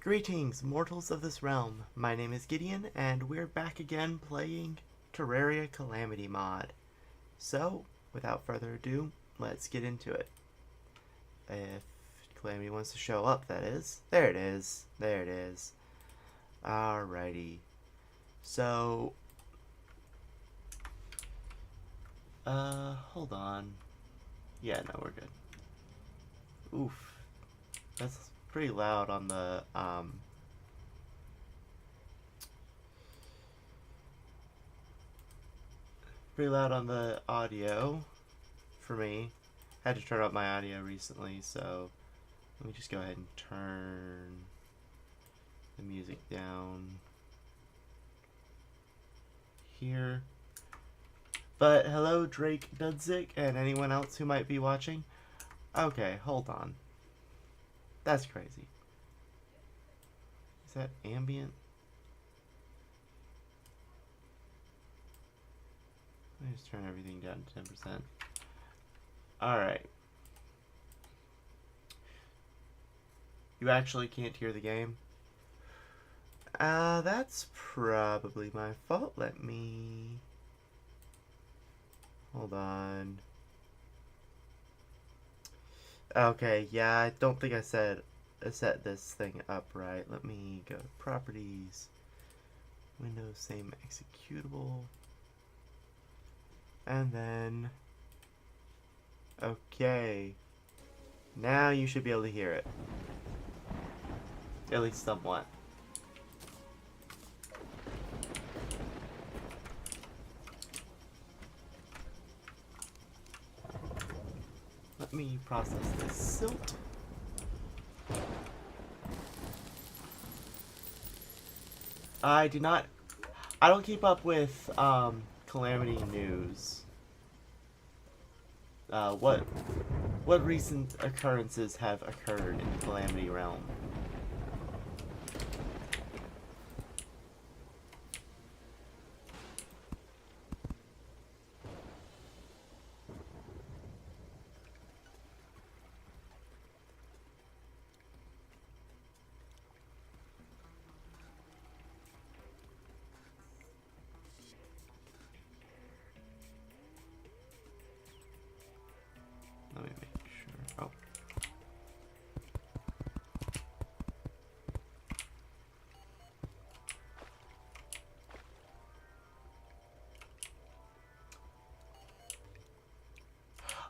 Greetings, mortals of this realm. My name is Gideon, and we're back again playing Terraria Calamity mod. So, without further ado, let's get into it. If Calamity wants to show up, that is. There it is. There it is. Alrighty. So, hold on. Yeah, no, we're good. Oof. That's pretty loud on the, audio for me. Had to turn up my audio recently, so let me just go ahead and turn the music down here. But hello, Drake Dudzik, and anyone else who might be watching. Okay, hold on. That's crazy. Is that ambient? Let me just turn everything down to 10%. Alright. You actually can't hear the game? That's probably my fault. Let me... Hold on. Okay, yeah, I don't think I set this thing up right. Let me go to Properties, Windows, same executable, and then, okay, now you should be able to hear it, at least somewhat. Let me process this silt. I don't keep up with Calamity news. What recent occurrences have occurred in the Calamity realm? Let me make sure.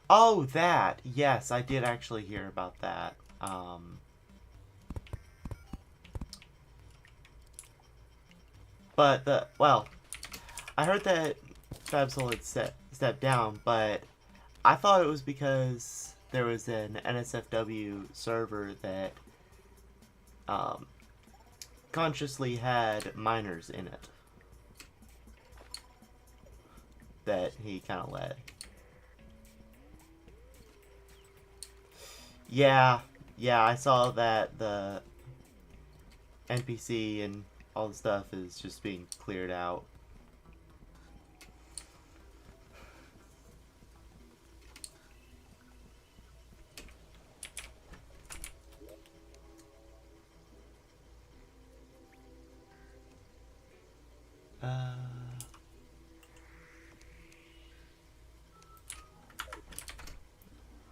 Oh, that! Yes, I did actually hear about that. But I heard that Fabsol had stepped down, but I thought it was because there was an NSFW server that consciously had minors in it that he kind of led. Yeah, I saw that the NPC and all the stuff is just being cleared out.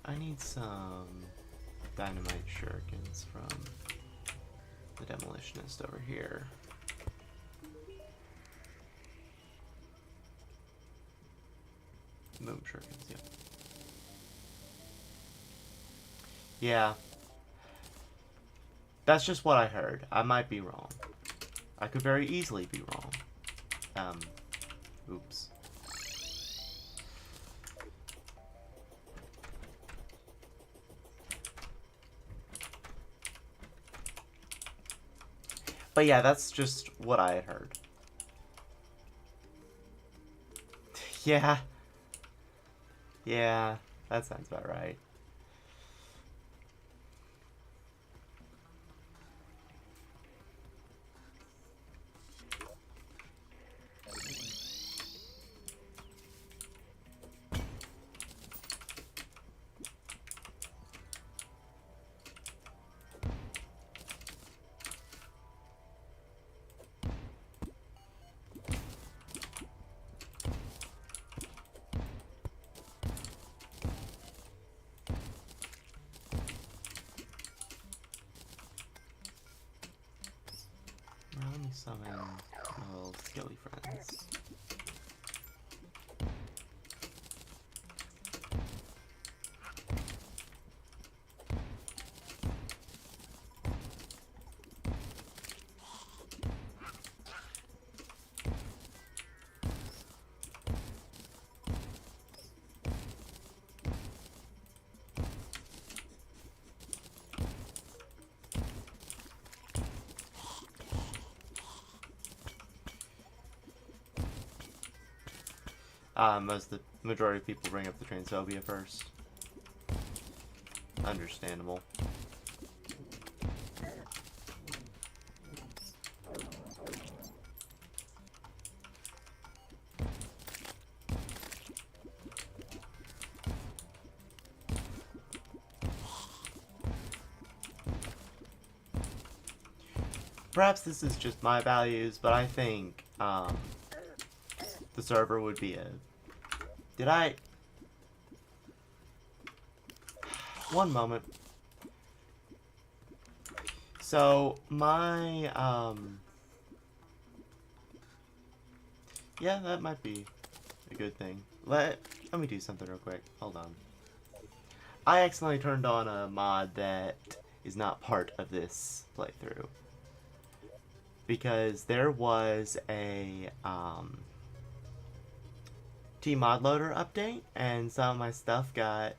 I need some dynamite shurikens from the demolitionist over here. Boom shurikens, yep. Yeah. That's just what I heard. I might be wrong. I could very easily be wrong. Oops. But yeah, that's just what I had heard. Yeah. Yeah, that sounds about right. let me summon my little skelly friends. The majority of people bring up the transphobia first. Understandable. Perhaps this is just my values, but I think the server would be a... Did I... One moment. So, my, yeah, that might be a good thing. Let me do something real quick. Hold on. I accidentally turned on a mod that is not part of this playthrough. Because there was a, T-Mod Loader update, and some of my stuff got,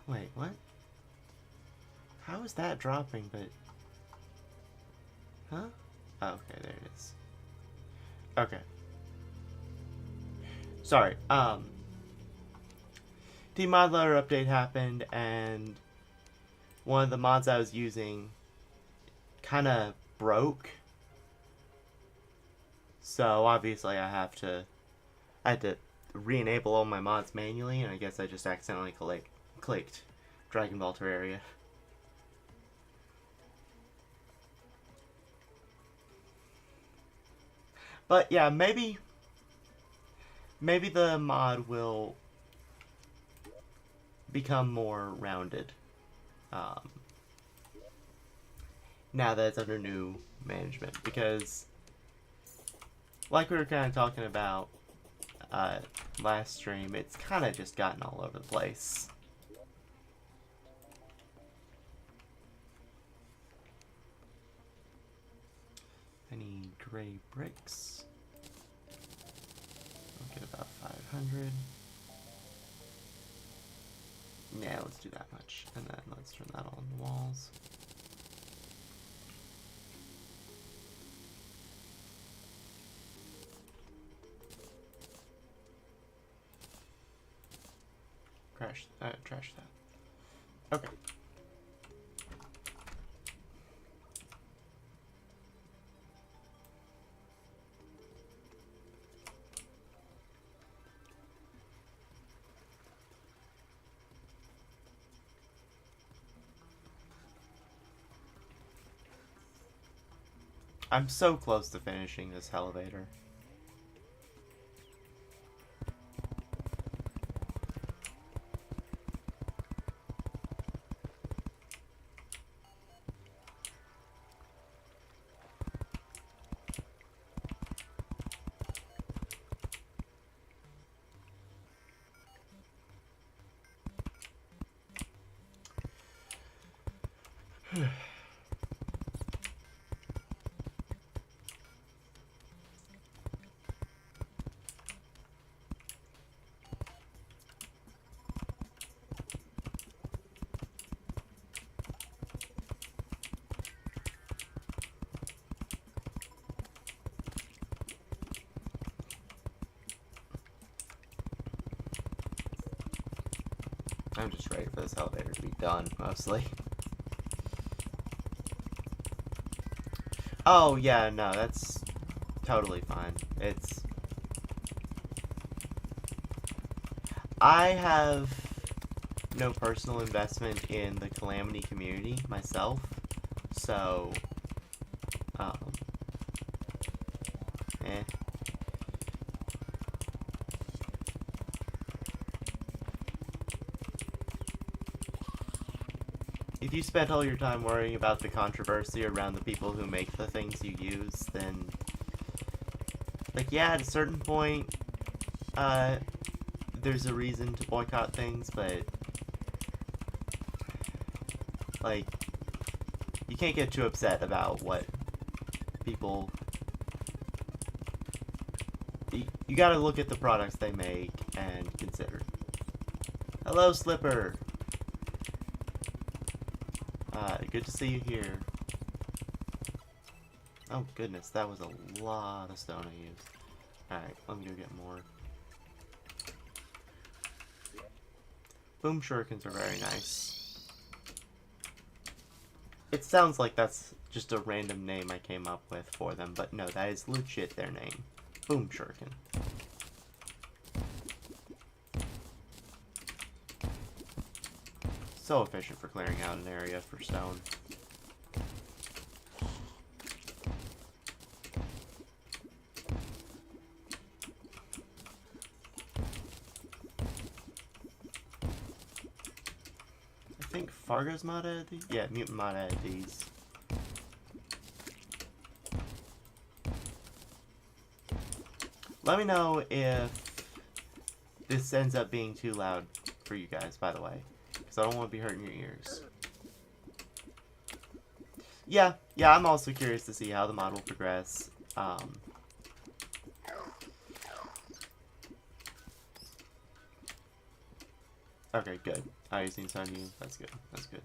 wait, what? How is that dropping, but... Huh? Oh, okay, there it is. Okay. Sorry, T-Mod Loader update happened, and one of the mods I was using kind of broke. So, obviously, I had to re-enable all my mods manually, and I guess I just accidentally clicked Dragon Ball Terraria. But yeah, maybe the mod will become more rounded now that it's under new management, because like we were kind of talking about last stream, it's kind of just gotten all over the place. I need gray bricks. I'll get about 500. Yeah, let's do that much. And then let's turn that on the walls. Trash that. Okay. I'm so close to finishing this Hellevator. I'm just ready for this Hellevator to be done, mostly. Oh, yeah, no, that's totally fine. I have no personal investment in the Calamity community myself, so, eh. if you spent all your time worrying about the controversy around the people who make the things you use, then, like, yeah, at a certain point, there's a reason to boycott things, but, like, you can't get too upset about what people... You gotta look at the products they make and consider. Hello, Slipper! Good to see you here. Oh goodness, that was a lot of stone I used. Alright, let me go get more. Boom shurikens are very nice. It sounds like that's just a random name I came up with for them, but no, that is legit their name. Boom shuriken. So efficient for clearing out an area for stone. I think Fargo's mod added these? Yeah, Mutant mod added these. Let me know if this ends up being too loud for you guys, by the way. Because I don't want to be hurting your ears. Yeah, I'm also curious to see how the mod will progress. Okay, good. I just need some you. That's good. That's good.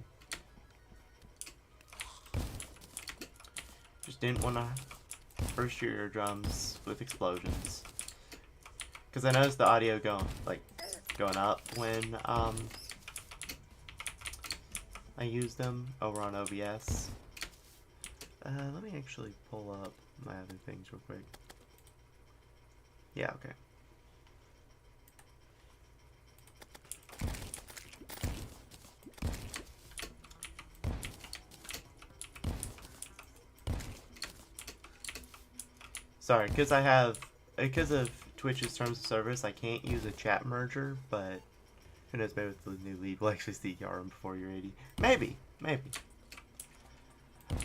Just didn't want to burst your eardrums with explosions. Because I noticed the audio going up when I use them over on OBS. Let me actually pull up my other things real quick. Yeah, okay. Sorry, because of Twitch's terms of service, I can't use a chat merger, but who knows, maybe with the new lead we'll actually see Yarn before you're 80. Maybe.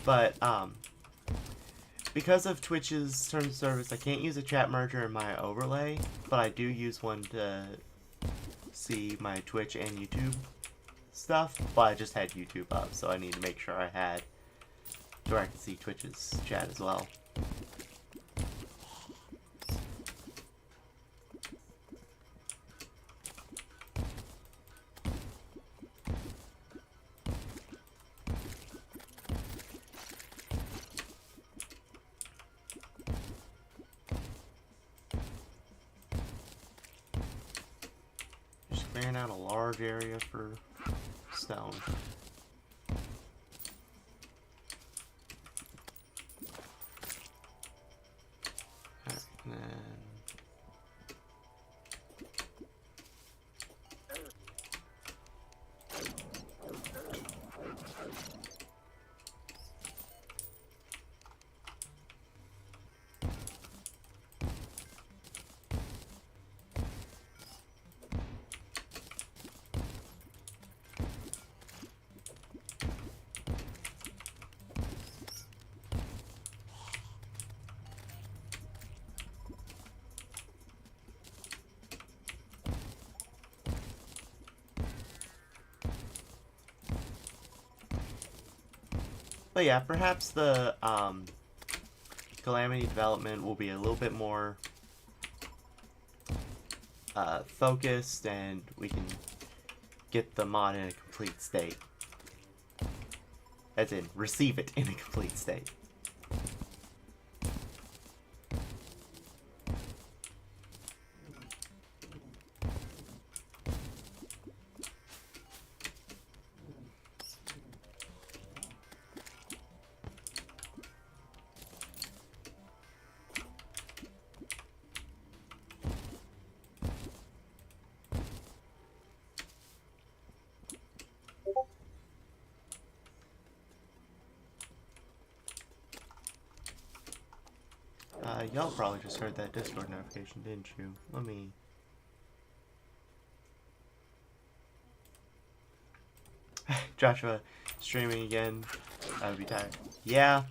But, because of Twitch's terms of service, I can't use a chat merger in my overlay, but I do use one to see my Twitch and YouTube stuff, but I just had YouTube up, so I need to make sure I had where I can see Twitch's chat as well. Clearing out a large area for stone. Alright, and then... But yeah, perhaps the Calamity development will be a little bit more focused, and we can get the mod in a complete state. As in, receive it in a complete state. Y'all probably just heard that Discord notification, didn't you? Let me... Joshua, streaming again, I would be tired. Yeah.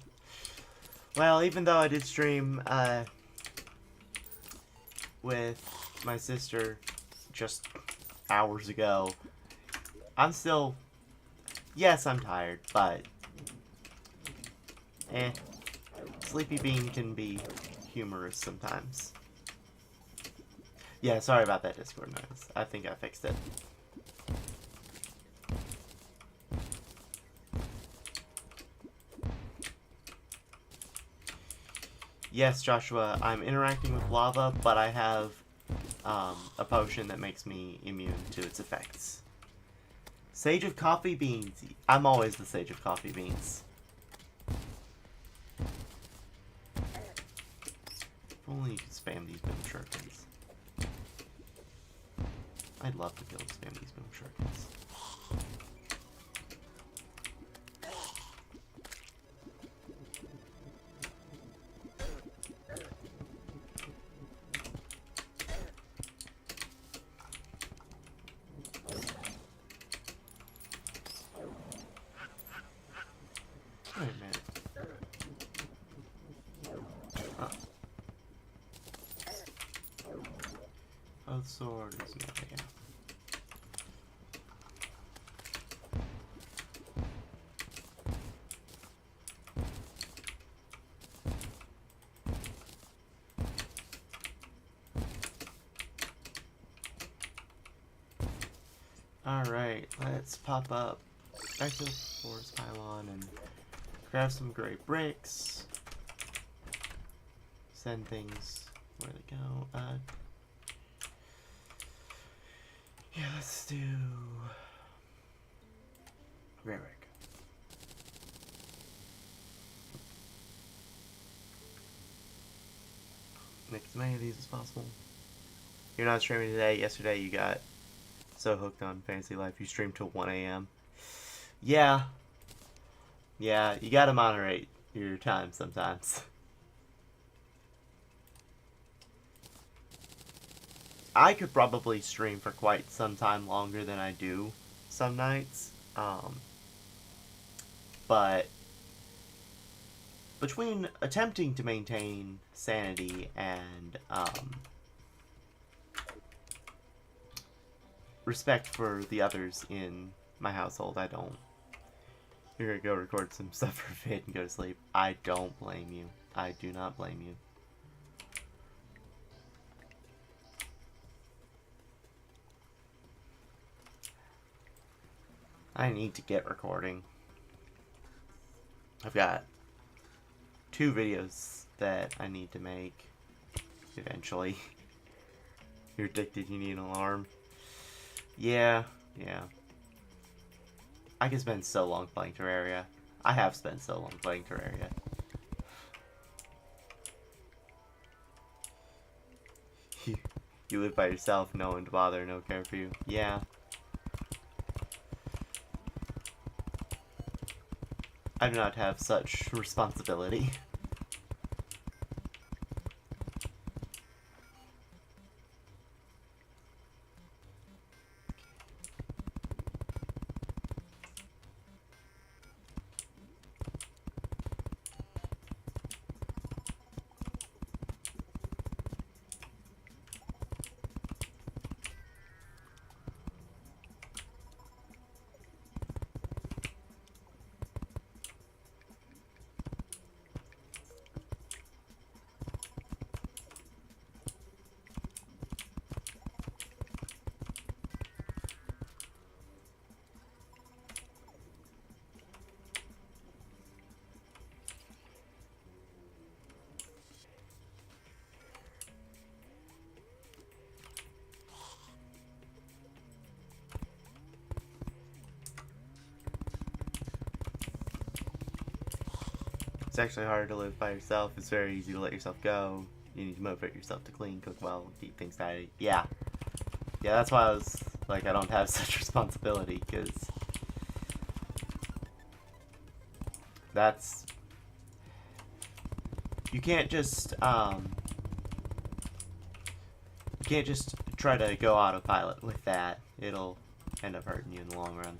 Well, even though I did stream with my sister just hours ago, I'm still... Yes, I'm tired, but... Sleepy Bean can be humorous sometimes. Yeah, sorry about that Discord noise. I think I fixed it. Yes, Joshua, I'm interacting with lava, but I have a potion that makes me immune to its effects. Sage of Coffee Beans. I'm always the Sage of Coffee Beans. If only you could spam these boom shurikens. I'd love to be able to spam these boom shurikens. Wait a minute. Oh, sword is not here. Alright, let's pop up back to the forest pylon and grab some gray bricks. Send things where they go. Yeah, let's do gray brick. Make as many of these as possible. You're not streaming today. Yesterday you got so hooked on Fantasy Life you streamed till 1 a.m. Yeah. Yeah, you gotta moderate your time sometimes. I could probably stream for quite some time longer than I do some nights. But between attempting to maintain sanity and respect for the others in my household, I don't. You're gonna go record some stuff for Vid and go to sleep. I don't blame you. I do not blame you. I need to get recording. I've got 2 videos that I need to make eventually. You're addicted, you need an alarm. Yeah. I can spend so long playing Terraria. I have spent so long playing Terraria. You live by yourself, no one to bother, no care for you. Yeah. I do not have such responsibility. It's actually harder to live by yourself. It's very easy to let yourself go. You need to motivate yourself to clean, cook well, keep things tidy. Yeah. Yeah, that's why I was like, I don't have such responsibility, because that's... You can't just try to go autopilot with that. It'll end up hurting you in the long run.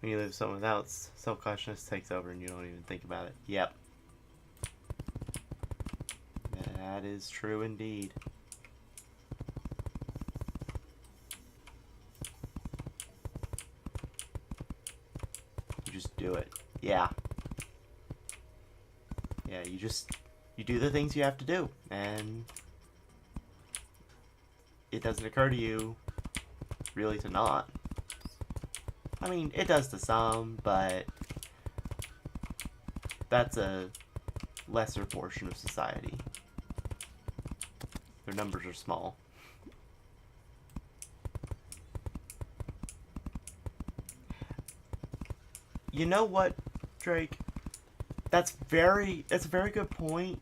When you live with someone else, self-consciousness takes over and you don't even think about it. Yep. That is true indeed. You just do it. Yeah. Yeah, you do the things you have to do, and it doesn't occur to you really to not. I mean, it does to some, but that's a lesser portion of society. Their numbers are small. You know what, Drake? That's a very good point.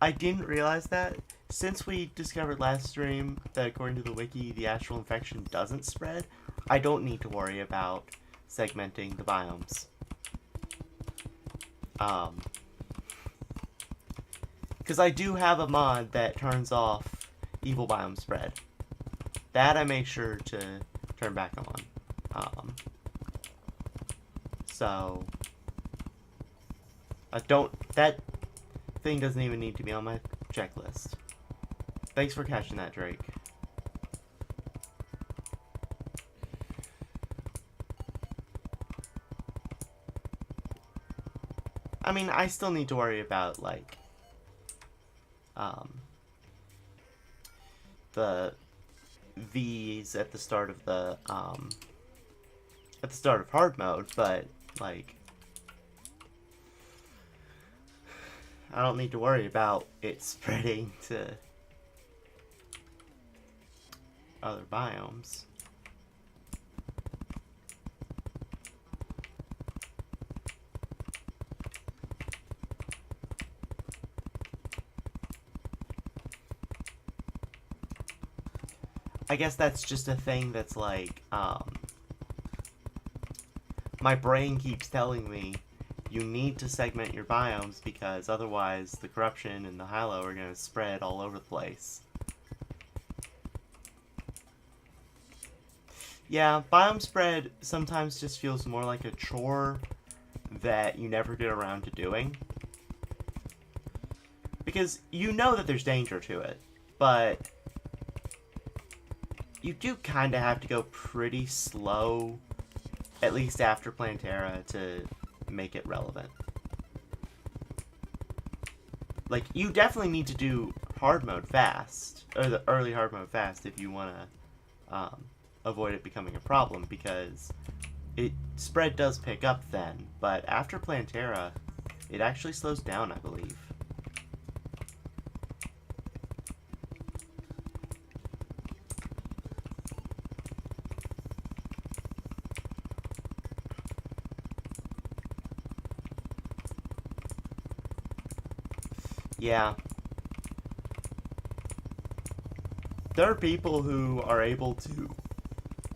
I didn't realize that. Since we discovered last stream that according to the wiki, the astral infection doesn't spread, I don't need to worry about segmenting the biomes. Because I do have a mod that turns off evil biome spread. That I make sure to turn back on. So that thing doesn't even need to be on my checklist. Thanks for catching that, Drake. I mean, I still need to worry about, like, the V's at the start of the, at the start of hard mode, but, like, I don't need to worry about it spreading to other biomes. I guess that's just a thing that's like, my brain keeps telling me you need to segment your biomes because otherwise the corruption and the halo are going to spread all over the place. Yeah, biome spread sometimes just feels more like a chore that you never get around to doing. Because you know that there's danger to it, but you do kind of have to go pretty slow, at least after Plantera, to make it relevant. Like, you definitely need to do hard mode fast, or the early hard mode fast, if you want to avoid it becoming a problem, because spread does pick up then, but after Plantera, it actually slows down, I believe. Yeah. There are people who are able to...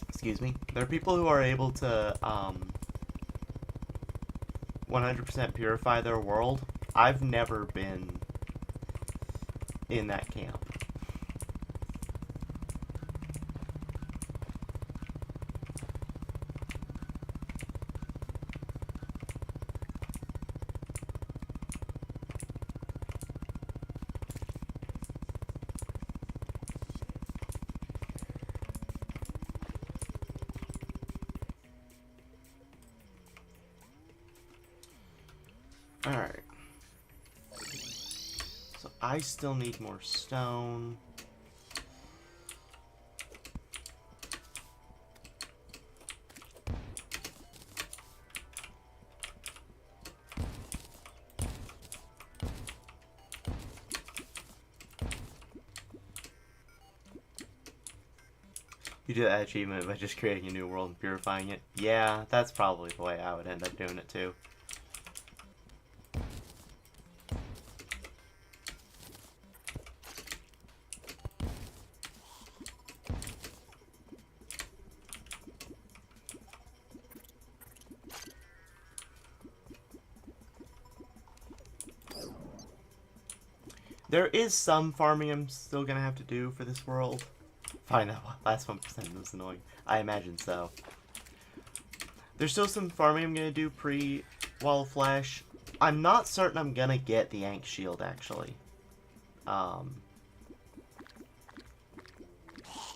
Excuse me. There are people who are able to 100% purify their world. I've never been in that camp. Alright. So I still need more stone. You do that achievement by just creating a new world and purifying it. Yeah, that's probably the way I would end up doing it too. There is some farming I'm still gonna have to do for this world. Fine, that last 1% was annoying. I imagine so. There's still some farming I'm going to do pre-Wall of Flesh. I'm not certain I'm going to get the Ankh Shield, actually.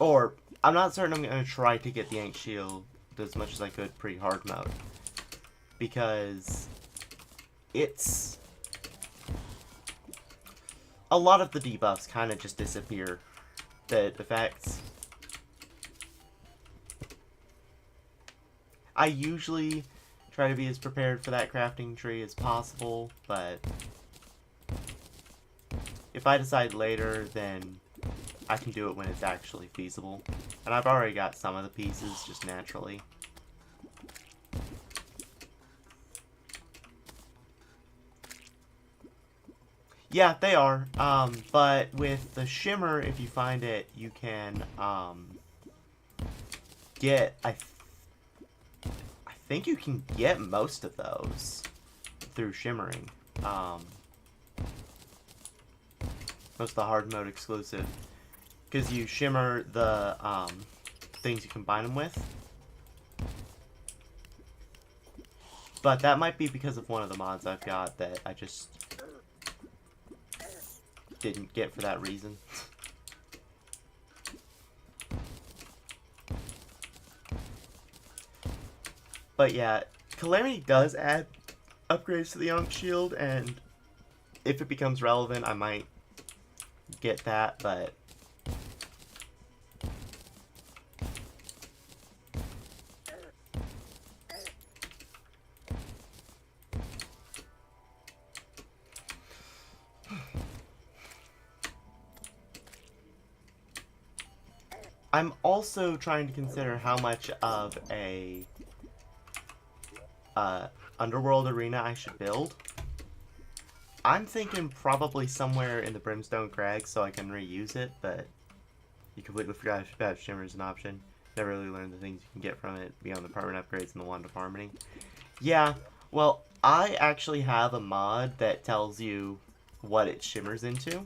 Or, I'm not certain I'm going to try to get the Ankh Shield as much as I could pre-hard mode. Because it's... a lot of the debuffs kind of just disappear that it affects. I usually try to be as prepared for that crafting tree as possible, but if I decide later, then I can do it when it's actually feasible. And I've already got some of the pieces just naturally. Yeah, they are. But with the shimmer, if you find it, you can get... I think you can get most of those through shimmering. Most of the hard mode exclusive. Because you shimmer the things you combine them with. But that might be because of one of the mods I've got that I just didn't get for that reason. But yeah, Calamity does add upgrades to the Ankh Shield, and if it becomes relevant, I might get that, but... I'm also trying to consider how much of a underworld arena I should build. I'm thinking probably somewhere in the Brimstone Crags so I can reuse it, but you completely forgot about Shimmer as an option. Never really learned the things you can get from it beyond the permanent upgrades and the wand of harmony. Yeah, well, I actually have a mod that tells you what it shimmers into.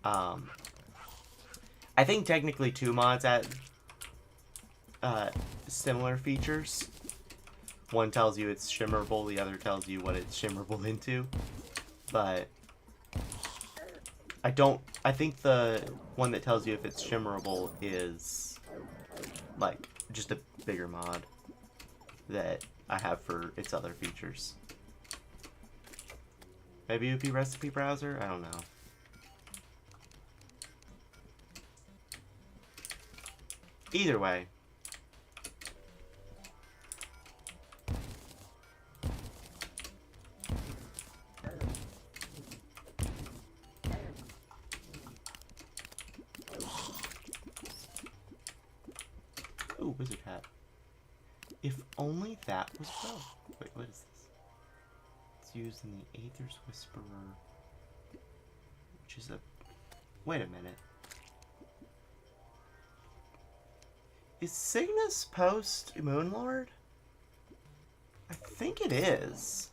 I think technically two mods add similar features. One tells you it's shimmerable, the other tells you what it's shimmerable into. But I think the one that tells you if it's shimmerable is like just a bigger mod that I have for its other features. Maybe it would be Recipe Browser? I don't know. Either way. Ooh, wizard hat. If only that was well. Wait, what is this? It's used in the Aether's Whisperer, which is a... Wait a minute. Is Cygnus post Moonlord? I think it is.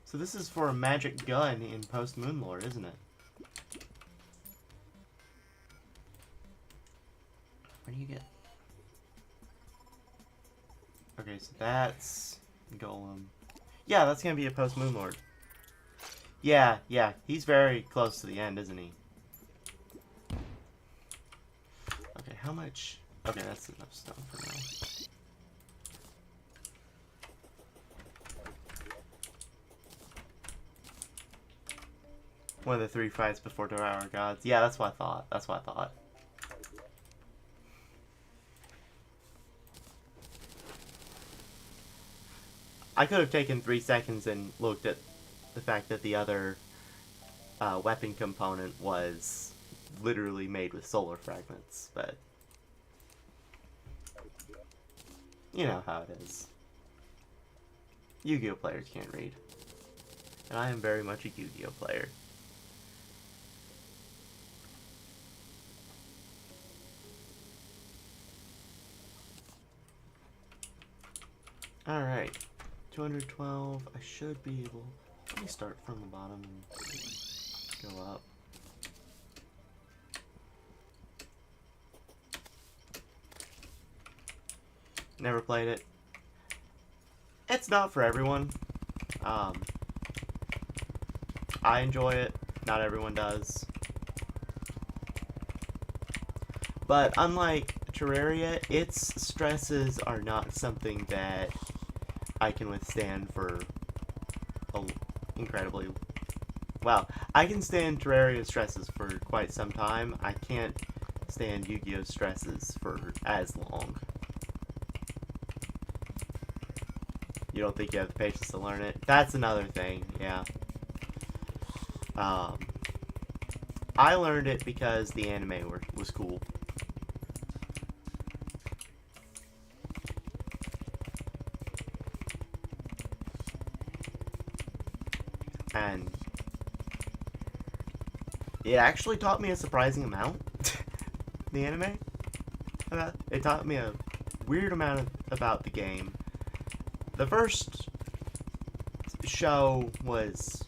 So this is for a magic gun in post Moonlord, isn't it? Where do you get? Okay, so that's Golem. Yeah, that's gonna be a post Moonlord. Yeah, he's very close to the end, isn't he? Okay, how much? Okay, that's enough stone for now. One of the 3 fights before Devour Gods. Yeah, that's what I thought. I could have taken 3 seconds and looked at the fact that the other weapon component was literally made with solar fragments, but you know how it is. Yu-Gi-Oh players can't read. And I am very much a Yu-Gi-Oh player. Alright. 212. I should be able... Let me start from the bottom and go up. Never played it. It's not for everyone. I enjoy it. Not everyone does. But unlike Terraria, its stresses are not something that I can withstand for incredibly... Well, I can stand Terraria stresses for quite some time. I can't stand Yu-Gi-Oh! Stresses for as long. You don't think you have the patience to learn it? That's another thing, yeah. I learned it because the anime was cool. And it actually taught me a surprising amount. The anime. It taught me a weird amount about the game. The first show was...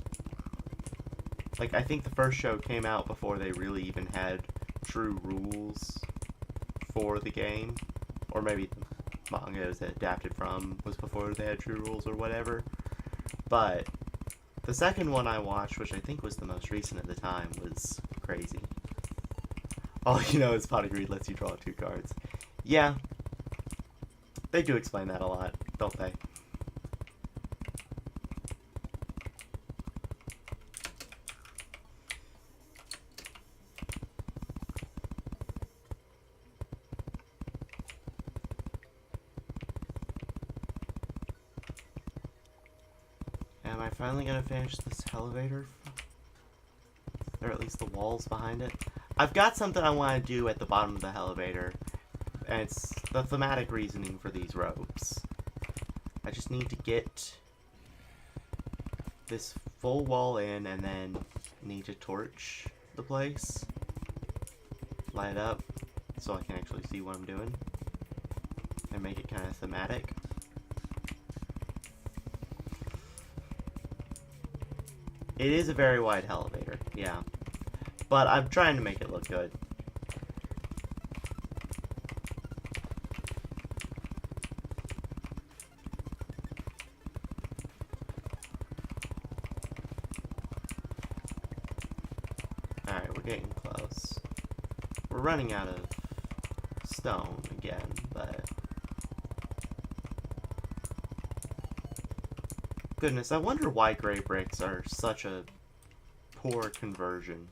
Like, I think the first show came out before they really even had true rules for the game. Or maybe the manga it was adapted from was before they had true rules or whatever. But the second one I watched, which I think was the most recent at the time, was crazy. All you know is Pot of Greed lets you draw 2 cards. Yeah. They do explain that a lot, don't they? Am I finally gonna finish this Hellevator? Or at least the walls behind it? I've got something I want to do at the bottom of the Hellevator, and it's the thematic reasoning for these ropes. I just need to get this full wall in, and then need to torch the place. Light it up, so I can actually see what I'm doing. And make it kind of thematic. It is a very wide Hellevator, yeah. But I'm trying to make it look good. Alright, we're getting close. We're running out of stone again, but... Goodness, I wonder why gray bricks are such a poor conversion.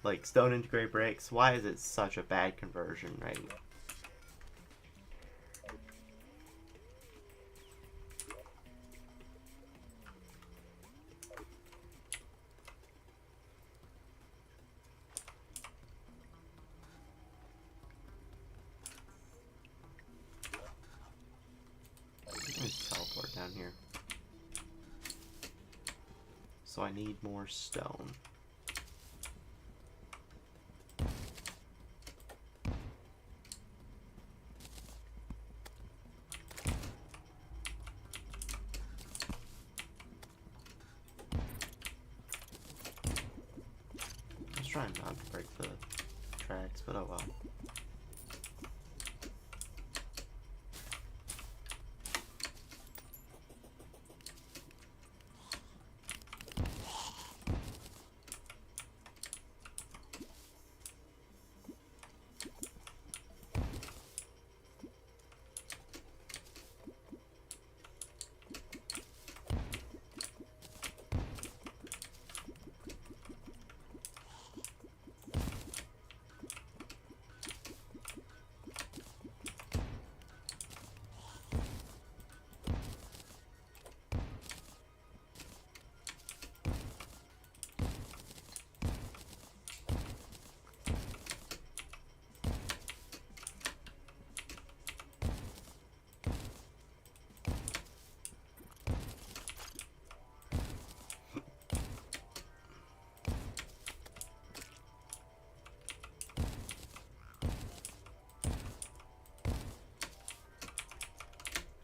Like, stone into gray bricks, why is it such a bad conversion, right? Let me teleport down here. So I need more stone. I was trying not to break the tracks, but oh well.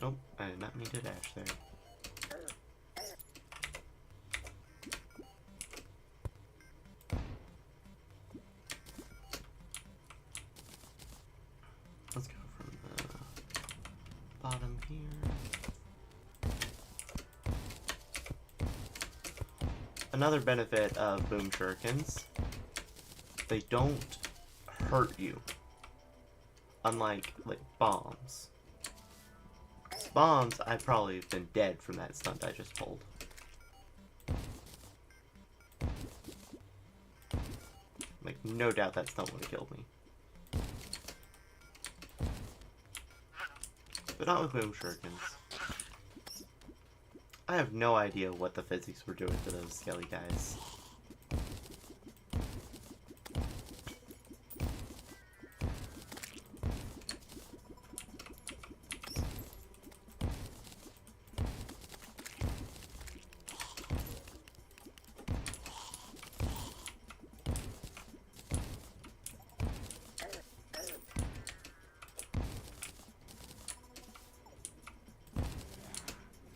Nope, I did not mean to dash there. Let's go from the bottom here. Another benefit of boom shurikens, they don't hurt you. Unlike, like, bombs. Bombs, I'd probably have been dead from that stunt I just pulled. Like, no doubt that stunt would have killed me. But not with boom shurikens. I have no idea what the physics were doing to those skelly guys.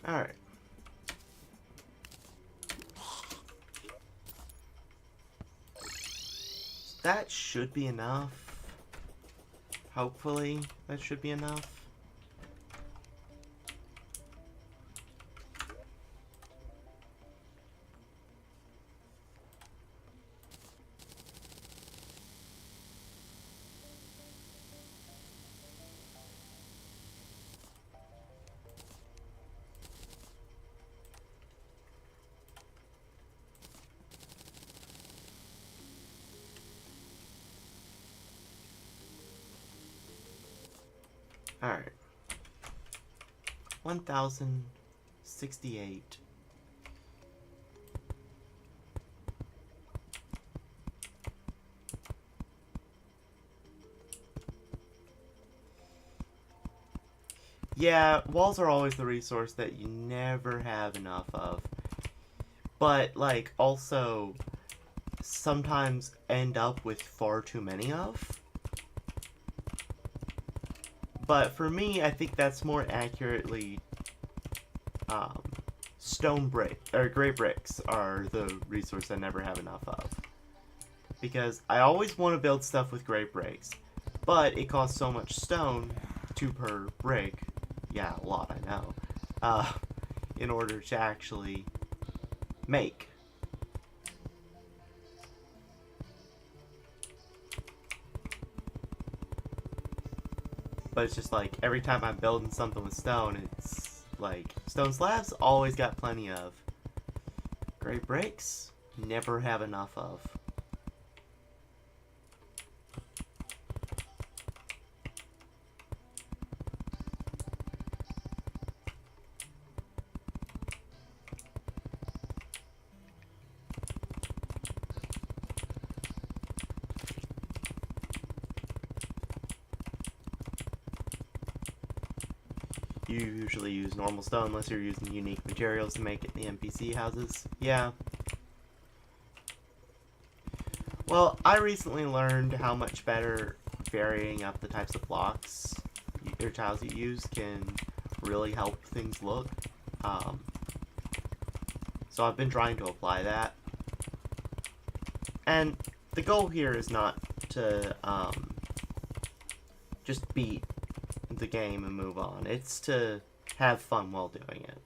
Alright. That should be enough. Hopefully, that should be enough. Alright. 1068. Yeah, walls are always the resource that you never have enough of. But, like, also sometimes end up with far too many of. But for me, I think that's more accurately, stone brick, or gray bricks are the resource I never have enough of. Because I always want to build stuff with gray bricks, but it costs so much stone, 2 per brick, yeah, a lot, I know, in order to actually make. But it's just like, every time I'm building something with stone, it's like, stone slabs, always got plenty of. Gray bricks, never have enough of. You usually use normal stone unless you're using unique materials to make it the NPC houses. Yeah. Well, I recently learned how much better varying up the types of blocks or tiles you use can really help things look. So I've been trying to apply that. And the goal here is not to just beat the game and move on. It's to have fun while doing it.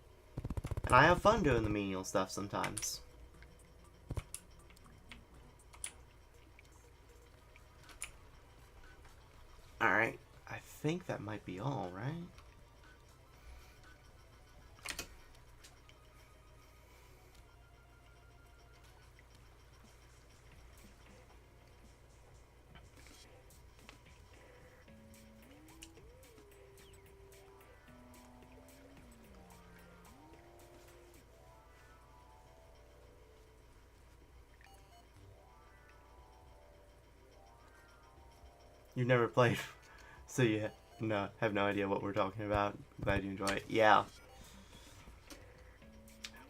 And I have fun doing the menial stuff sometimes. Alright, I think that might be all, right? You've never played, so you have no idea what we're talking about. Glad you enjoy it. Yeah.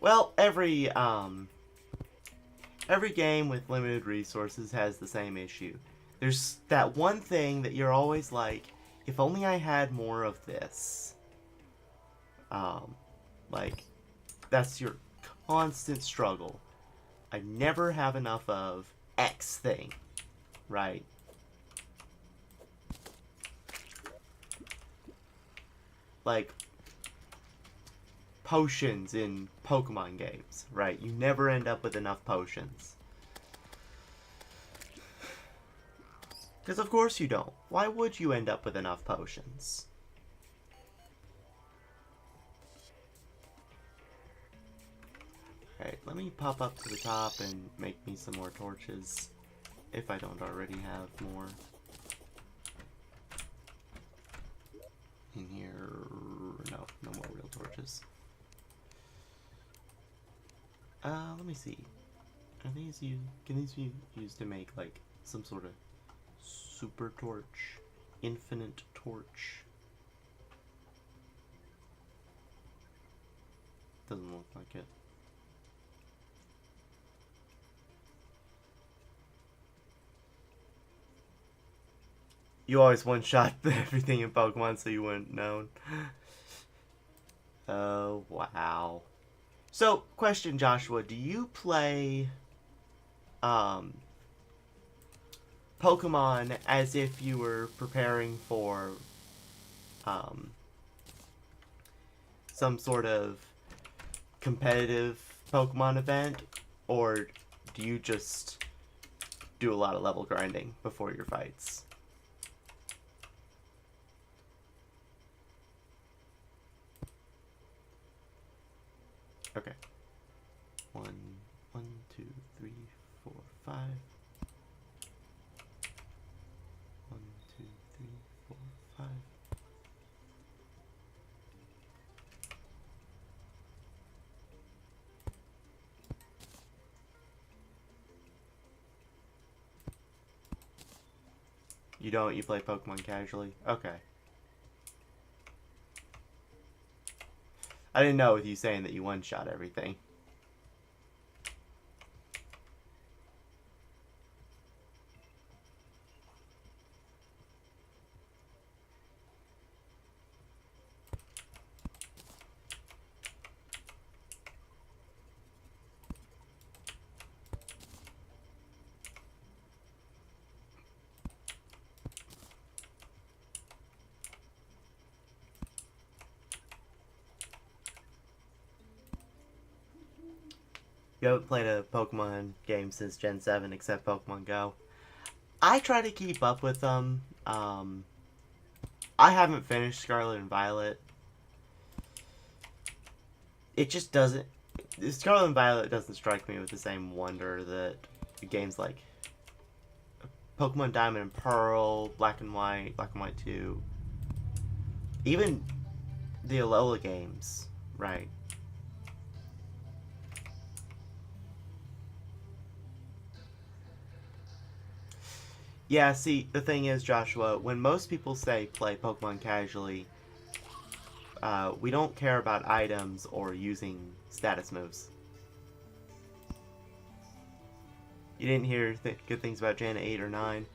Well, every game with limited resources has the same issue. There's that one thing that you're always like, if only I had more of this. Like, that's your constant struggle. I never have enough of X thing, right? like potions in Pokemon games, right? You never end up with enough potions. Because of course you don't. Why would you end up with enough potions? Alright, let me pop up to the top and make me some more torches, if I don't already have more. In here, no more real torches. Let me see. Are these can these be used to make like some sort of super torch, infinite torch? Doesn't look like it. You always one-shot everything in Pokemon so you wouldn't know. Oh, wow. So, question, Joshua, do you play Pokemon as if you were preparing for some sort of competitive Pokemon event, or do you just do a lot of level grinding before your fights? Okay. 1, 2, 3, 4, 5. 1, 2, 3, 4, 5. You don't? You play Pokemon casually? Okay. I didn't know with you saying that you one-shot everything. You haven't played a Pokemon game since Gen 7 except Pokemon Go. I try to keep up with them. I haven't finished Scarlet and Violet. It just doesn't... Scarlet and Violet doesn't strike me with the same wonder that games like Pokemon Diamond and Pearl, Black and White 2, even the Alola games, right? Yeah, see, the thing is, Joshua, when most people say play Pokemon casually, we don't care about items or using status moves. You didn't hear good things about Gen 8 or 9.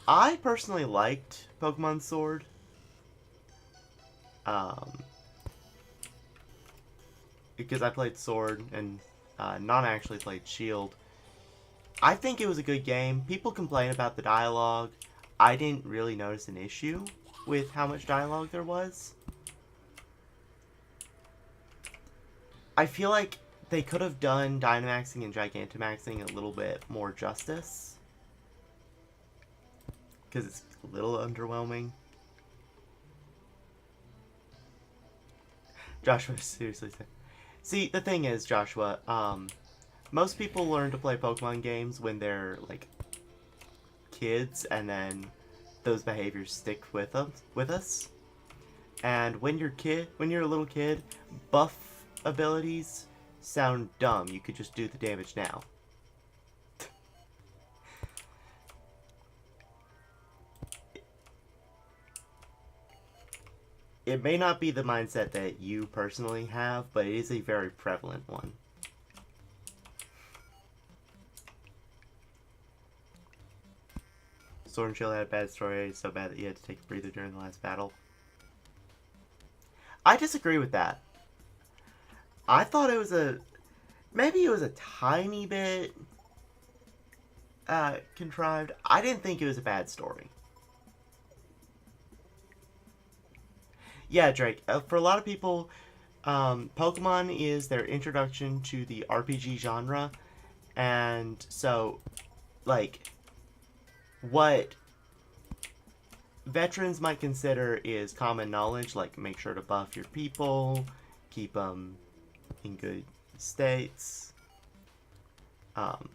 I personally liked Pokemon Sword. Because I played Sword and not actually played Shield. I think it was a good game. People complain about the dialogue. I didn't really notice an issue with how much dialogue there was. I feel like they could have done Dynamaxing and Gigantamaxing a little bit more justice. Because it's a little underwhelming. Joshua, seriously. See, the thing is, Joshua, most people learn to play Pokemon games when they're, like, kids, and then those behaviors stick with us. And when you're a little kid, buff abilities sound dumb. You could just do the damage now. It may not be the mindset that you personally have, but it is a very prevalent one. Sword and Shield had a bad story, so bad that you had to take a breather during the last battle. I disagree with that. I thought it was maybe it was a tiny bit contrived. I didn't think it was a bad story. Yeah, Drake. For a lot of people, Pokemon is their introduction to the RPG genre, and so, like, what veterans might consider is common knowledge, like make sure to buff your people, keep them in good states. Um,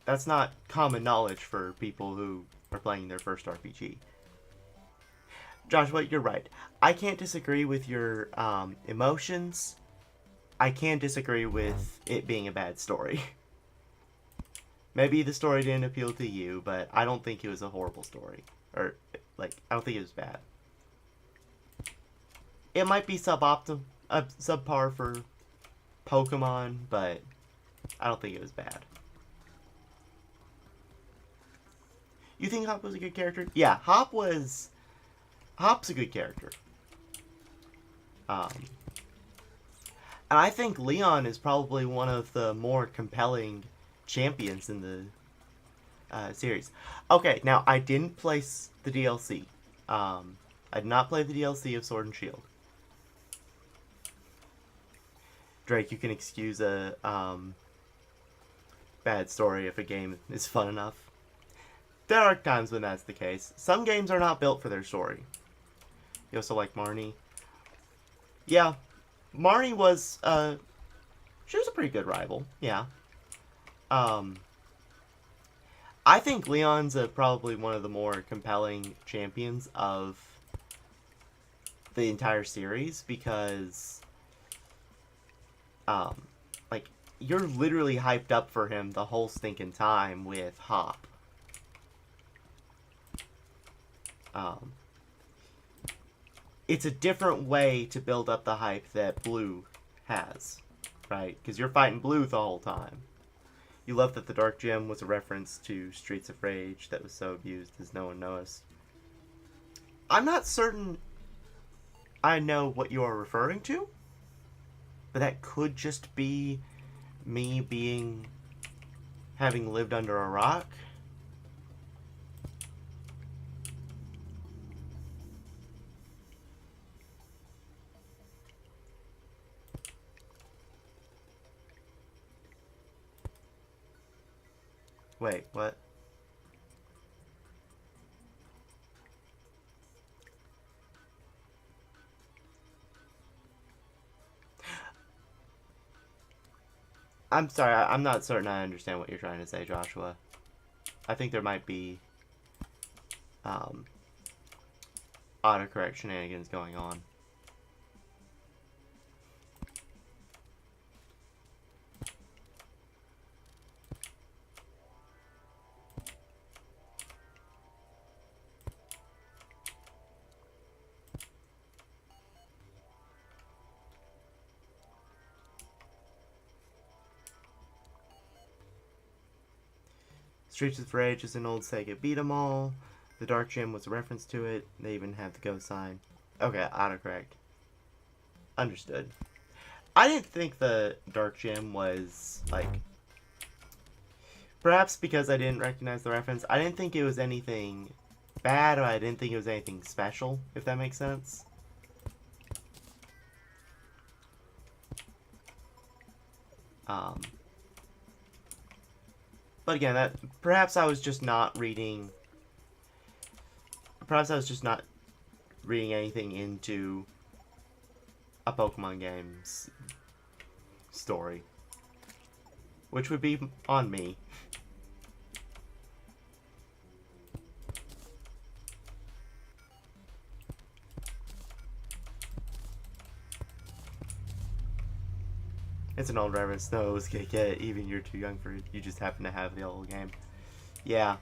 that's not common knowledge for people who are playing their first RPG. Joshua, you're right. I can't disagree with your emotions. I can disagree with it being a bad story. Maybe the story didn't appeal to you, but I don't think it was a horrible story. Or, like, I don't think it was bad. It might be subpar for Pokemon, but I don't think it was bad. You think Hop was a good character? Yeah, Hop's a good character. Um, and I think Leon is probably one of the more compelling champions in the series. Okay, now I didn't play the DLC. I did not play the DLC of Sword and Shield. Drake, you can excuse a bad story if a game is fun enough. There are times when that's the case. Some games are not built for their story. You also like Marnie. Yeah, Marnie was she was a pretty good rival. Yeah. Um, I think Leon's probably one of the more compelling champions of the entire series because, um, like, you're literally hyped up for him the whole stinking time with Hop. Um, it's a different way to build up the hype that Blue has, right? Because you're fighting Blue the whole time. You love that the Dark Gem was a reference to Streets of Rage that was so abused as no one knows. I'm not certain I know what you are referring to, but that could just be me having lived under a rock. Wait, what? I'm sorry, I'm not certain I understand what you're trying to say, Joshua. I think there might be um, autocorrect shenanigans going on. Streets of Rage is an old Sega beat 'em all. The Dark Gem was a reference to it. They even have the ghost sign. Okay, autocorrect. Understood. I didn't think the Dark Gem was, like... Perhaps because I didn't recognize the reference, I didn't think it was anything bad, or I didn't think it was anything special, if that makes sense. But again, that perhaps I was just not reading... Perhaps I was just not reading anything into a Pokemon game's story. Which would be on me. It's an old reference. No, it's gonna get even you're too young for it. You just happen to have the old game. Yeah.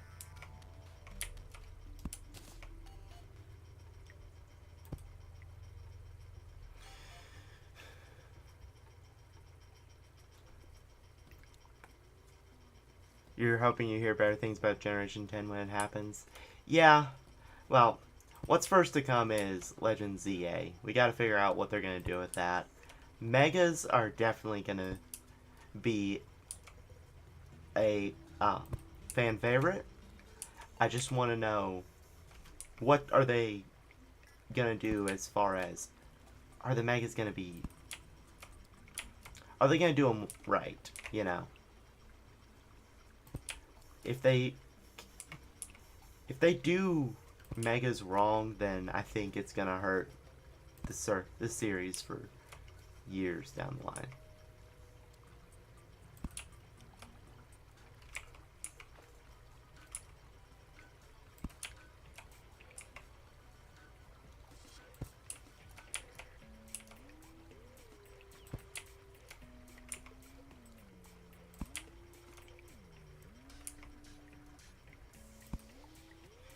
You're hoping you hear better things about Generation 10 when it happens. Yeah. Well, what's first to come is Legend ZA. We gotta figure out what they're gonna do with that. Megas are definitely gonna be a fan favorite. I just want to know, what are they gonna do as far as, are the megas gonna be, are they gonna do them right, you know? If they do megas wrong, then I think it's gonna hurt the series for years down the line.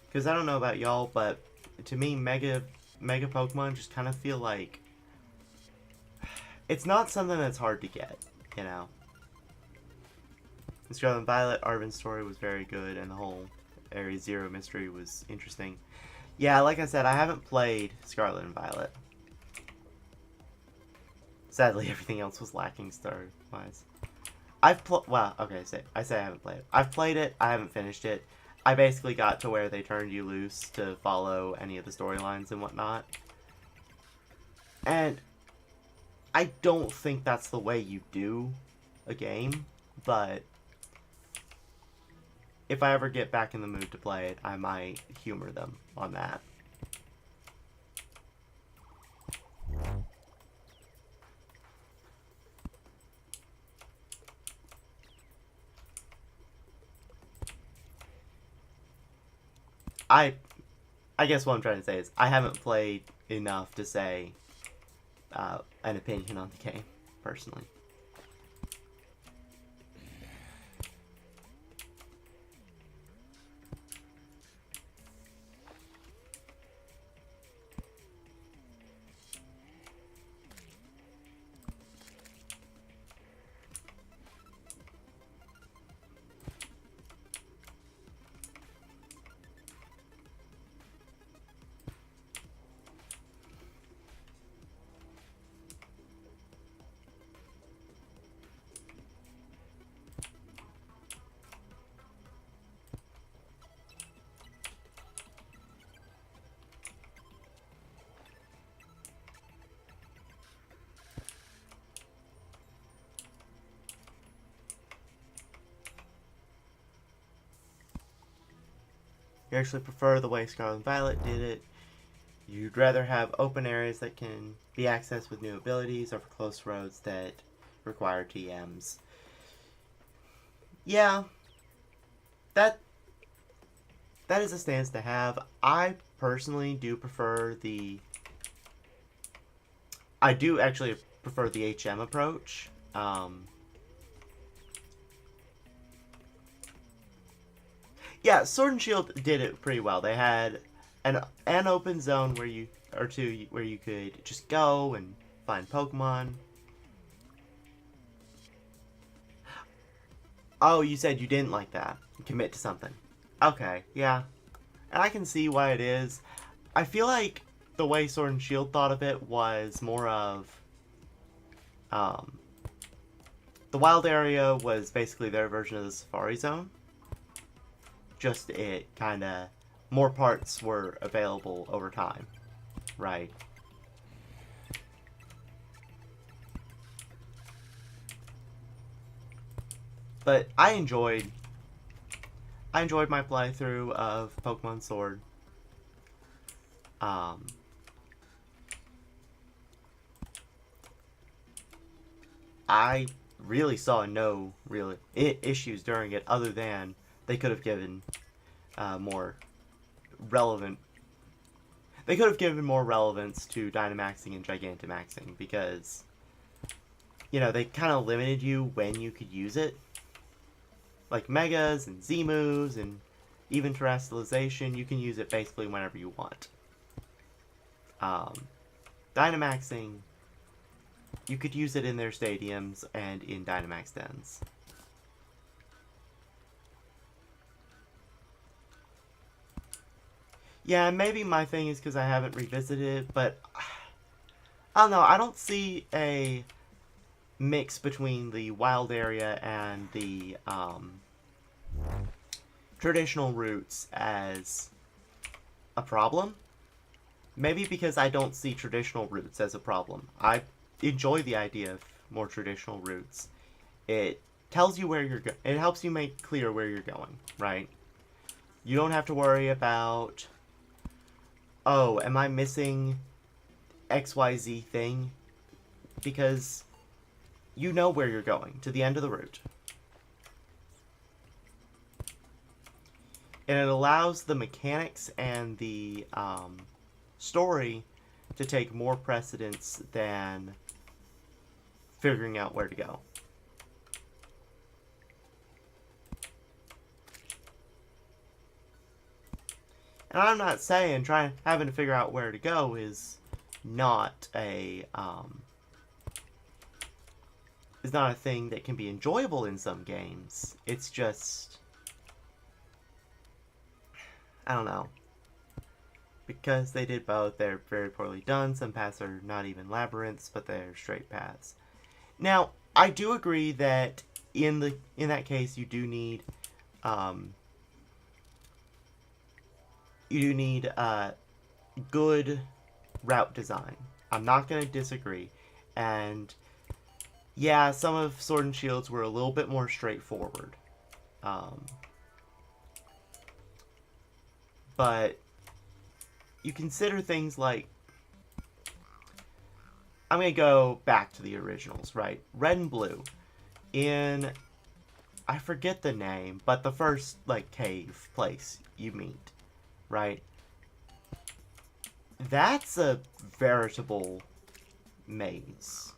Because I don't know about y'all, but to me, Mega Pokemon just kind of feel like it's not something that's hard to get, you know. The Scarlet and Violet Arven story was very good, and the whole Area Zero mystery was interesting. Yeah, like I said, I haven't played Scarlet and Violet. Sadly, everything else was lacking story-wise. Well, okay, I say I haven't played it. I've played it, I haven't finished it. I basically got to where they turned you loose to follow any of the storylines and whatnot. And I don't think that's the way you do a game, but if I ever get back in the mood to play it, I might humor them on that. I guess what I'm trying to say is I haven't played enough to say an opinion on the game, personally. You actually prefer the way Scarlet and Violet did it. You'd rather have open areas that can be accessed with new abilities over close roads that require TMs. Yeah, that is a stance to have. I personally do prefer I do actually prefer the HM approach. Yeah, Sword and Shield did it pretty well. They had an open zone where you could just go and find Pokemon. Oh, you said you didn't like that. Commit to something. Okay, yeah. And I can see why it is. I feel like the way Sword and Shield thought of it was more of the wild area was basically their version of the Safari Zone. Just it kind of more parts were available over time, right? But I enjoyed my playthrough of Pokemon Sword. I really saw no real issues during it, other than they could have given more relevant. They could have given more relevance to Dynamaxing and Gigantamaxing, because, you know, they kind of limited you when you could use it. Like Megas and Z moves and even Terrestrialization, you can use it basically whenever you want. Dynamaxing, you could use it in their stadiums and in Dynamax dens. Yeah, maybe my thing is because I haven't revisited it, but I don't know. I don't see a mix between the wild area and the traditional routes as a problem. maybe because I don't see traditional routes as a problem. I enjoy the idea of more traditional routes. It tells you where you're going. It helps you make clear where you're going, right? You don't have to worry about, oh, am I missing XYZ thing? Because you know where you're going, to the end of the route. And it allows the mechanics and the story to take more precedence than figuring out where to go. And I'm not saying having to figure out where to go is not a thing that can be enjoyable in some games. It's just, I don't know. Because they did both, they're very poorly done. Some paths are not even labyrinths, but they're straight paths. Now, I do agree that in that case you do need good route design. I'm not going to disagree. And yeah, some of Sword and Shields were a little bit more straightforward. But you consider things like, I'm going to go back to the originals, right? Red and Blue. In, I forget the name, but the first, like, cave place you meet, right? That's a veritable maze.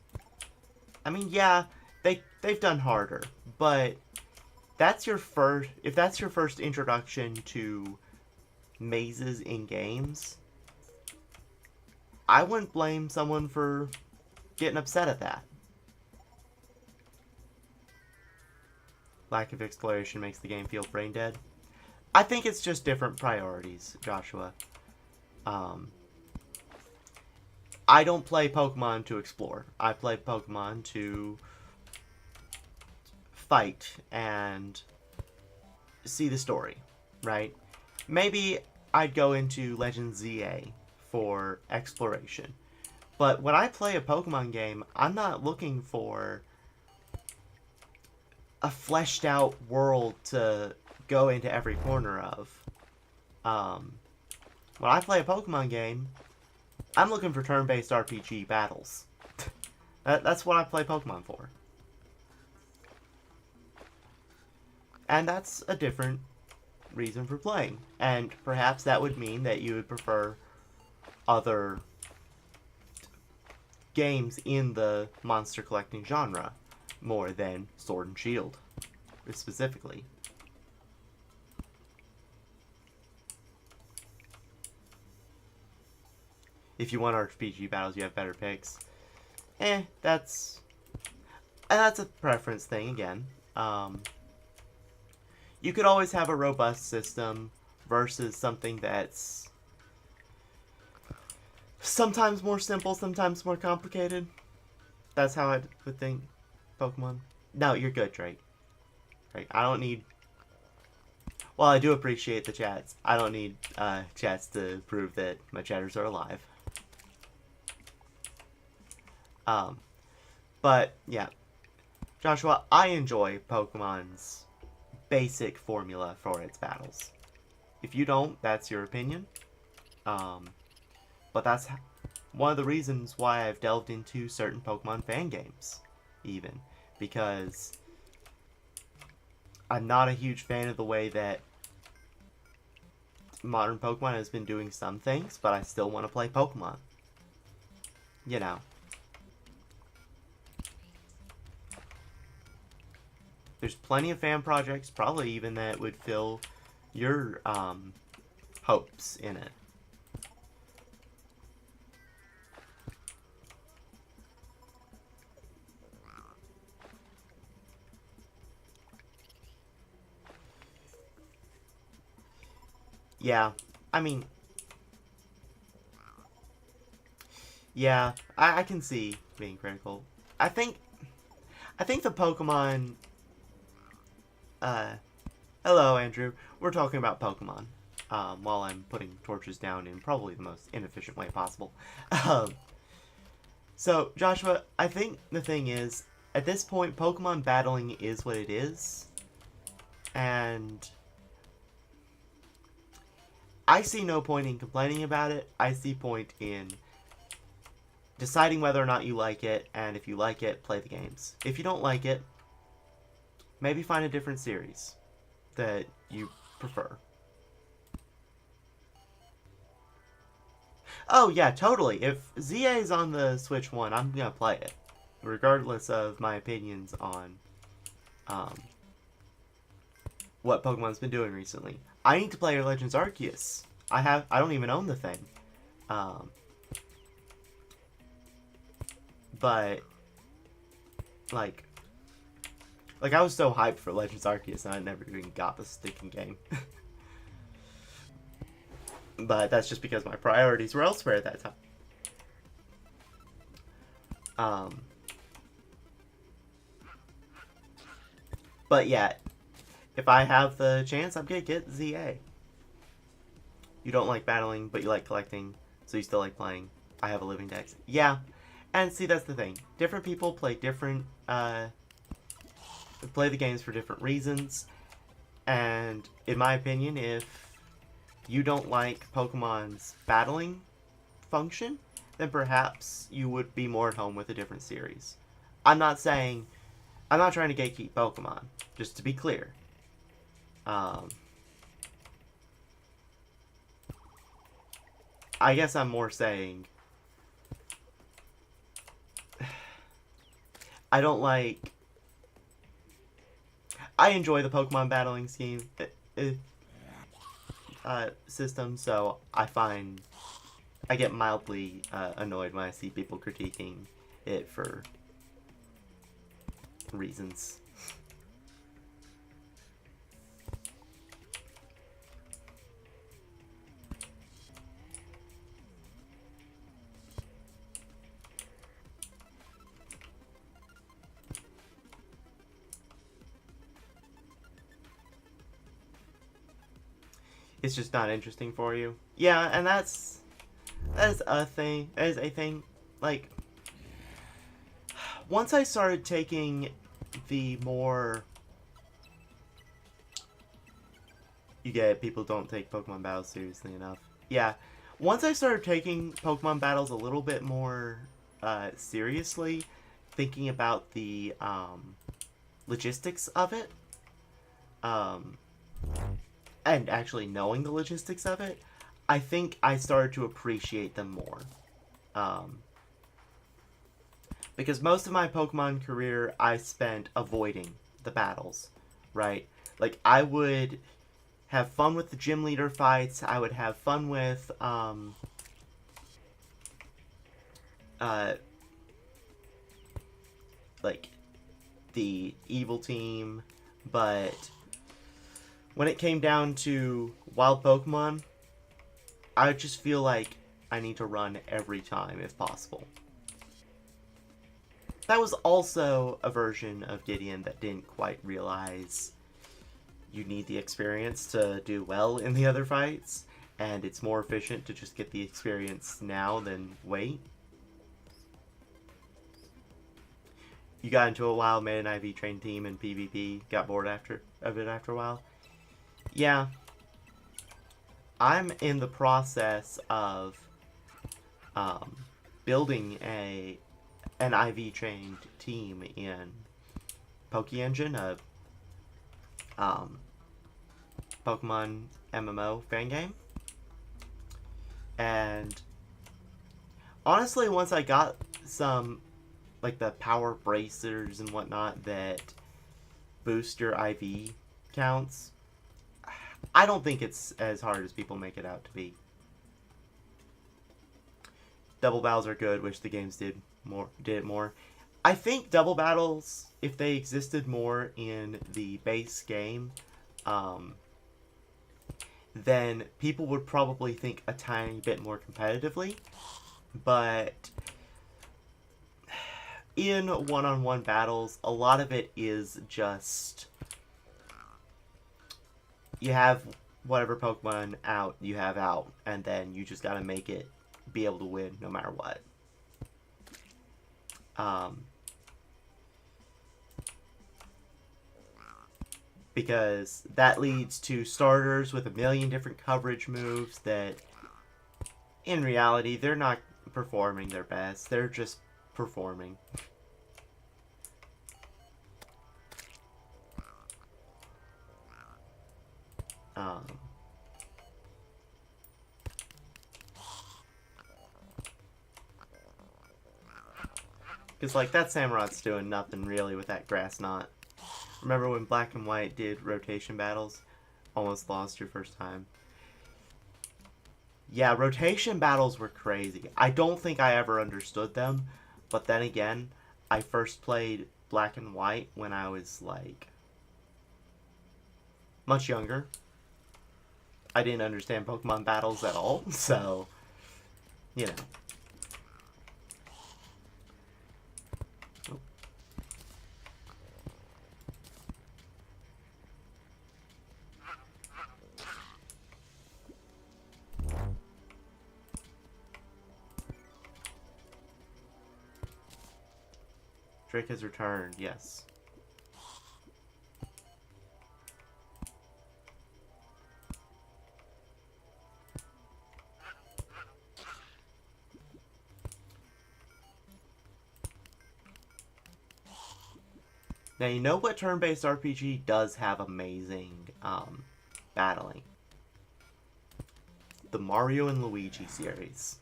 I mean, yeah, they've done harder, but that's your first, if that's your first introduction to mazes in games, I wouldn't blame someone for getting upset at that. Lack of exploration makes the game feel brain dead. I think it's just different priorities, Joshua. I don't play Pokemon to explore. I play Pokemon to fight and see the story, right? Maybe I'd go into Legend ZA for exploration. But when I play a Pokemon game, I'm not looking for a fleshed out world to go into every corner of. When I play a Pokemon game, I'm looking for turn-based RPG battles. That's what I play Pokemon for. And that's a different reason for playing. And perhaps that would mean that you would prefer other games in the monster collecting genre more than Sword and Shield, specifically. If you want RPG battles, you have better picks. That's a preference thing again. You could always have a robust system versus something that's sometimes more simple, sometimes more complicated. That's how I would think Pokemon. No, you're good, Drake. Right? I don't need... Well, I do appreciate the chats. I don't need chats to prove that my chatters are alive. But, yeah. Joshua, I enjoy Pokemon's basic formula for its battles. If you don't, that's your opinion. But that's one of the reasons why I've delved into certain Pokemon fan games, even. Because I'm not a huge fan of the way that modern Pokemon has been doing some things, but I still want to play Pokemon. You know. There's plenty of fan projects, probably even that would fill your hopes in it. Yeah, I mean, yeah, I can see being critical. I think the Pokemon. Hello, Andrew. We're talking about Pokemon. while I'm putting torches down in probably the most inefficient way possible. Um, so, Joshua, I think the thing is, at this point, Pokemon battling is what it is, and I see no point in complaining about it. I see point in deciding whether or not you like it, and if you like it, play the games. If you don't like it, maybe find a different series that you prefer. Oh yeah, totally. If ZA is on the Switch One, I'm gonna play it, regardless of my opinions on um, what Pokemon's been doing recently. I need to play Legends Arceus. I don't even own the thing, um, but like I was so hyped for Legends Arceus, and I never even got the stinking game. But that's just because my priorities were elsewhere at that time. But yeah, if I have the chance, I'm gonna get ZA. You don't like battling, but you like collecting, so you still like playing. I have a living dex. Yeah, and see, that's the thing. Different people play different, play the games for different reasons. And in my opinion, if you don't like Pokemon's battling function, then perhaps you would be more at home with a different series. I'm not trying to gatekeep Pokemon, just to be clear. I guess I'm more saying I don't like. I enjoy the Pokemon battling scheme system, so I get mildly annoyed when I see people critiquing it for reasons. It's just not interesting for you. Yeah, and that is a thing. That is a thing. Like, once I started taking the more... You get it, people don't take Pokemon battles seriously enough. Yeah, once I started taking Pokemon battles a little bit more seriously, thinking about the logistics of it, and actually knowing the logistics of it, I think I started to appreciate them more. Because most of my Pokemon career I spent avoiding the battles, right? Like, I would have fun with the gym leader fights, I would have fun with, like, the evil team, but when it came down to wild Pokemon, I just feel like I need to run every time if possible. That was also a version of Gideon that didn't quite realize you need the experience to do well in the other fights, and it's more efficient to just get the experience now than wait. You got into a while, made an IV train team in PvP, got bored of it after a while. Yeah, I'm in the process of building an IV trained team in PokeEngine, a Pokemon MMO fan game. And honestly, once I got some, like, the power bracers and whatnot that boost your IV counts, I don't think it's as hard as people make it out to be. Double battles are good. Wish the games did it more. I think double battles, if they existed more in the base game, then people would probably think a tiny bit more competitively. But in one-on-one battles, a lot of it is just... You have whatever Pokemon out you have out, and then you just gotta make it be able to win no matter what. Because that leads to starters with a million different coverage moves that, in reality, they're not performing their best. They're just performing. Because, like, that Samurot's doing nothing really with that Grass Knot. Remember when Black and White did rotation battles? Almost lost your first time. Yeah, rotation battles were crazy. I don't think I ever understood them, but then again, I first played Black and White when I was, like, much younger. I didn't understand Pokemon battles at all, so, you know. Drake has returned, yes. Now, you know what turn-based RPG does have amazing battling? The Mario and Luigi series.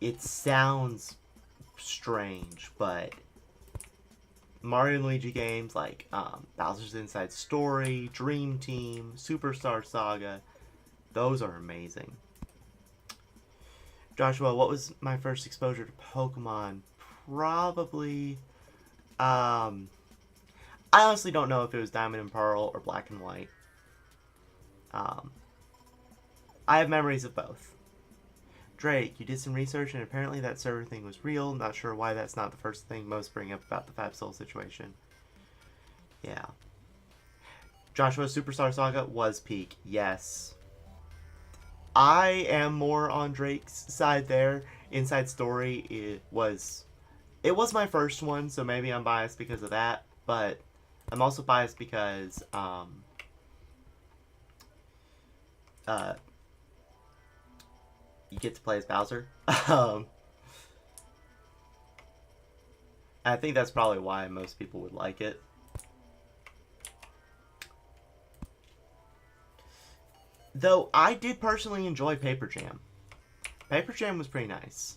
It sounds strange, but Mario and Luigi games like Bowser's Inside Story, Dream Team, Superstar Saga, those are amazing. Joshua, what was my first exposure to Pokemon? Probably, I honestly don't know if it was Diamond and Pearl or Black and White. I have memories of both. Drake, you did some research and apparently that server thing was real. Not sure why that's not the first thing most bring up about the Fab Soul situation. Yeah. Joshua, Superstar Saga was peak. Yes. I am more on Drake's side there. Inside Story, it was my first one, so maybe I'm biased because of that. But I'm also biased because you get to play as Bowser. I think that's probably why most people would like it. Though I did personally enjoy Paper Jam. Paper Jam was pretty nice.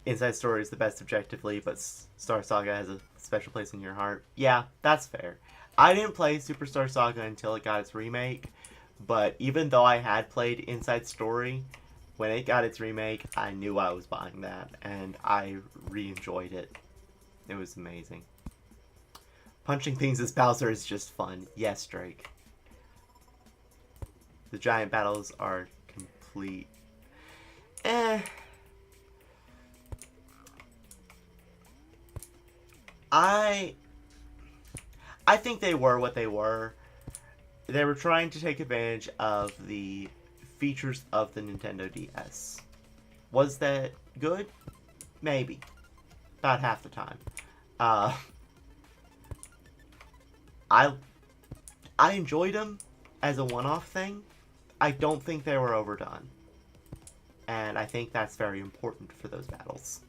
Inside Story is the best objectively, but Star Saga has a special place in your heart. Yeah, that's fair. I didn't play Superstar Saga until it got its remake, but even though I had played Inside Story, when it got its remake, I knew I was buying that, and I re-enjoyed it. It was amazing. Punching things as Bowser is just fun. Yes, Drake. The giant battles are complete. I think they were what they were. They were trying to take advantage of the features of the Nintendo DS. Was that good? Maybe. About half the time. I enjoyed them as a one-off thing. I don't think they were overdone. And I think that's very important for those battles.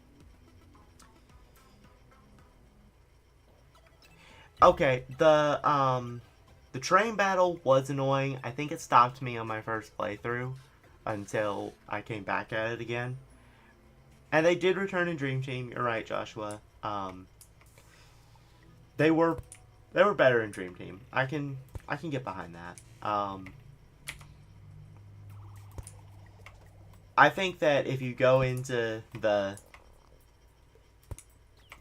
Okay, the train battle was annoying. I think it stopped me on my first playthrough until I came back at it again. And they did return in Dream Team. You're right, Joshua. They were better in Dream Team. I can get behind that. I think that if you go into the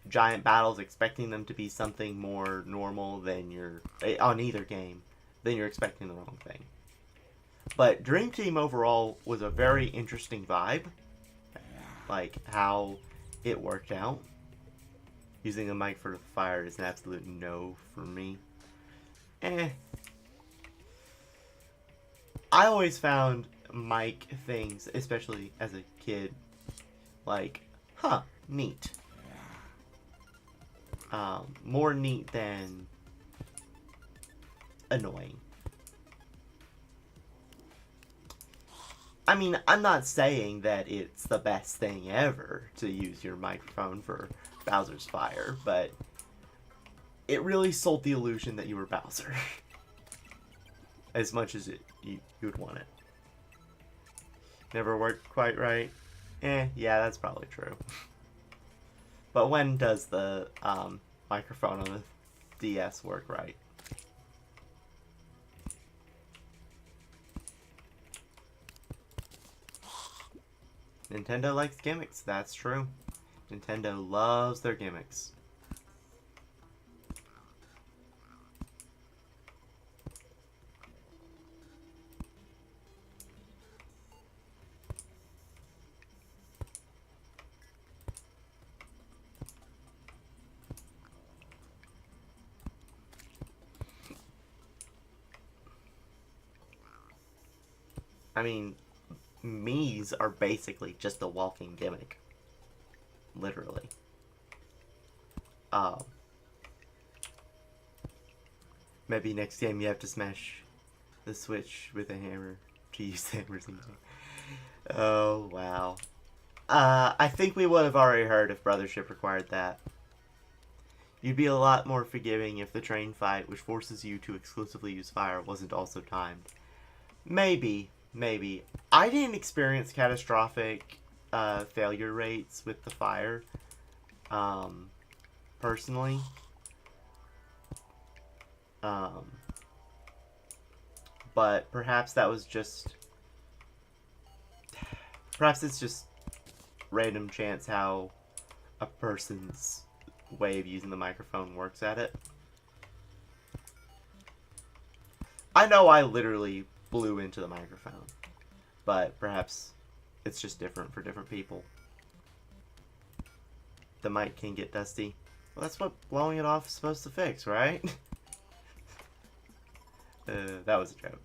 giant battles expecting them to be something more normal than you're on either game, then you're expecting the wrong thing. But Dream Team overall was a very interesting vibe, like how it worked out. Using a mic for the fire is an absolute no for me. I always found mic things, especially as a kid, like, huh, neat. More neat than annoying. I mean, I'm not saying that it's the best thing ever to use your microphone for Bowser's Fire, but it really sold the illusion that you were Bowser. As much as you would want it. Never worked quite right? Yeah, that's probably true. But when does the microphone on the DS work right? Nintendo likes gimmicks, that's true. Nintendo loves their gimmicks. I mean, Mii's are basically just a walking gimmick. Literally. Maybe next game you have to smash the Switch with a hammer to use the hammers in game. Oh, wow. I think we would have already heard if Brothership required that. You'd be a lot more forgiving if the train fight, which forces you to exclusively use fire, wasn't also timed. Maybe. Maybe. I didn't experience catastrophic failure rates with the fire, personally. But perhaps that was just... Perhaps it's just random chance how a person's way of using the microphone works at it. I know I literally blew into the microphone, but perhaps it's just different for different people. The mic can get dusty. Well, that's what blowing it off is supposed to fix, right? That was a joke.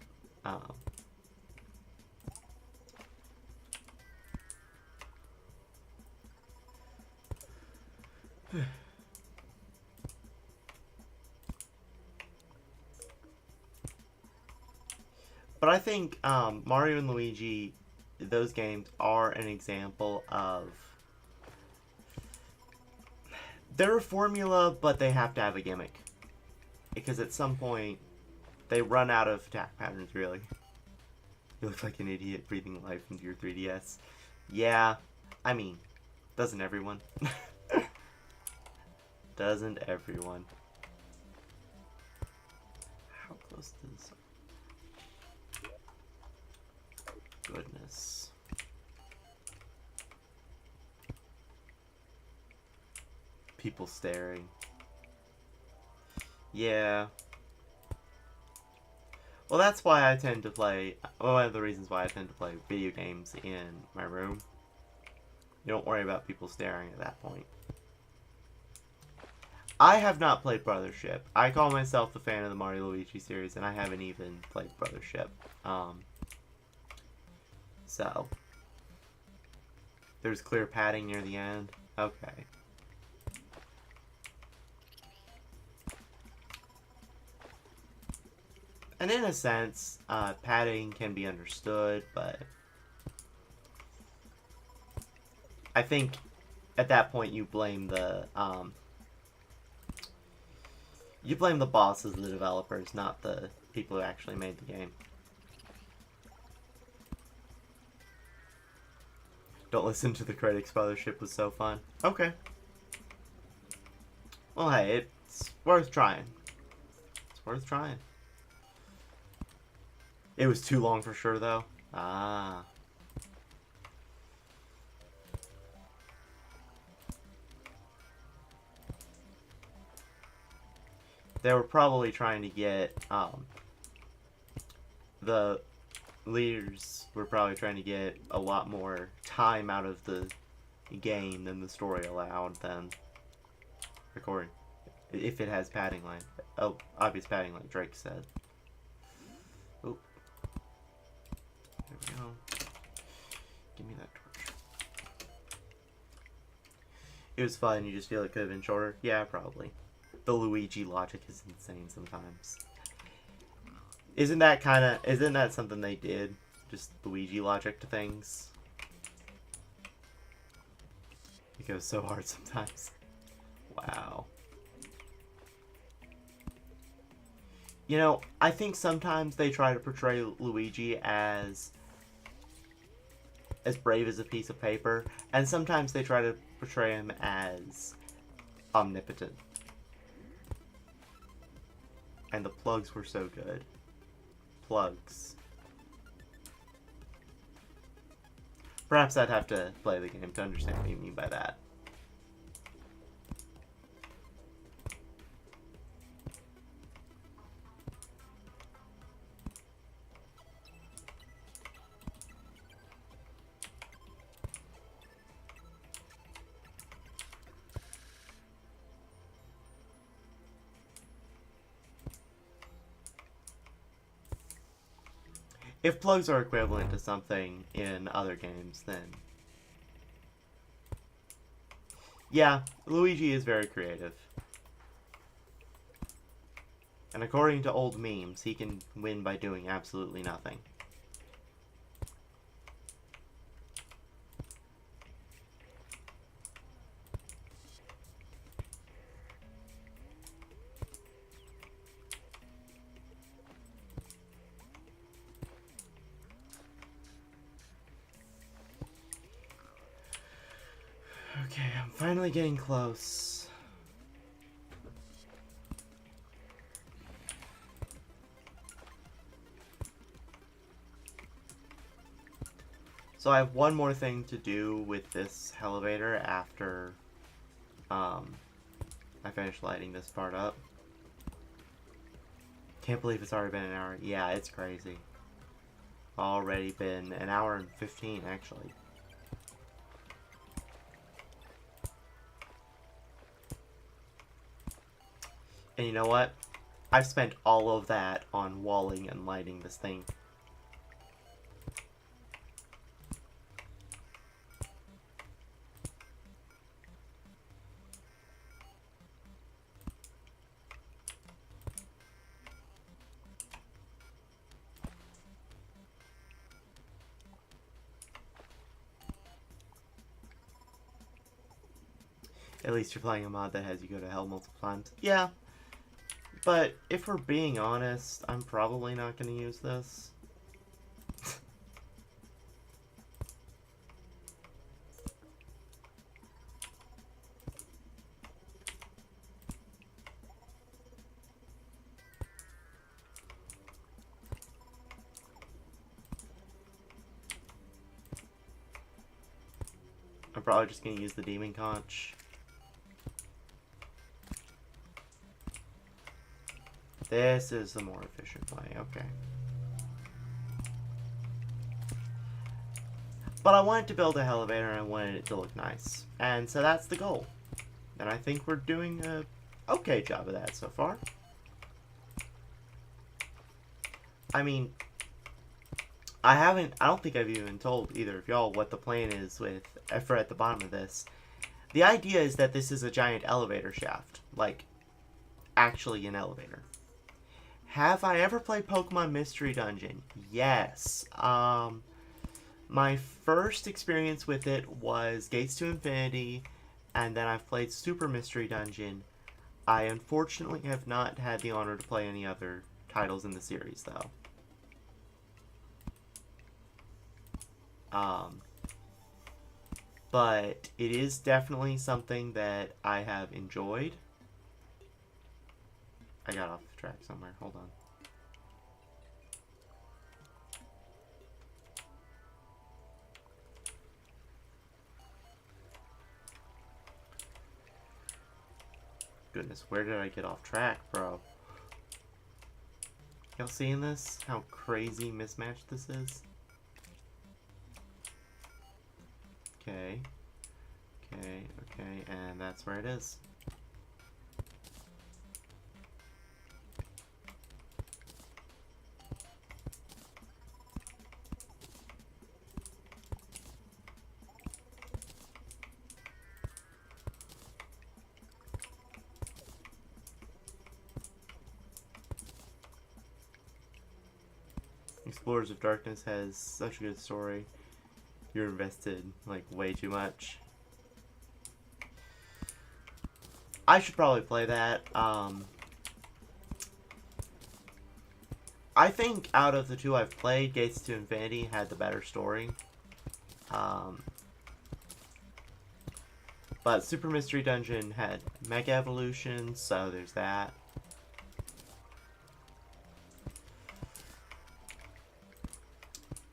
But I think Mario and Luigi, those games are an example of... They're a formula, but they have to have a gimmick. Because at some point, they run out of attack patterns, really. You look like an idiot breathing life into your 3DS. Yeah, I mean, doesn't everyone? Doesn't everyone? How close is... Goodness. People staring. Yeah. Well, that's why I tend to play... One of the reasons why I tend to play video games in my room. You don't worry about people staring at that point. I have not played Brothership. I call myself a fan of the Mario Luigi series, and I haven't even played Brothership. So, there's clear padding near the end. Okay. And in a sense, padding can be understood, but I think at that point you blame the bosses, the developers, not the people who actually made the game. Don't listen to the critics. Brothership was so fun. Okay. Well, hey, it's worth trying. It's worth trying. It was too long for sure, though. Ah. They were probably trying to get, the leaders were probably trying to get a lot more time out of the game than the story allowed then. according if it has padding line. Oh, obvious padding like Drake said. Oh, there we go. Give me that torch. It was fun. You just feel it could have been shorter. Yeah, probably. The Luigi logic is insane sometimes. Isn't that something they did? Just Luigi logic to things. It goes so hard sometimes. Wow. You know, I think sometimes they try to portray Luigi as brave as a piece of paper, and sometimes they try to portray him as omnipotent. And the plugs were so good. Plugs. Perhaps I'd have to play the game to understand what you mean by that. If plugs are equivalent to something in other games, then... yeah, Luigi is very creative. And according to old memes, he can win by doing absolutely nothing. Okay, I'm finally getting close. So I have one more thing to do with this Hellevator after I finish lighting this part up. Can't believe it's already been an hour. Yeah, it's crazy. Already been an hour and 15 actually. And you know what? I've spent all of that on walling and lighting this thing. At least you're playing a mod that has you go to hell multiple times. Yeah. But if we're being honest, I'm probably not going to use this. I'm probably just going to use the demon conch. This is the more efficient way, okay. But I wanted to build a Hellevator and I wanted it to look nice. And so that's the goal. And I think we're doing a okay job of that so far. I mean, I don't think I've even told either of y'all what the plan is with for at the bottom of this. The idea is that this is a giant elevator shaft. Like, actually an elevator. Have I ever played Pokemon Mystery Dungeon? Yes. My first experience with it was Gates to Infinity, and then I've played Super Mystery Dungeon. I unfortunately have not had the honor to play any other titles in the series, though. But it is definitely something that I have enjoyed. I got off track somewhere. Hold on. Goodness, where did I get off track, bro? Y'all seeing this? How crazy mismatched this is? Okay. Okay, okay, and that's where it is. Explorers of Darkness has such a good story. You're invested, like, way too much. I should probably play that. I think out of the two I've played, Gates to Infinity had the better story. But Super Mystery Dungeon had Mega Evolution, so there's that.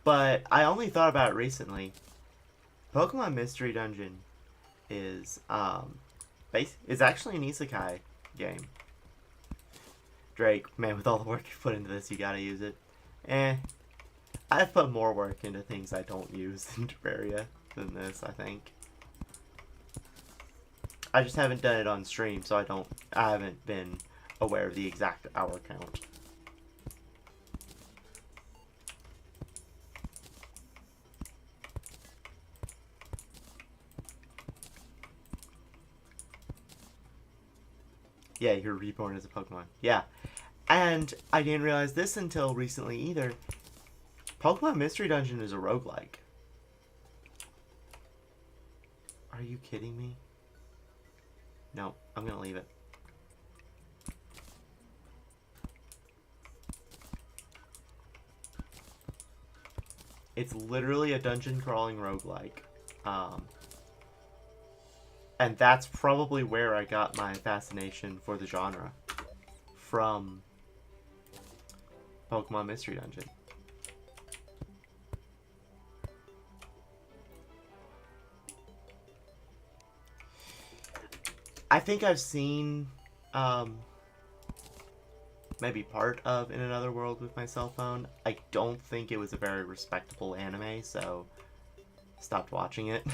But I only thought about it recently. Pokemon Mystery Dungeon is actually an isekai game. Drake, man, with all the work you put into this, you gotta use it. I've put more work into things I don't use in Terraria than this, I think. I just haven't done it on stream, so I haven't been aware of the exact hour count. Yeah, you're reborn as a Pokemon. Yeah. And I didn't realize this until recently either. Pokemon Mystery Dungeon is a roguelike. Are you kidding me? No, I'm gonna leave it. It's literally a dungeon crawling roguelike. And that's probably where I got my fascination for the genre. From Pokemon Mystery Dungeon. I think I've seen maybe part of In Another World with my cell phone. I don't think it was a very respectable anime, so stopped watching it.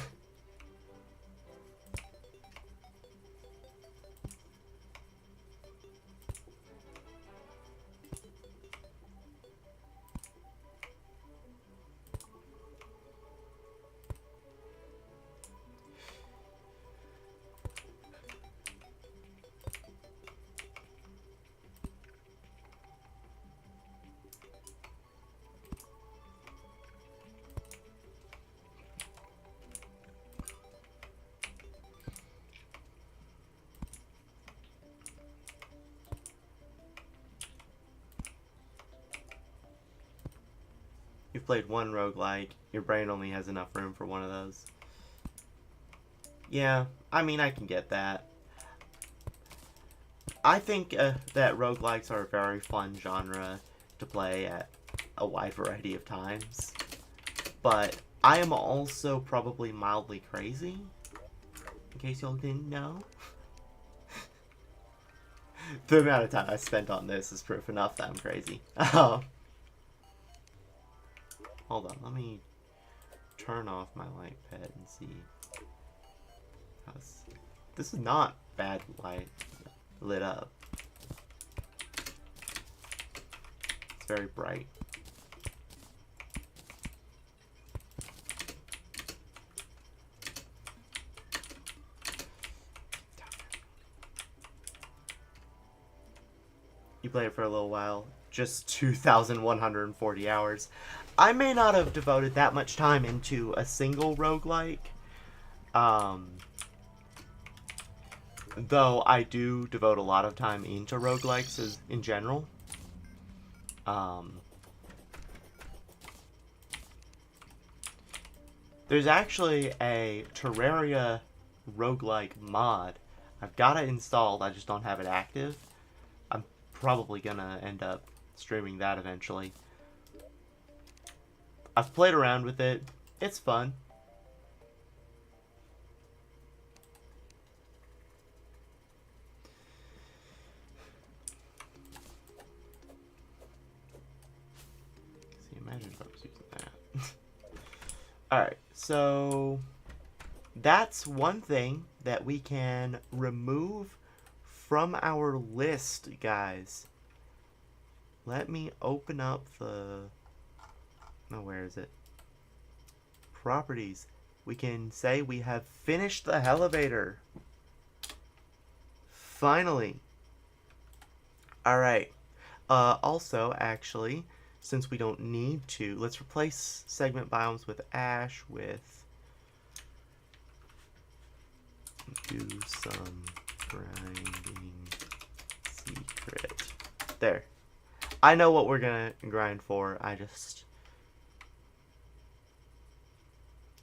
You've played one roguelike, your brain only has enough room for one of those. Yeah, I mean, I can get that. I think that roguelikes are a very fun genre to play at a wide variety of times. But I am also probably mildly crazy, in case y'all didn't know. The amount of time I spent on this is proof enough that I'm crazy. Hold on, let me turn off my light pad and see. This is not bad light lit up. It's very bright. You play it for a little while. Just 2,140 hours. I may not have devoted that much time into a single roguelike. Though I do devote a lot of time into roguelikes in general. There's actually a Terraria roguelike mod. I've got it installed, I just don't have it active. I'm probably gonna end up streaming that eventually. I've played around with it. It's fun. See, imagine folks using that. Alright, so that's one thing that we can remove from our list, guys. Let me open up the... No, where is it? Properties. We can say we have finished the Hellevator. Finally. Alright. Also, actually, since we don't need to, let's replace segment biomes with ash with do some grinding secret. There. I know what we're gonna grind for, I just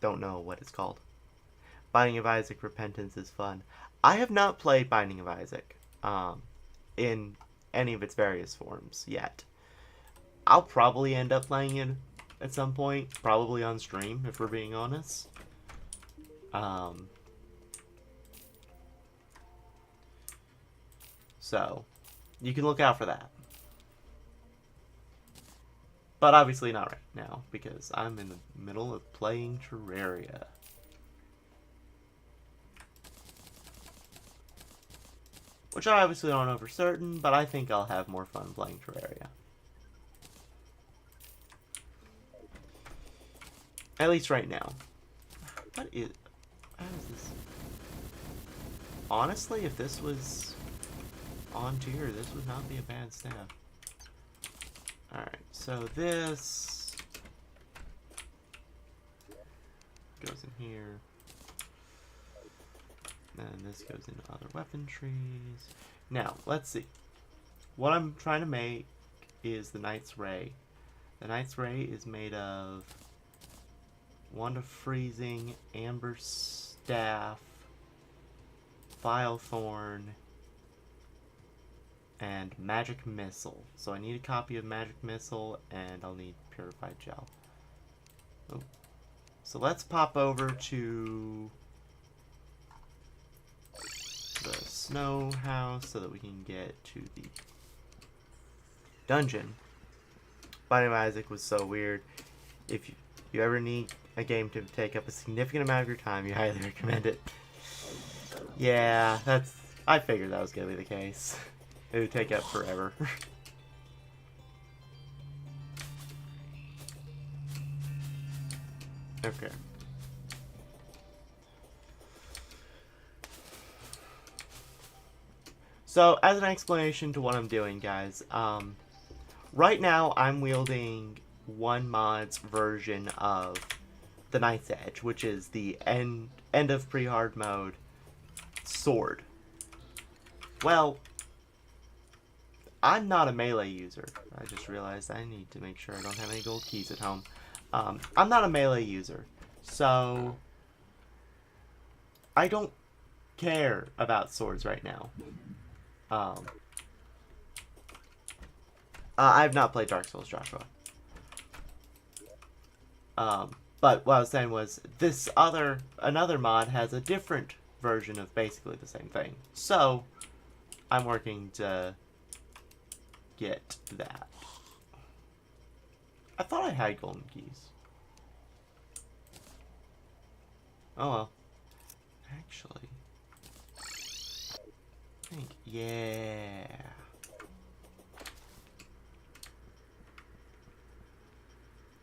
don't know what it's called. Binding of Isaac Repentance is fun. I have not played Binding of Isaac in any of its various forms yet. I'll probably end up playing it at some point, probably on stream, if we're being honest. So, you can look out for that. But obviously not right now, because I'm in the middle of playing Terraria. Which I obviously don't know for certain, but I think I'll have more fun playing Terraria. At least right now. How is this? Honestly, if this was on tier, this would not be a bad staff. Alright, so this goes in here. And this goes into other weapon trees. Now, let's see. What I'm trying to make is the Knight's Ray. The Knight's Ray is made of Wand of Freezing, Amber Staff, Vile Thorn, and Magic Missile. So I need a copy of Magic Missile, and I'll need Purified Gel. Oh. So let's pop over to the Snow House so that we can get to the dungeon. Binding of Isaac was so weird. If you ever need a game to take up a significant amount of your time, you highly recommend it. Yeah, I figured that was going to be the case. It would take up forever. Okay. So, as an explanation to what I'm doing, guys, right now I'm wielding one mod's version of the Knight's Edge, which is the end of pre-hard mode sword. Well, I'm not a melee user. I just realized I need to make sure I don't have any gold keys at home. I'm not a melee user, so I don't care about swords right now. I have not played Dark Souls, Joshua. But what I was saying was, another mod has a different version of basically the same thing. So, I'm working to get that. I thought I had golden keys. Oh well. Actually, I think, yeah.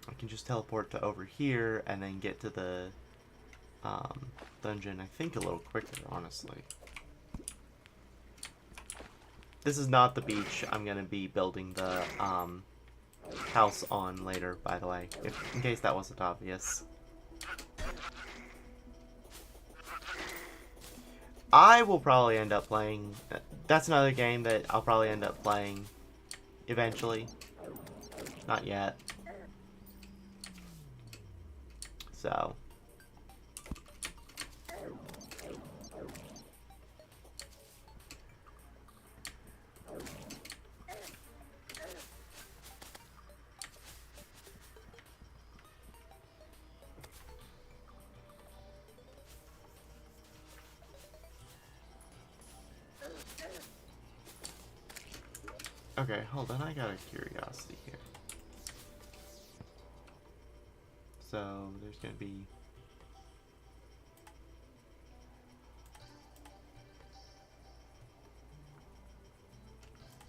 I can just teleport to over here and then get to the dungeon, I think, a little quicker, honestly. This is not the beach I'm going to be building the house on later, by the way, in case that wasn't obvious. I will probably end up playing... That's another game that I'll probably end up playing eventually. Not yet. So... Okay, hold on, I got a curiosity here. So, there's gonna be...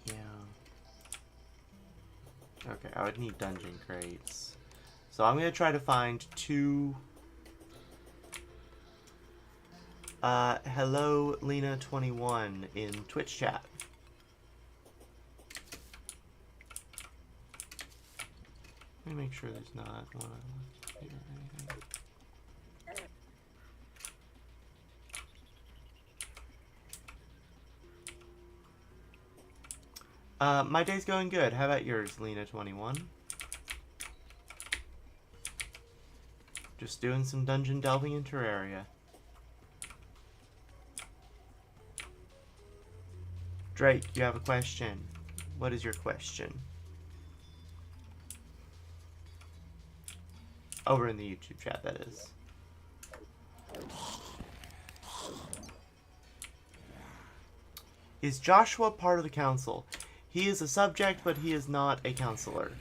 Yeah. Okay, I would need dungeon crates. So I'm gonna try to find two... hello, Lena21 in Twitch chat. Let me make sure there's not one here or anything. My day's going good. How about yours, Lena21? Just doing some dungeon delving in Terraria. Drake, you have a question. What is your question? Over in the YouTube chat, that is. Is Joshua part of the council? He is a subject, but he is not a counselor.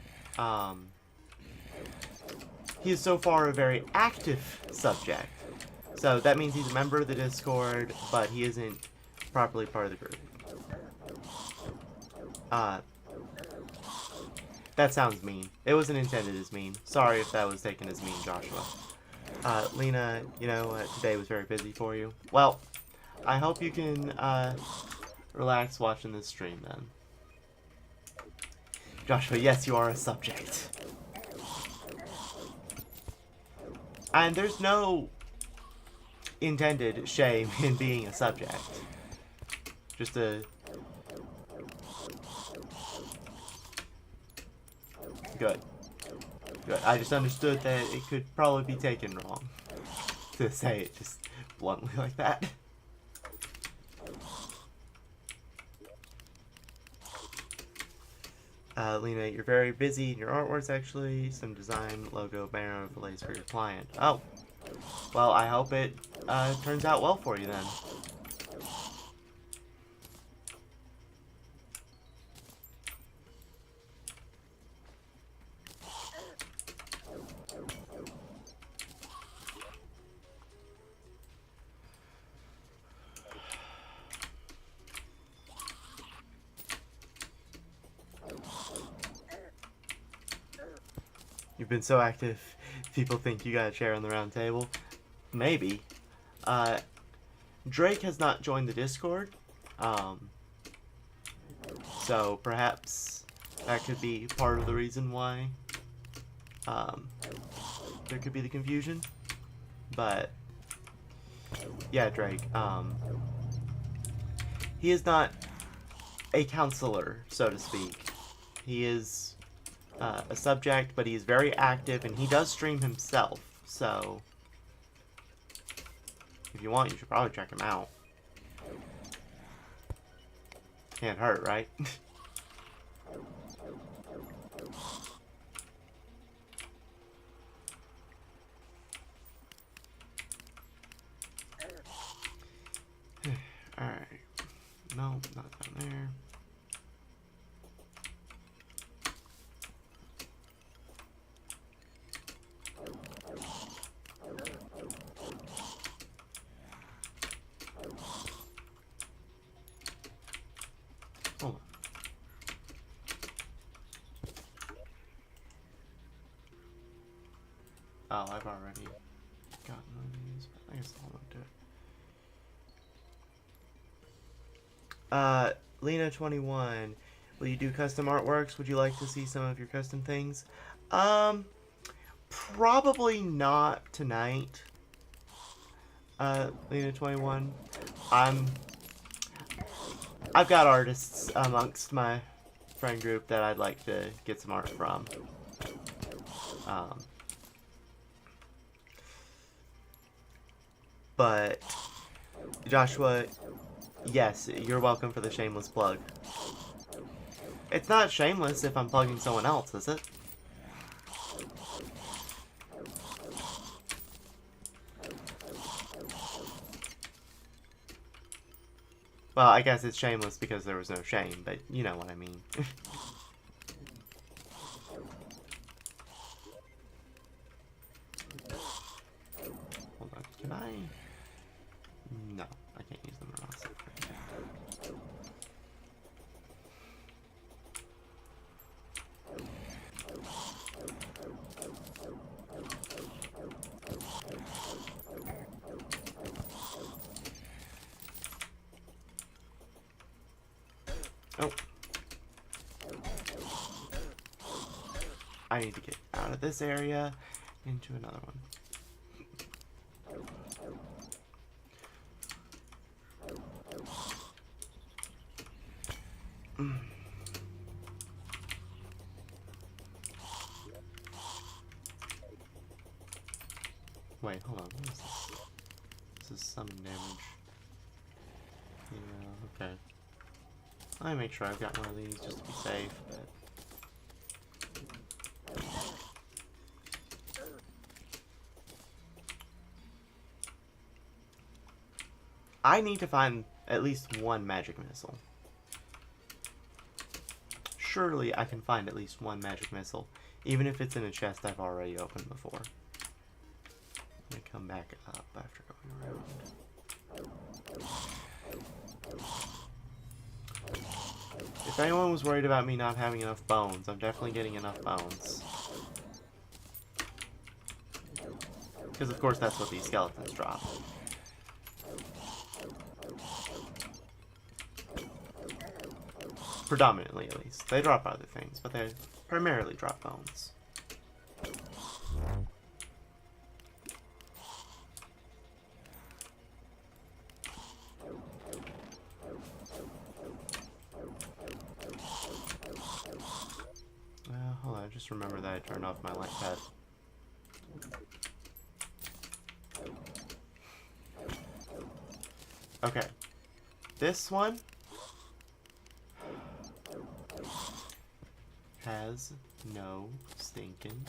He is so far a very active subject. So that means he's a member of the Discord, but he isn't properly part of the group. That sounds mean. It wasn't intended as mean. Sorry if that was taken as mean, Joshua. Lena, you know, today was very busy for you. Well, I hope you can relax watching this stream then. Joshua, yes, you are a subject. And there's no intended shame in being a subject. Just a... Good. Good. I just understood that it could probably be taken wrong. To say it just bluntly like that. Lena, you're very busy in your artworks, actually. Some design, logo, banner overlays for your client. Oh. Well, I hope it turns out well for you then. You've been so active, people think you got a chair on the round table. Maybe. Drake has not joined the Discord, so perhaps that could be part of the reason why there could be the confusion. But yeah, Drake, he is not a counselor, so to speak. He is a subject, but he's very active, and he does stream himself, so if you want, you should probably check him out. Can't hurt, right? Alright. No, not down there. Hold on. Oh, I've already gotten one of these, but I guess I'll do it. Lena21, will you do custom artworks? Would you like to see some of your custom things? Probably not tonight. Lena21, I've got artists amongst my friend group that I'd like to get some art from. But Joshua, yes, you're welcome for the shameless plug. It's not shameless if I'm plugging someone else, is it? Well, I guess it's shameless because there was no shame, but you know what I mean. Hold on, can I? No, I can't use them around. Oh. I need to get out of this area into another one. Wait, hold on. What is this? This is summon damage. Yeah, okay. Let me make sure I've got one of these just to be safe. But... I need to find at least one magic missile. Surely I can find at least one magic missile, even if it's in a chest I've already opened before. Let me come back up after going around. If anyone was worried about me not having enough bones, I'm definitely getting enough bones. Because of course that's what these skeletons drop. Predominantly, at least. They drop other things, but they primarily drop bones. Hold on, just remember that I turned off my light pad. Okay. This one has no stinking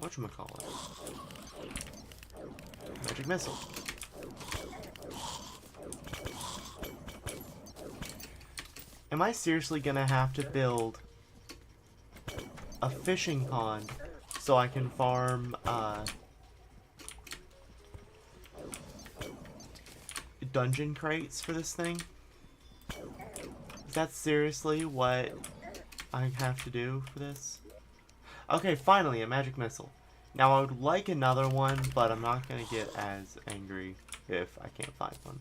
whatchamacallit? Magic missile. Am I seriously gonna have to build a fishing pond so I can farm dungeon crates for this thing? Is that seriously what I have to do for this? Okay, finally, a magic missile. Now, I would like another one, but I'm not going to get as angry if I can't find one.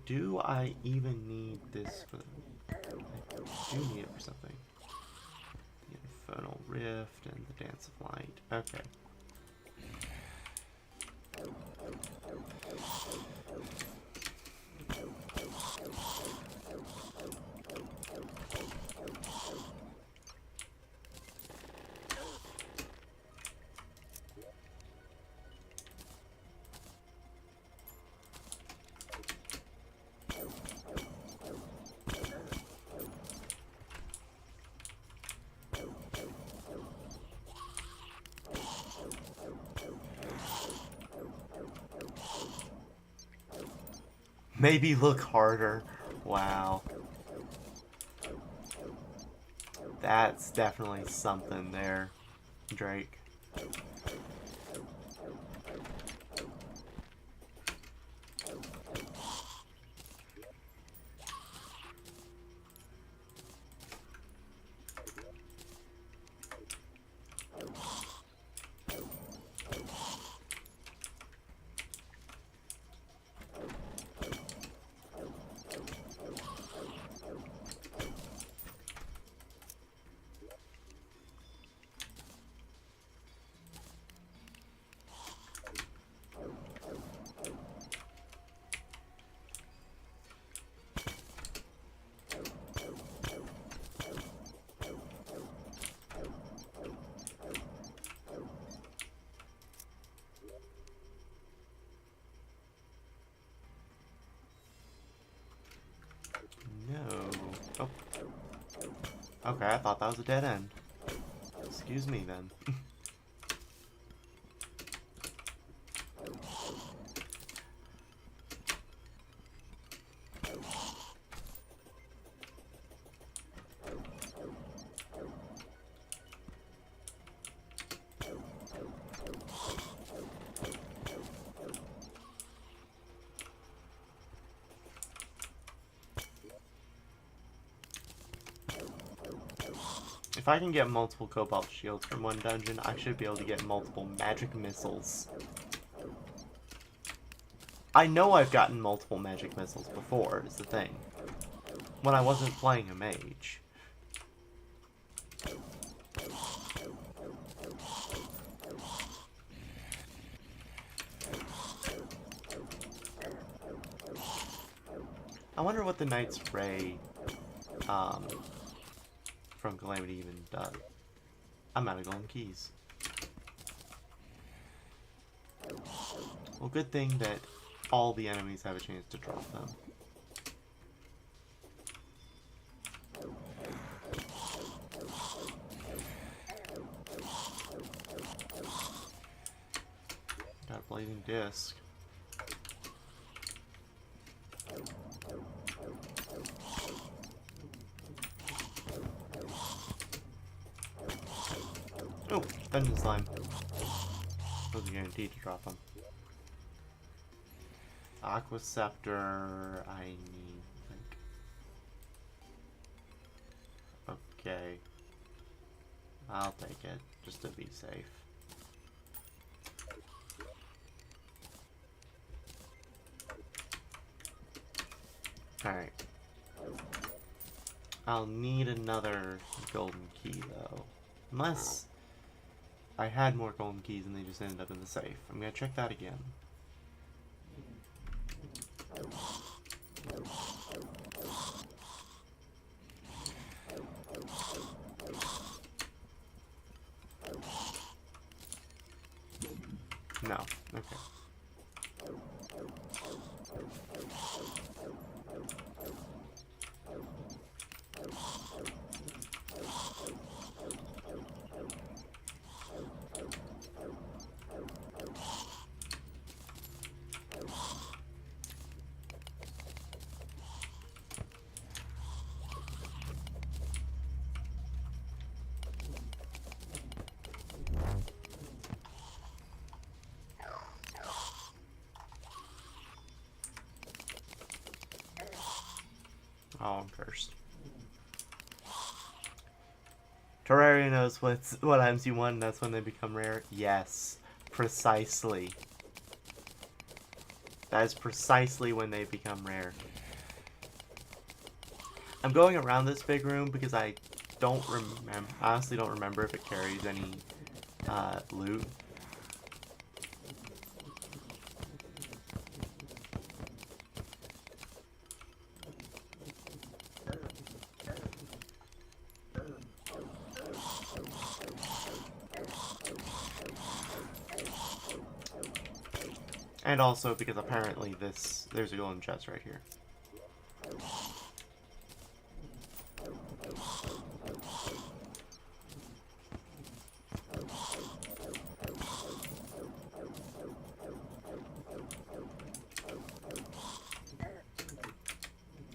Do I even need this for the... I do need it for something. The Infernal Rift and the Dance of Light. Okay. Maybe look harder. Wow. That's definitely something there, Drake. Oh. Okay, I thought that was a dead end. Excuse me then. If I can get multiple cobalt shields from one dungeon, I should be able to get multiple magic missiles. I know I've gotten multiple magic missiles before, is the thing. When I wasn't playing a mage. I wonder what the Knight's Ray from Calamity even does. I'm out of golden keys. Well, good thing that all the enemies have a chance to drop them. Got a blazing disc. Oh, dungeon slime. Those are guaranteed to drop them. Aqua Scepter, I need, like... Okay. I'll take it, just to be safe. Alright. I'll need another golden key, though. Unless I had more golden keys and they just ended up in the safe. I'm gonna check that again. No. Okay. Oh, I'm cursed. Terraria knows what items you want, and that's when they become rare. Yes, precisely. That is precisely when they become rare. I'm going around this big room because I don't remember. Honestly, don't remember if it carries any loot. And also because apparently there's a golden chest right here.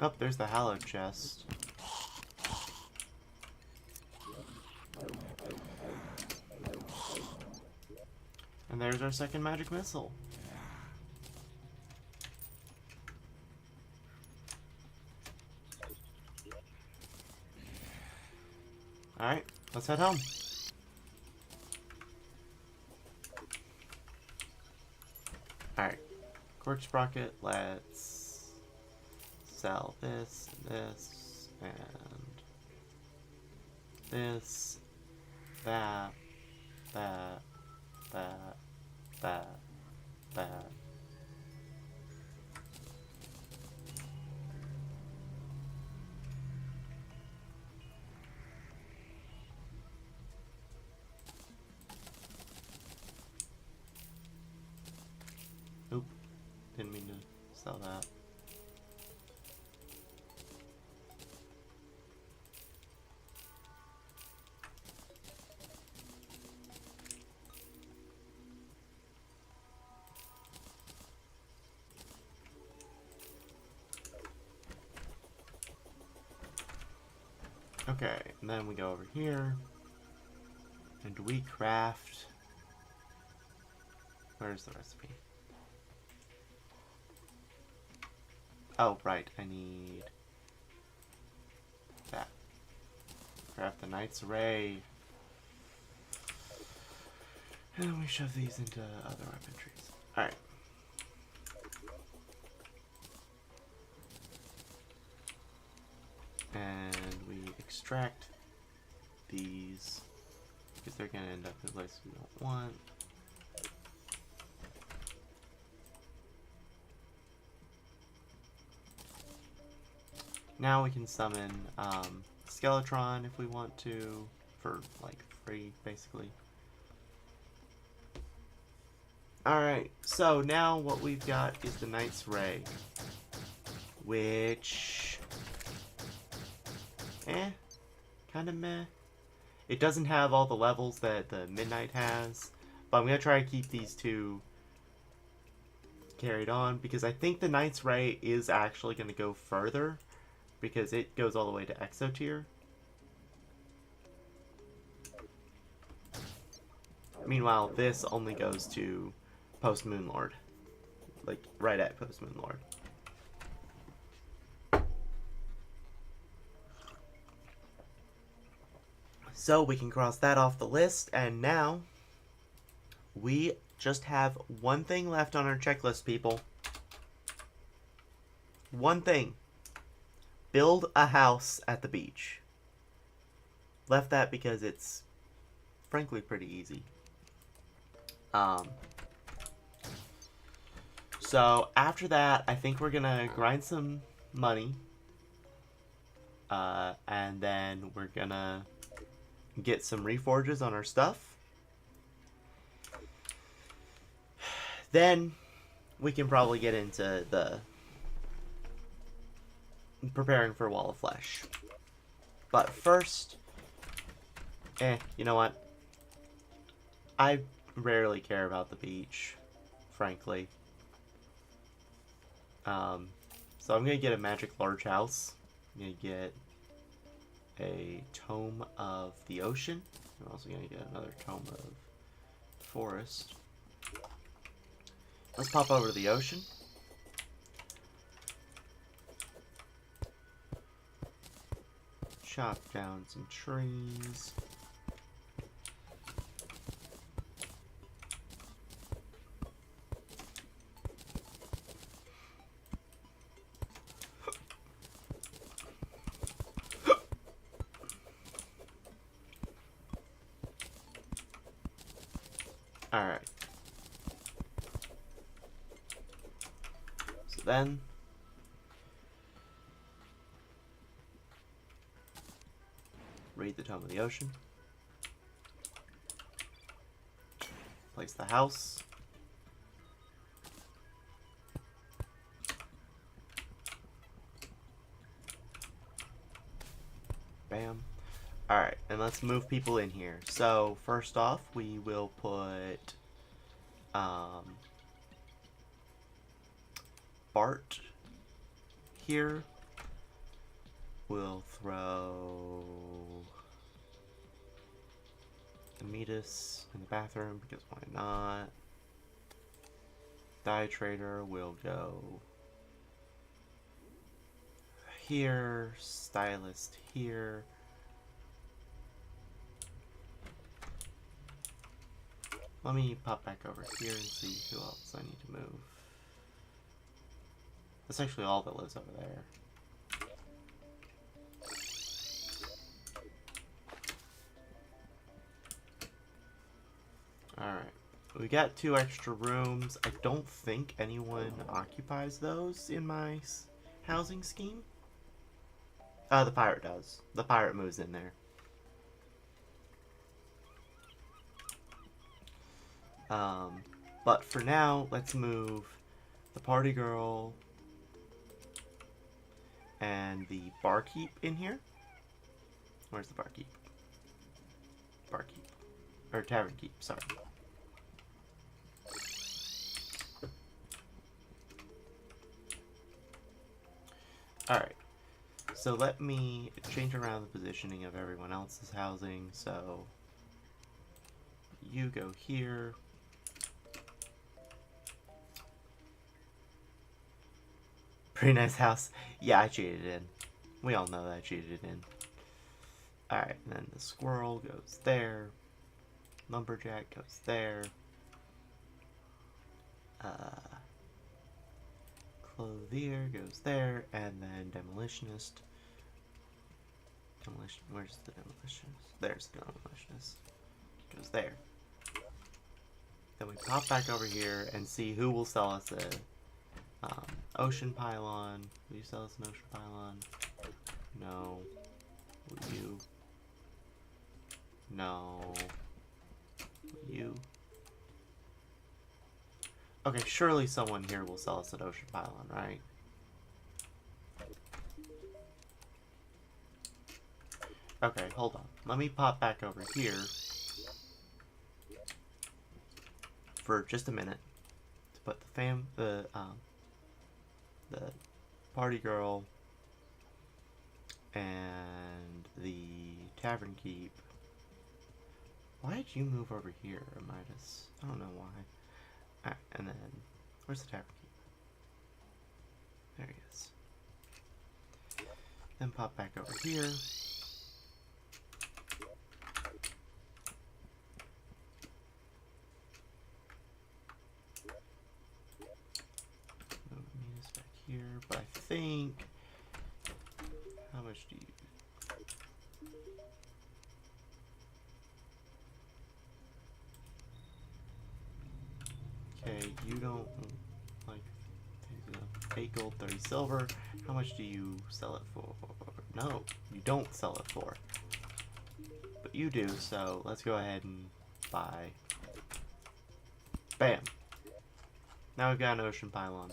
Oh, there's the hallowed chest. And there's our second magic missile. Alright, let's head home. Alright, Quartz Sprocket, let's sell this, and this, that, that. Oop, didn't mean to sell that. Okay, and then we go over here, and we craft... Where's the recipe? Oh, right, I need that. Craft the Knight's Ray. And then we shove these into other weapon trees. Alright. extract these because they're going to end up in places we don't want. Now we can summon Skeletron if we want to, for like free, basically. Alright, so now what we've got is the Knight's Ray, which... kind of meh. It doesn't have all the levels that the Midnight has, but I'm going to try to keep these two carried on, because I think the Knight's Ray is actually going to go further, because it goes all the way to Exo tier. Meanwhile, this only goes to Post Moon Lord. Like, right at Post Moon Lord. So we can cross that off the list, and now we just have one thing left on our checklist, people. One thing. Build a house at the beach. Left that because it's frankly pretty easy. So after that, I think we're gonna grind some money. And then we're gonna get some reforges on our stuff. Then we can probably get into the preparing for Wall of Flesh. But first, you know what? I rarely care about the beach, frankly. So I'm gonna get a magic large house. I'm gonna get a Tome of the Ocean. I'm also gonna get another Tome of Forest. Let's pop over to the ocean. Chop down some trees. Alright. So then, raid the Tome of the Ocean. Place the house. Bam. Alright, and let's move people in here. So, first off, we will put Bart here. We'll throw Amidas in the bathroom, because why not? Dye Trader will go here. Stylist here. Let me pop back over here and see who else I need to move. That's actually all that lives over there. Alright. We got 2 extra rooms. I don't think anyone occupies those in my housing scheme. The pirate does. The pirate moves in there. But for now, let's move the party girl and the barkeep in here. Where's the barkeep? Barkeep. Or tavern keep, sorry. Alright. So let me change around the positioning of everyone else's housing. So you go here. Pretty nice house. Yeah, I cheated in. We all know that I cheated in. Alright, and then the squirrel goes there. Lumberjack goes there. Clothier goes there. And then demolitionist Demolition. Where's the demolitionist? There's the demolitionist. Goes there. Then we pop back over here and see who will sell us a ocean pylon. Will you sell us an ocean pylon? No. Will you? No. Will you? Okay, surely someone here will sell us an ocean pylon, right? Okay, hold on. Let me pop back over here for just a minute to put the party girl and the tavern keep. Why did you move over here, Midas? I don't know why. Alright, and then where's the tavern keep? There he is. Then pop back over here. Here, but I think how much do you okay, you don't like 8 gold, 30 silver. How much do you sell it for? No, you don't sell it for. But you do, so let's go ahead and buy. Bam. Now we've got an ocean pylon.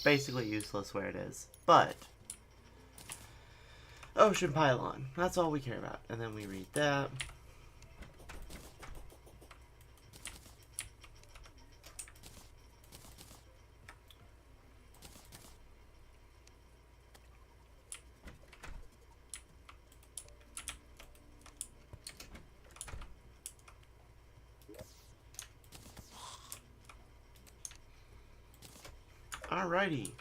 Basically useless where it is, but ocean pylon, that's all we care about. And then we read that. Alrighty,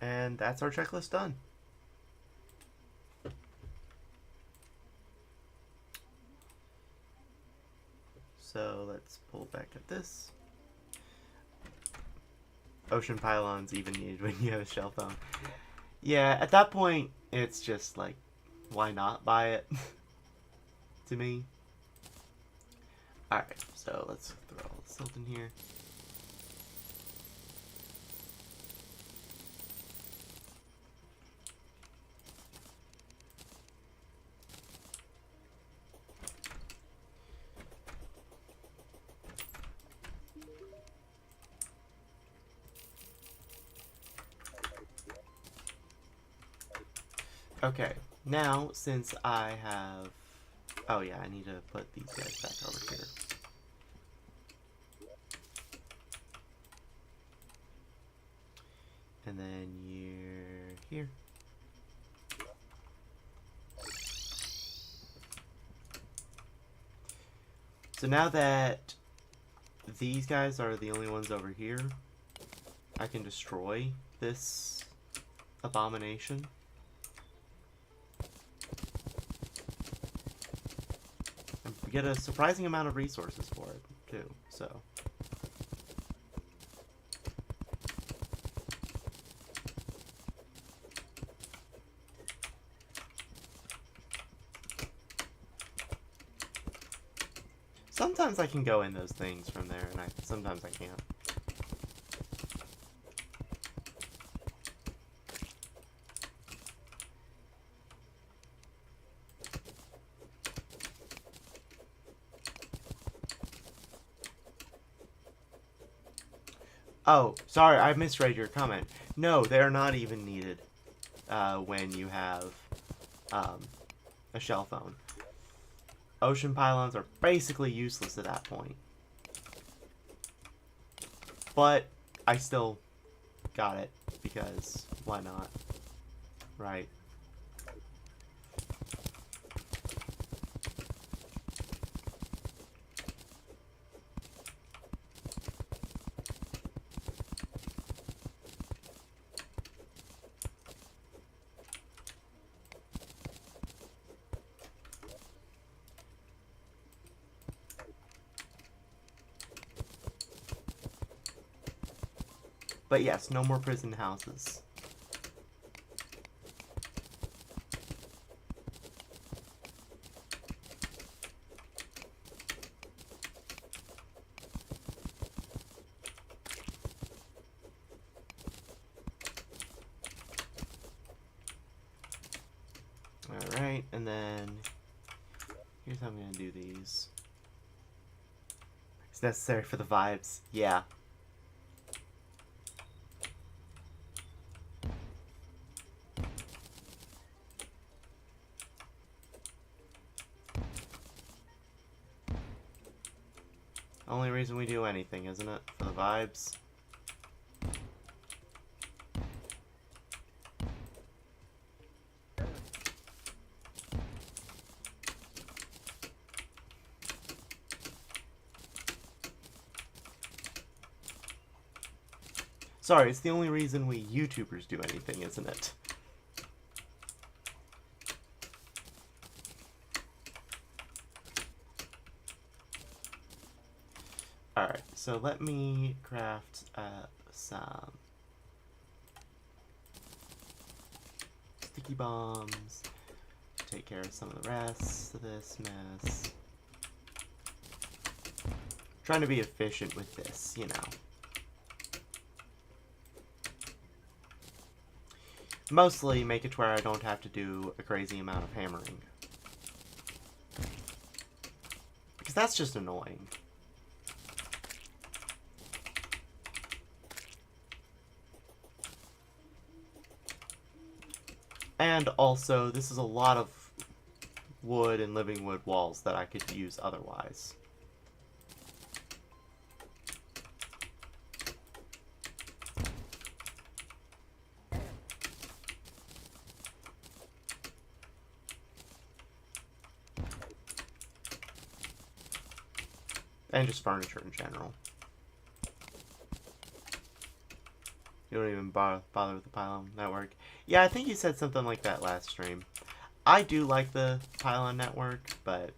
and that's our checklist done. So let's pull back at this. Ocean pylons even needed when you have a shell phone. Yeah, at that point, it's just like, why not buy it? To me. Alright, so let's throw all the silt in here. Okay, now since I have... Oh yeah, I need to put these guys back over here. And then you're here. So now that these guys are the only ones over here, I can destroy this abomination. We get a surprising amount of resources for it, too, so. Sometimes I can go in those things from there, and sometimes I can't. Oh, sorry, I misread your comment. No, they're not even needed when you have a shell phone. Ocean pylons are basically useless at that point. But I still got it, because why not? Right. But yes, no more prison houses. and then here's how I'm going to do these. It's necessary for the vibes. Yeah. Only reason we do anything, isn't it? For the vibes. Sorry, it's the only reason we YouTubers do anything, isn't it? Alright, so let me craft some sticky bombs. Take care of some of the rest of this mess. Trying to be efficient with this, you know. Mostly make it to where I don't have to do a crazy amount of hammering. Because that's just annoying. And also, this is a lot of wood and living wood walls that I could use otherwise. And just furniture in general. You don't even bother with the pylon network. Yeah, I think you said something like that last stream. I do like the pylon network, but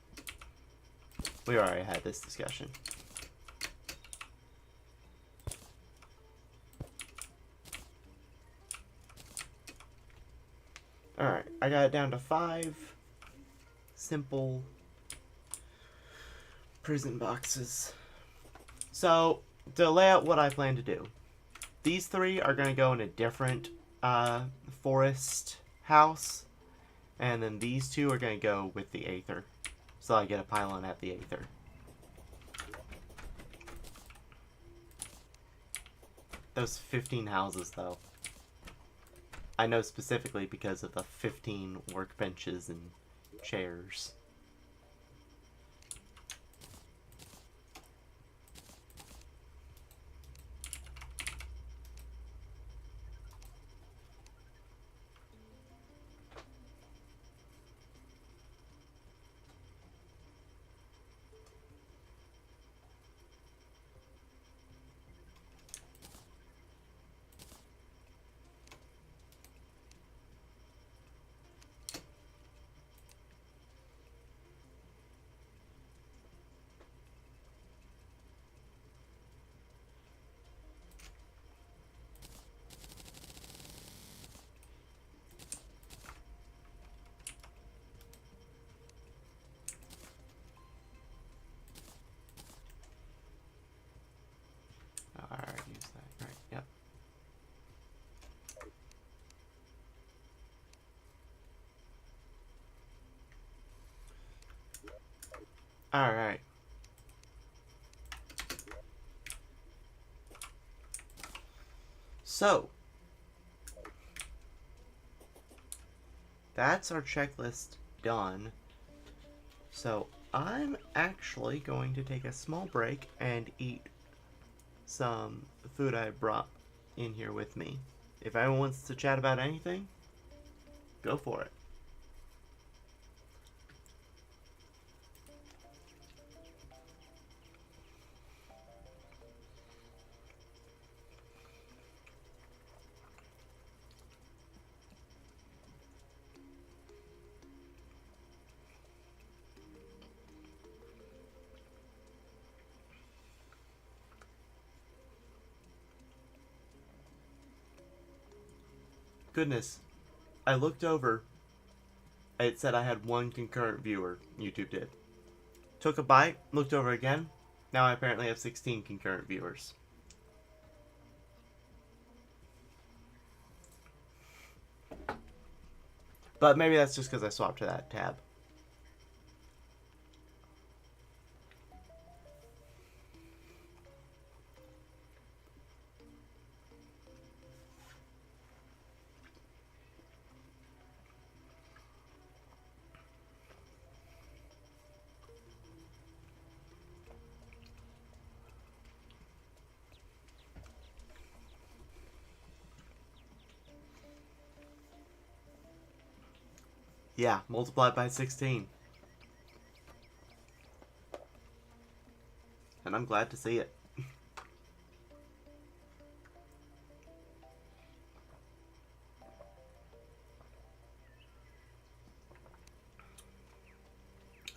we already had this discussion. Alright, I got it down to 5 simple prison boxes. So, to lay out what I plan to do. These 3 are going to go in a different forest house. And then these 2 are going to go with the Aether. So I get a pylon at the Aether. Those 15 houses, though. I know specifically because of the 15 workbenches and chairs. Alright, use that. Right, yep. Alright. So, that's our checklist done. So, I'm actually going to take a small break and eat some food I brought in here with me. If anyone wants to chat about anything, go for it. Goodness, I looked over. It said I had 1 concurrent viewer. YouTube did. Took a bite, looked over again. Now I apparently have 16 concurrent viewers. But maybe that's just because I swapped to that tab. Yeah, multiplied by 16. And I'm glad to see it.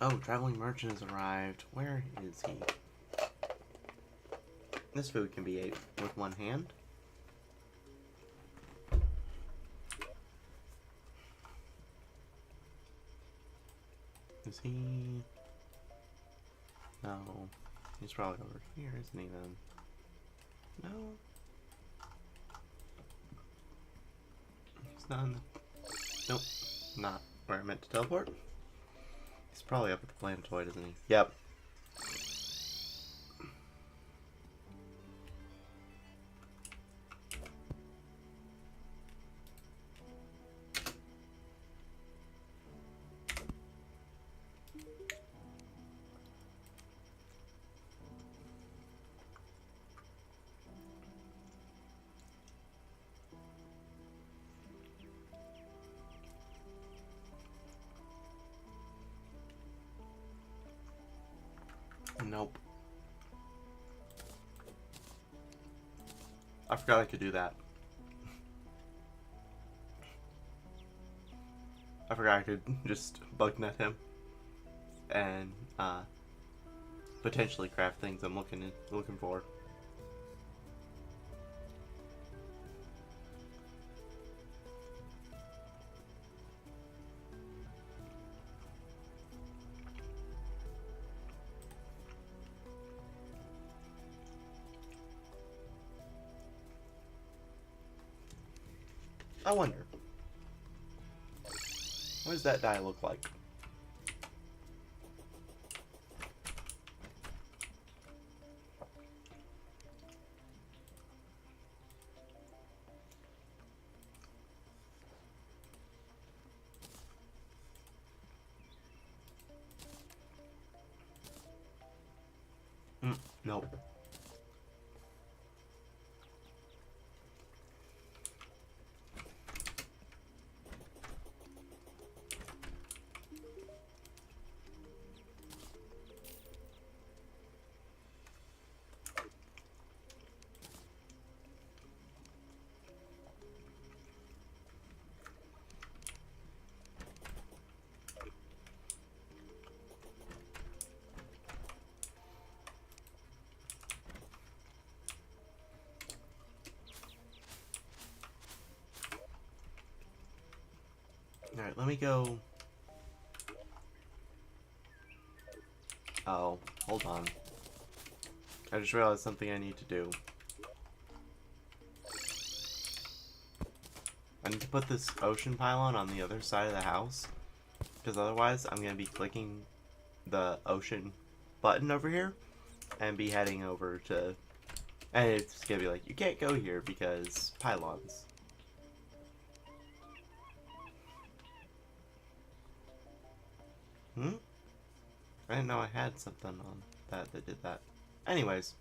Oh, traveling merchant has arrived. Where is he? This food can be ate with one hand. Is he... No. He's probably over here, isn't he then? No. He's not in the... Nope. Not where I meant to teleport. He's probably up at the planetoid, isn't he? Yep. Nope. I forgot I could do that. I forgot I could just bug net him and potentially craft things I'm looking for. I wonder, what does that die look like? Nope. Alright, let me go... Oh, hold on. I just realized something I need to do. I need to put this ocean pylon on the other side of the house, because otherwise I'm going to be clicking the ocean button over here and be heading over to... And it's going to be like, you can't go here because pylons. I didn't know I had something on that did that. Anyways.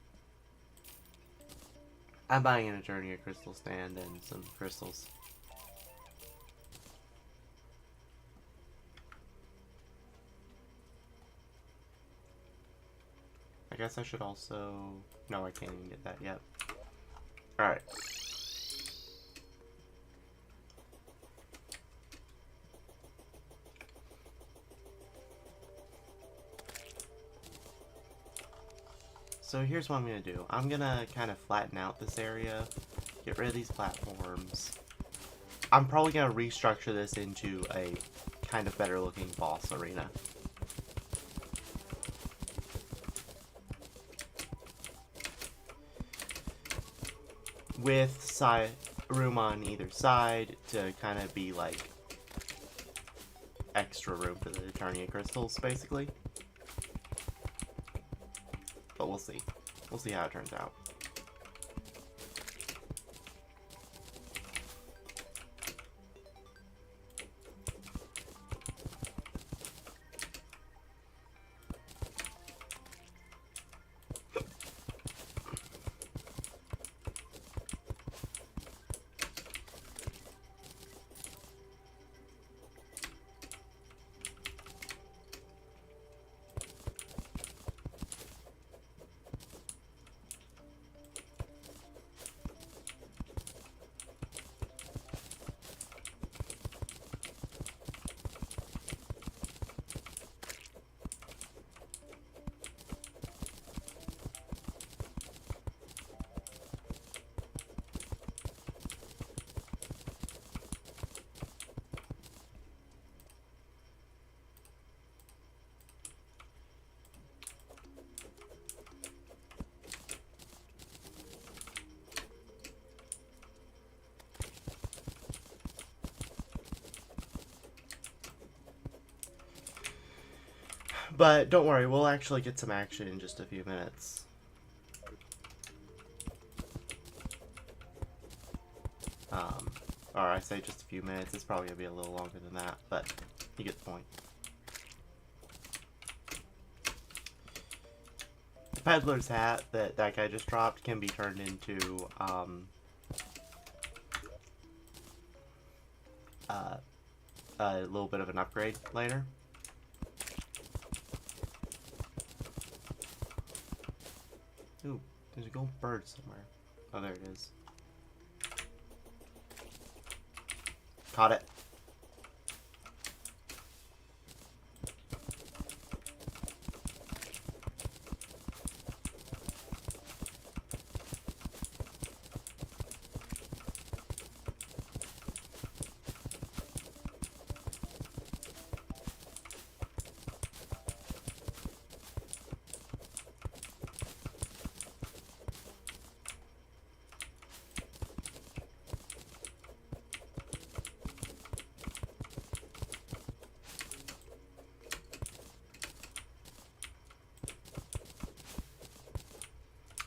I'm buying an Terraria crystal stand and some crystals. I guess I should also... No, I can't even get that yet. Alright. So here's what I'm going to do. I'm going to kind of flatten out this area, get rid of these platforms. I'm probably going to restructure this into a kind of better looking boss arena. With room on either side to kind of be like extra room for the Eternia crystals, basically. But we'll see. We'll see how it turns out. But don't worry, we'll actually get some action in just a few minutes. Or I say just a few minutes, it's probably going to be a little longer than that, but you get the point. The peddler's hat that guy just dropped can be turned into, a little bit of an upgrade later. Ooh, there's a gold bird somewhere. Oh, there it is. Caught it.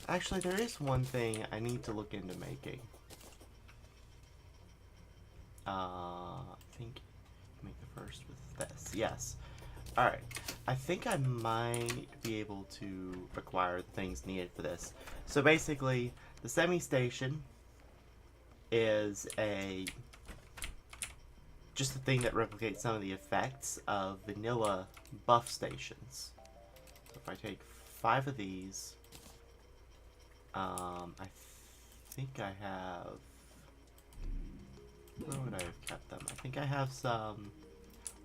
Actually, there is one thing I need to look into making. I think make the first with this. Yes. Alright. I think I might be able to acquire the things needed for this. So basically, the semi-station is just a thing that replicates some of the effects of vanilla buff stations. So if I take 5 of these, I think I have... Where would I have kept them? I think I have some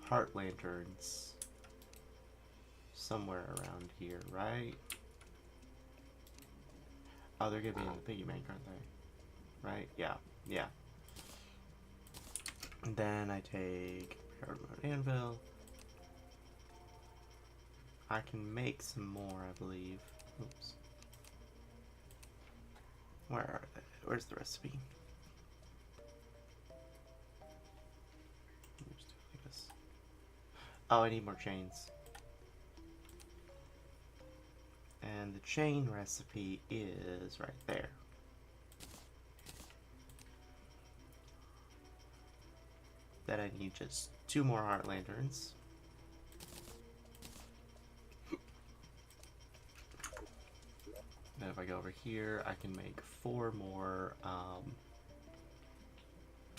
heart lanterns somewhere around here, right? Oh, they're gonna be in the piggy bank, aren't they? Right? Yeah. Yeah. And then I take anvil. I can make some more, I believe. Oops. Where are they? Where's the recipe? Oh, I need more chains. And the chain recipe is right there. Then I need just 2 more heart lanterns. Then if I go over here, I can make 4 more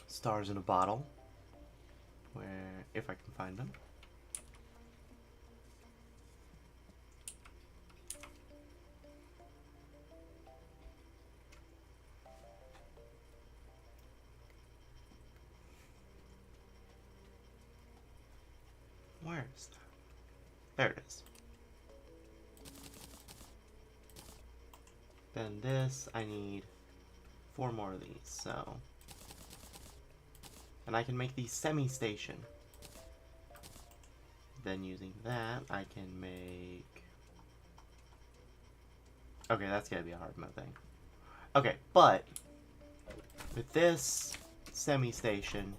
stars in a bottle, where if I can find them. Where is that? There it is. Then this, I need 4 more of these, so... And I can make the semi-station. Then using that, I can make... Okay, that's gonna be a hard mode thing. Okay, but... With this semi-station,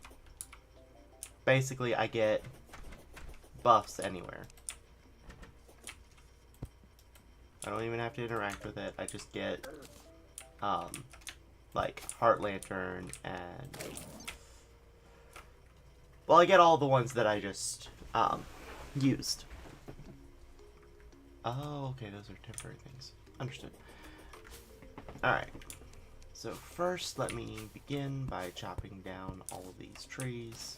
basically I get buffs anywhere. I don't even have to interact with it. I just get, like, Heart Lantern and... Well, I get all the ones that I just, used. Oh, okay, those are temporary things. Understood. Alright. So first, let me begin by chopping down all of these trees.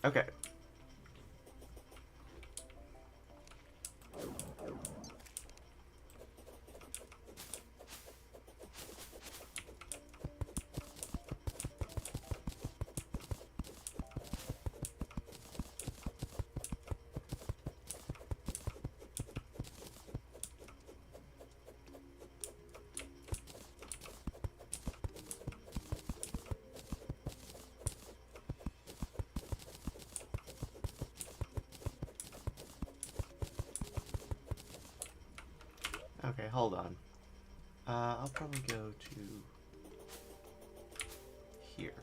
Okay. Okay, hold on. I'll probably go to here.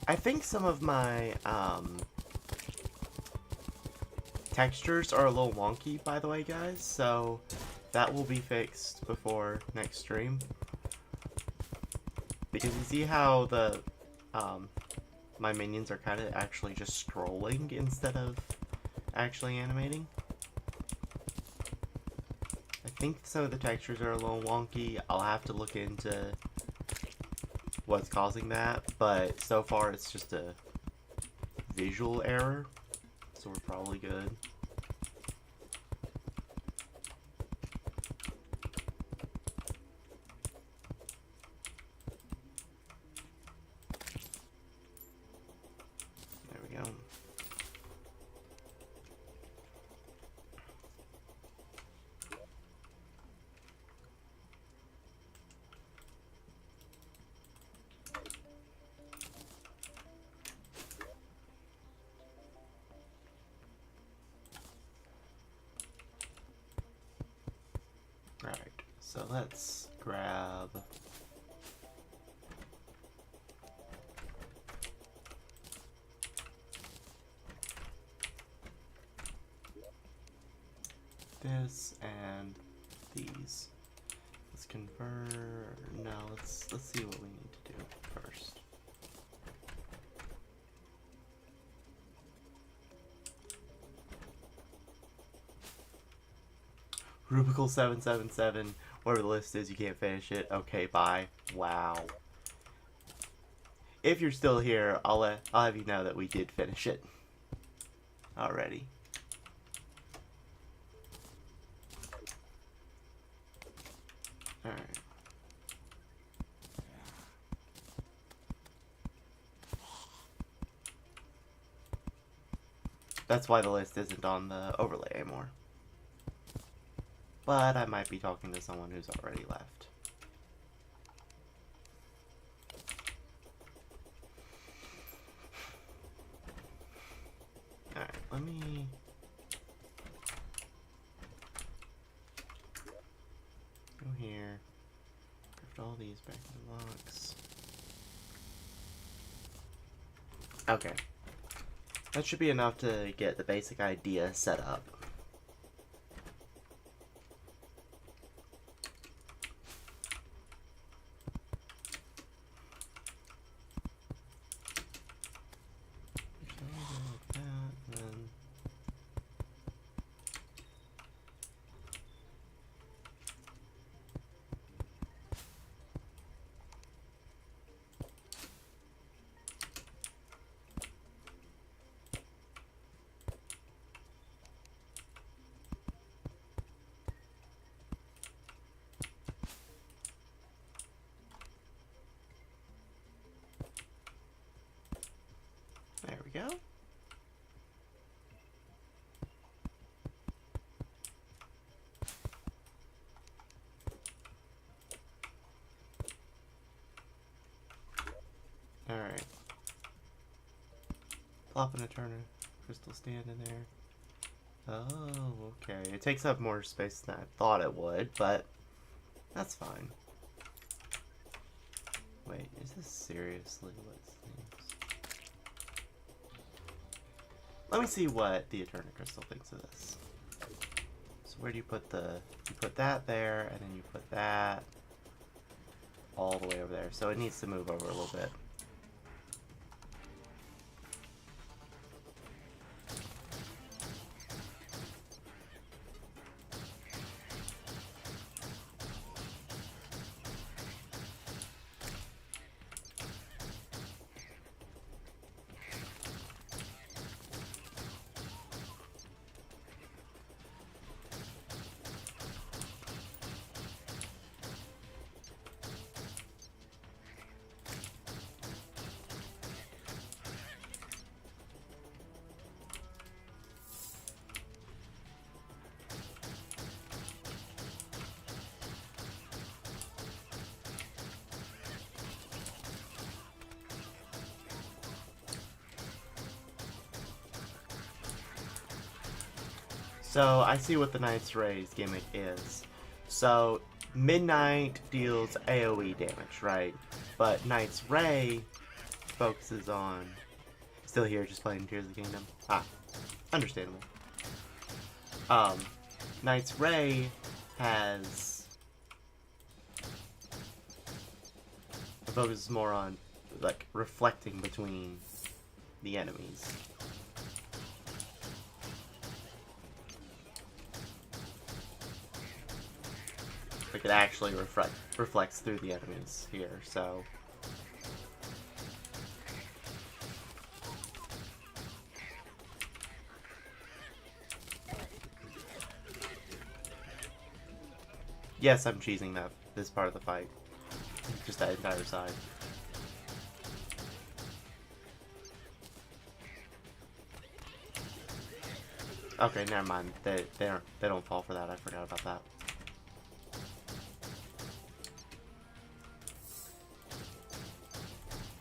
I think some of my textures are a little wonky, by the way, guys, so that will be fixed before next stream. Because you see how the my minions are kind of actually just scrolling instead of actually animating? I think some of the textures are a little wonky. I'll have to look into what's causing that, but so far it's just a visual error, so we're probably good. There we go. Alright, so let's grab this and these. Let's convert. No, let's see what we need to do first. Rubicle 777, whatever the list is, you can't finish it. Okay, bye. Wow. If you're still here, I'll have you know that we did finish it already. Alright. That's why the list isn't on the overlay anymore. But I might be talking to someone who's already left. Alright, let me... go here. Put all these back in the box. Okay. That should be enough to get the basic idea set up. There we go. Alright. Plopping a Turner crystal stand in there. Oh, okay. It takes up more space than I thought it would, but that's fine. Wait, is this seriously what seems? Let me see what the Eternal Crystal thinks of this. So where do you put the... You put that there, and then you put that all the way over there. So it needs to move over a little bit. So I see what the Knight's Ray's gimmick is. So Midnight deals AoE damage, right? But Knight's Ray focuses on... Still here, just playing Tears of the Kingdom. Ah, understandable. Knight's Ray has... It focuses more on, like, reflecting between the enemies. Like, it actually reflects through the enemies here, so... Yes, I'm cheesing this part of the fight. Just that entire side. Okay, never mind. They don't fall for that. I forgot about that.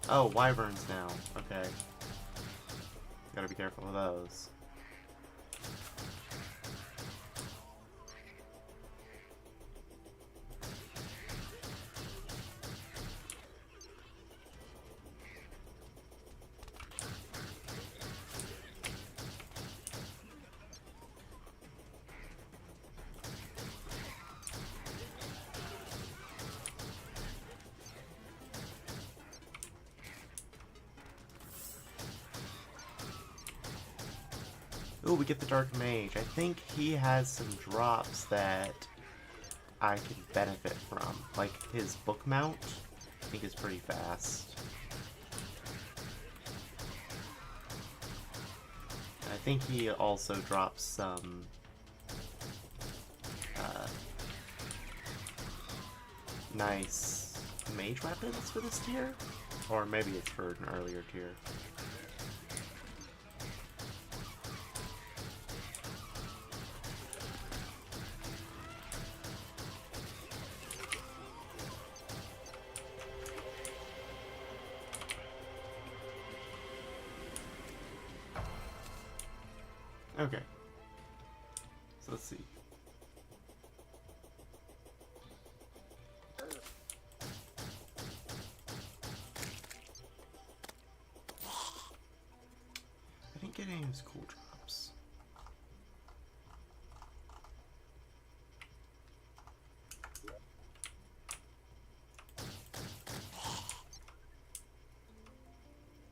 Oh, wyverns now. Okay. Gotta be careful of those. Ooh, we get the Dark Mage. I think he has some drops that I can benefit from. Like his book mount, I think is pretty fast. I think he also drops some nice mage weapons for this tier. Or maybe it's for an earlier tier. Okay. So let's see. get any of his cool drops.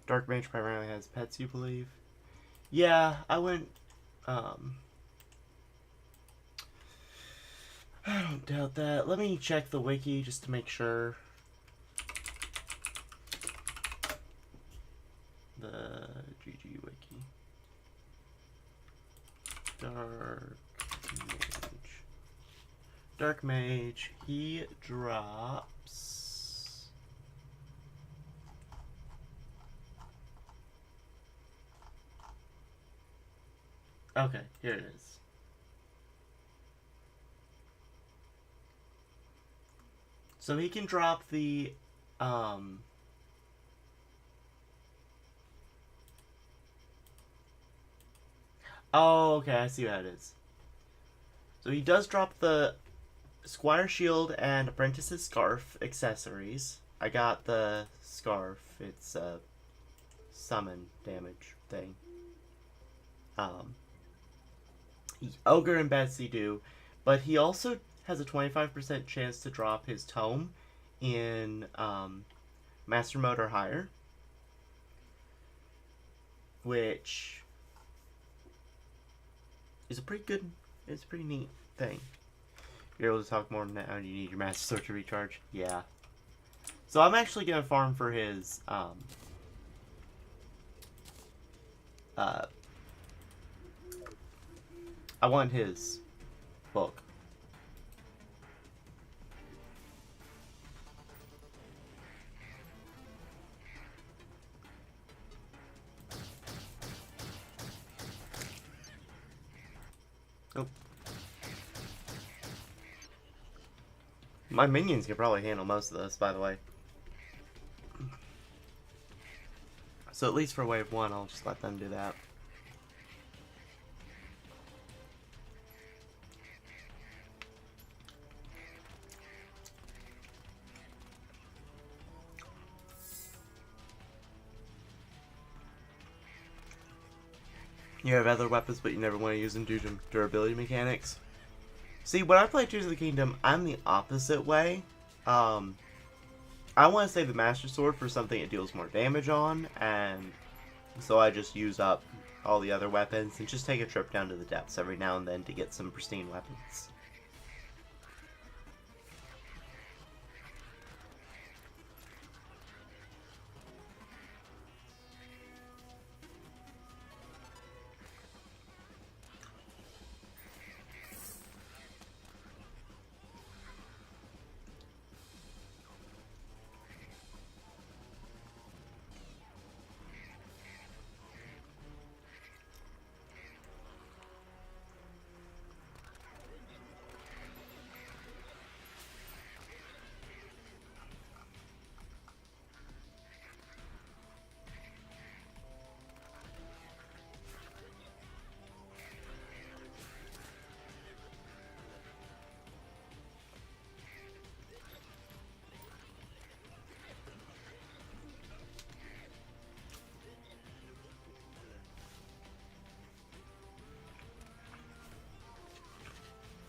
Dark Mage primarily has pets, you believe? Yeah, I went, I don't doubt that. Let me check the wiki just to make sure. The GG wiki. Dark Mage, he drops... Okay, here it is. So he can drop the, oh, okay, I see what it is. So he does drop the Squire Shield and Apprentice's Scarf accessories. I got the scarf. It's a summon damage thing. Ogre and Betsy do, but he also has a 25% chance to drop his tome in Master Mode or higher, which is a pretty good, it's a pretty neat thing. You're able to talk more now. You need your Master Sword to recharge. Yeah. So I'm actually gonna farm for his I want his book. Oh. My minions can probably handle most of this, by the way. So at least for wave 1, I'll just let them do that. You have other weapons, but you never want to use them due to durability mechanics. See, when I play Tears of the Kingdom, I'm the opposite way. I want to save the Master Sword for something it deals more damage on, and so I just use up all the other weapons and just take a trip down to the depths every now and then to get some pristine weapons.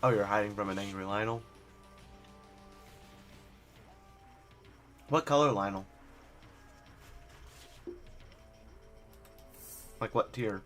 Oh, you're hiding from an angry Lionel? What color Lionel? Like what tier?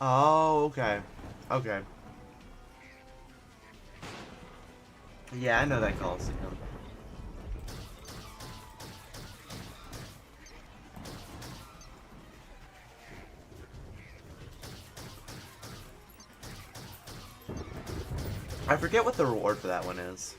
Oh, okay. Okay. Yeah, I know that Coliseum. I forget what the reward for that one is.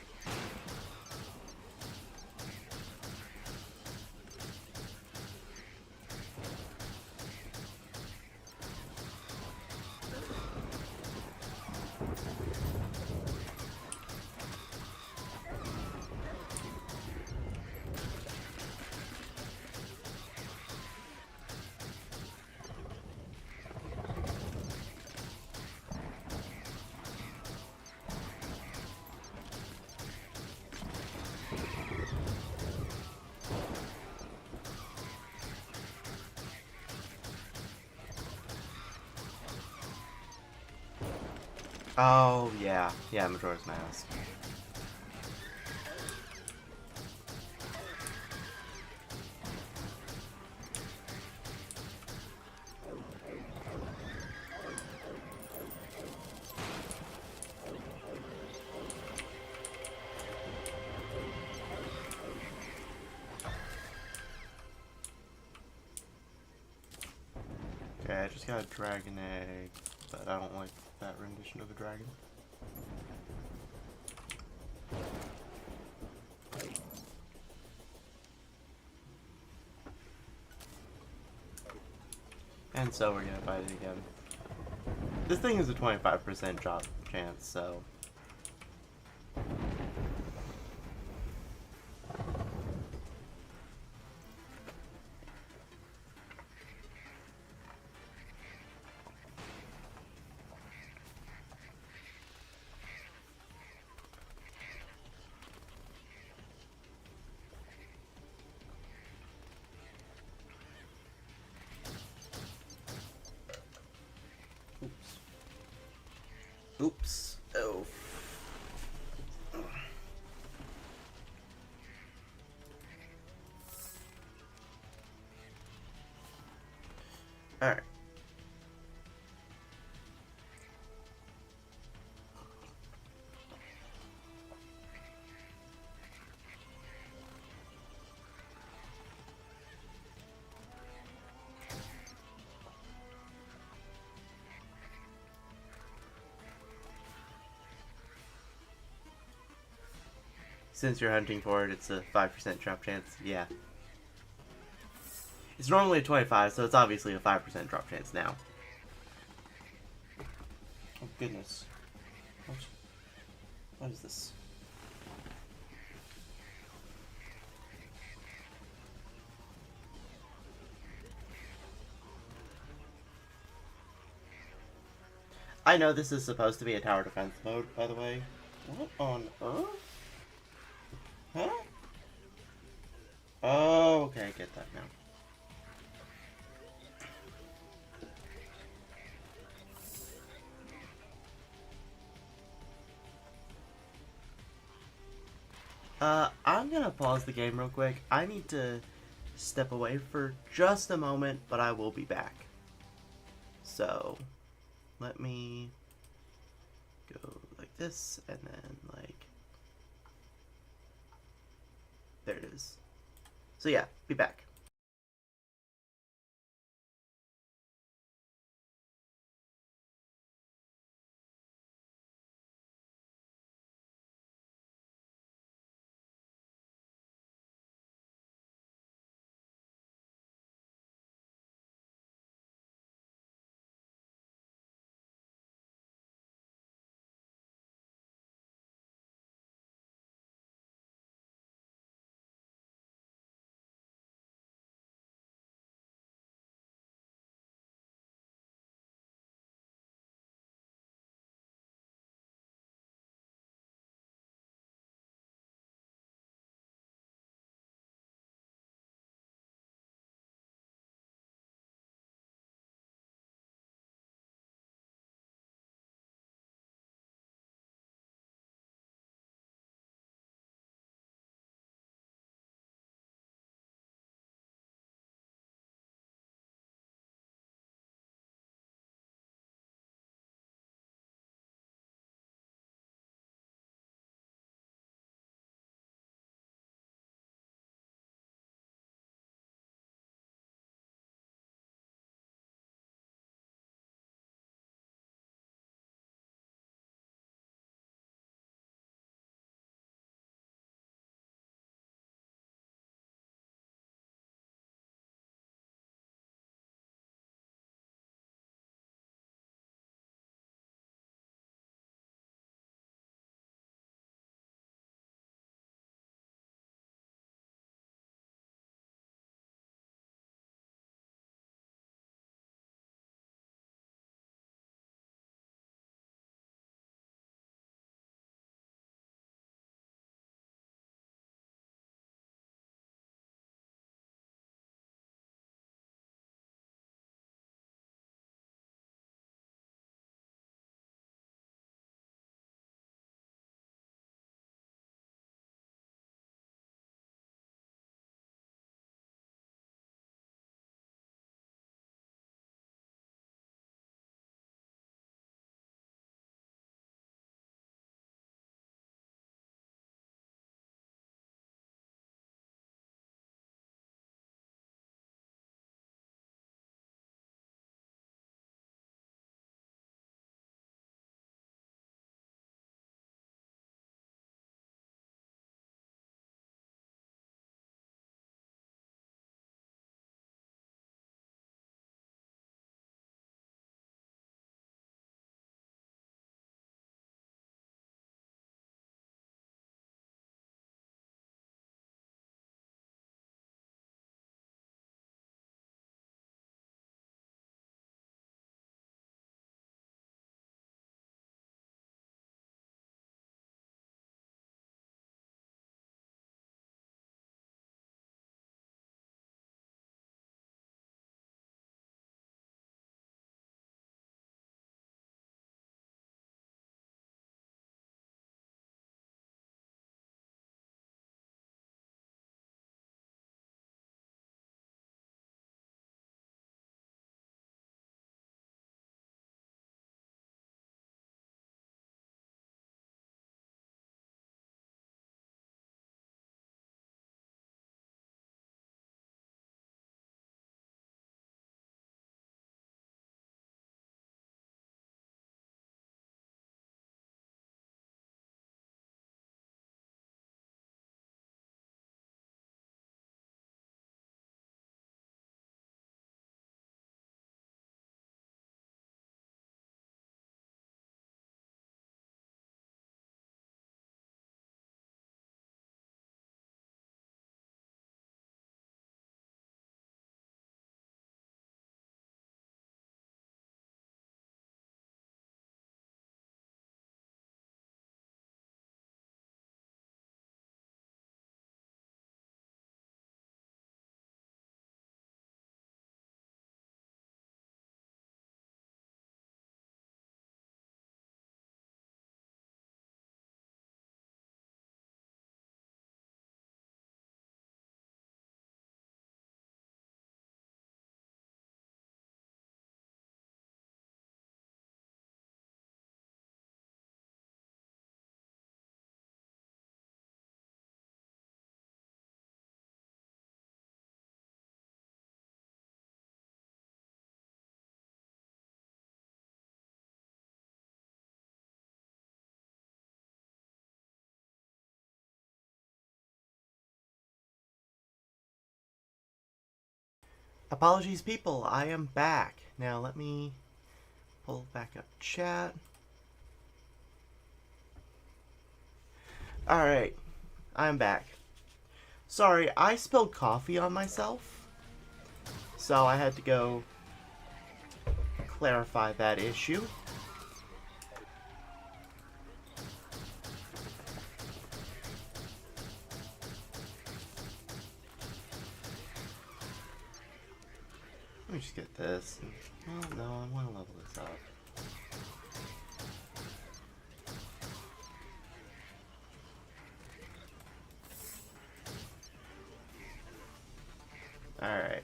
Oh, yeah. Yeah, Majora's Mask. Okay, I just got a dragon egg, but I don't like that rendition of a dragon. And so we're gonna fight it again. This thing is a 25% drop chance, so... Oops. Oops. Oh. Alright. Since you're hunting for it, it's a 5% drop chance. Yeah. It's normally a 25, so it's obviously a 5% drop chance now. Oh, goodness. What is this? I know this is supposed to be a tower defense mode, by the way. What on earth? Huh? Oh, okay, I get that now. I'm gonna pause the game real quick. I need to step away for just a moment, but I will be back. So, let me go like this, and then like, there it is. So yeah, be back. Apologies, people. I am back. Now let me pull back up chat. Alright, I'm back. Sorry, I spilled coffee on myself, so I had to go clarify that issue. Let me just get this. Oh no, I want to level this up. Alright.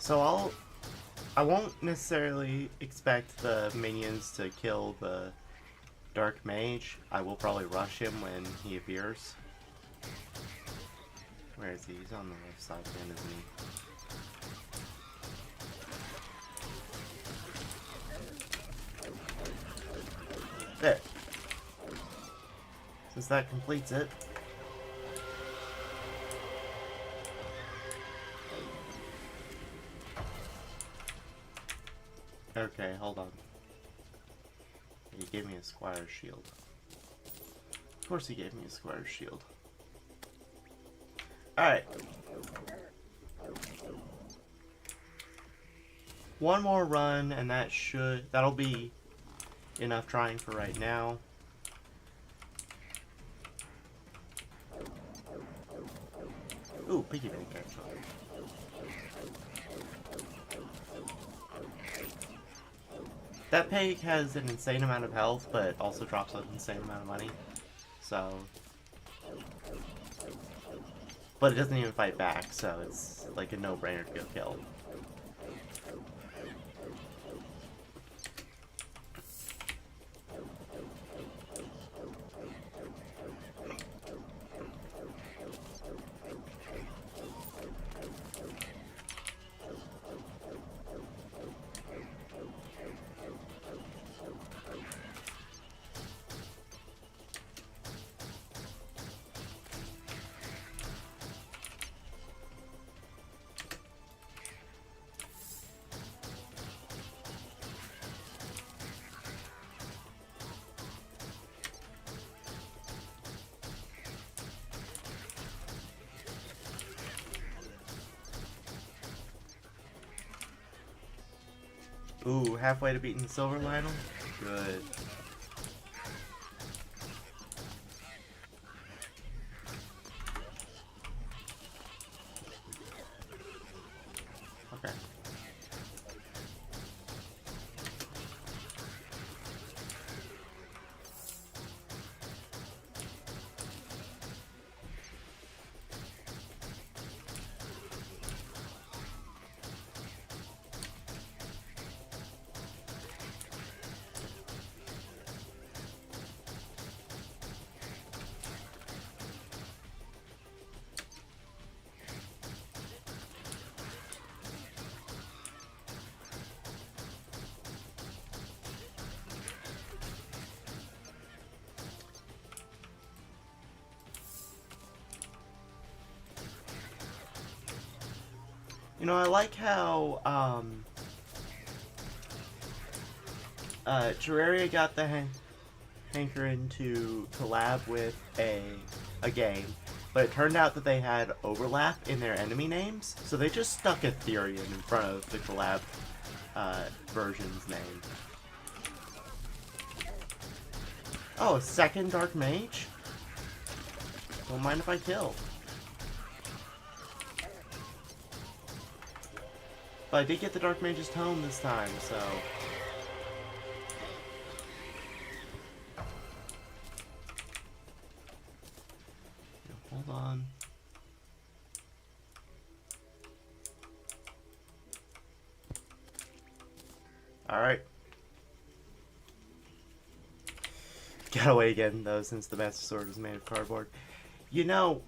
So I won't necessarily expect the minions to kill the Dark Mage. I will probably rush him when he appears. Where is he? He's on the left side again, isn't he? There. Since that completes it. Okay, hold on. He gave me a Squire's shield. Of course he gave me a Squire's shield. Alright. One more run and that'll be enough trying for right now. Ooh, piggy bank actually. That pig has an insane amount of health, but also drops an insane amount of money. So... But it doesn't even fight back, so it's like a no-brainer to go kill. Ooh, halfway to beating the silver Lionel? Good. Okay. You know, I like how, Terraria got the hankering to collab with a game, but it turned out that they had overlap in their enemy names, so they just stuck Ethereum in front of the collab, version's name. Oh, a second Dark Mage? Don't mind if I kill. But I did get the Dark Mage's Tome this time, so... Hold on. Alright. Got away again, though, since the Master Sword is made of cardboard. You know,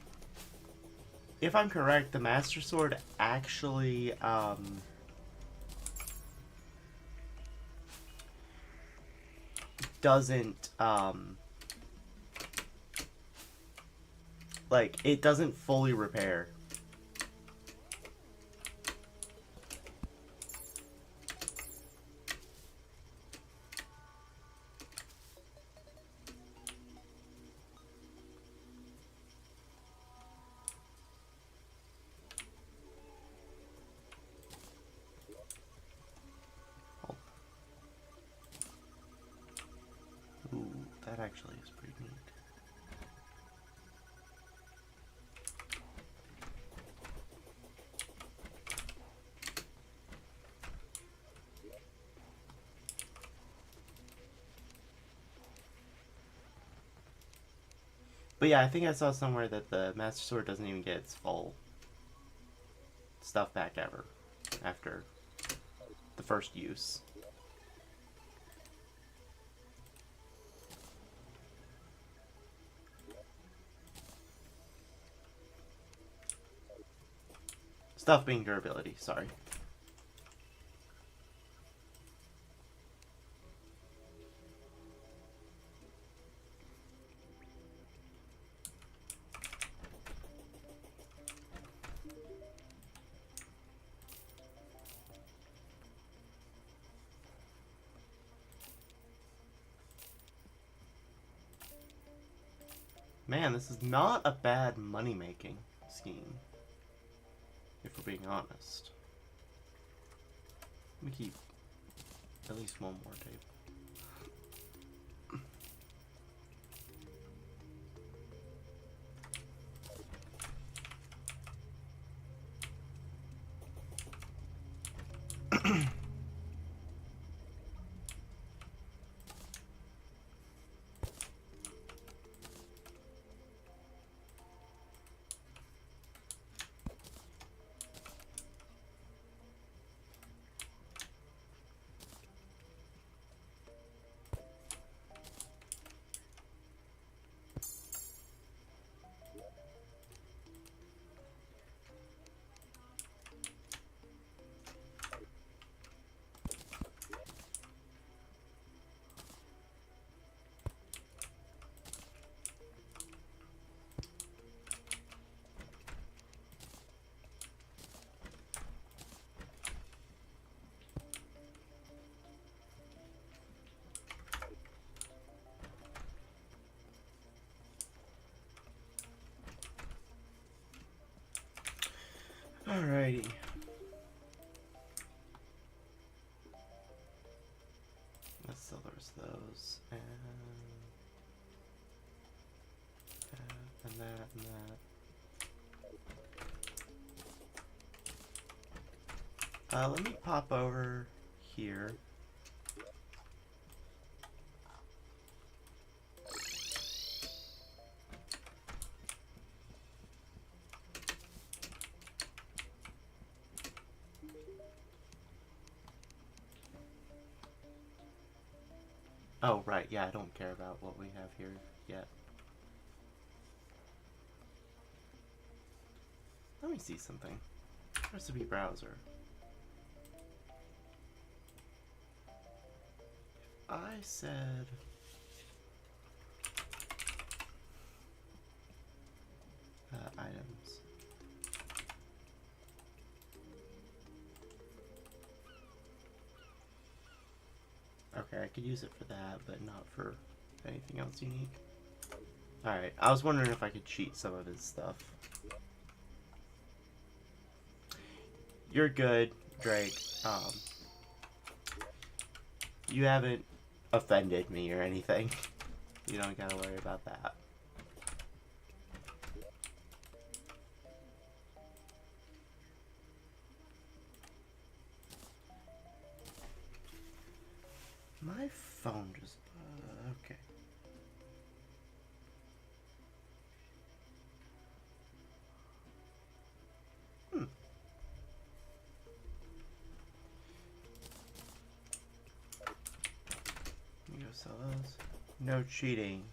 if I'm correct, the Master Sword actually, doesn't, like, it doesn't fully repair. Ooh, that actually is pretty neat. But yeah, I think I saw somewhere that the Master Sword doesn't even get its full stuff back ever after the first use. Stuff being durability, sorry. Man, this is not a bad money-making scheme, if we're being honest. Let me keep at least one more tape. Alrighty. Let's sell the rest of those. And that and that. Let me pop over here. Oh, right, yeah, I don't care about what we have here yet. Let me see something. Recipe browser. I said... items. Okay, I could use it for that, but not for anything else unique. Alright, I was wondering if I could cheat some of his stuff. You're good, Drake. You haven't offended me or anything. You don't gotta worry about that. My phone just... okay. Let me go sell those. No cheating.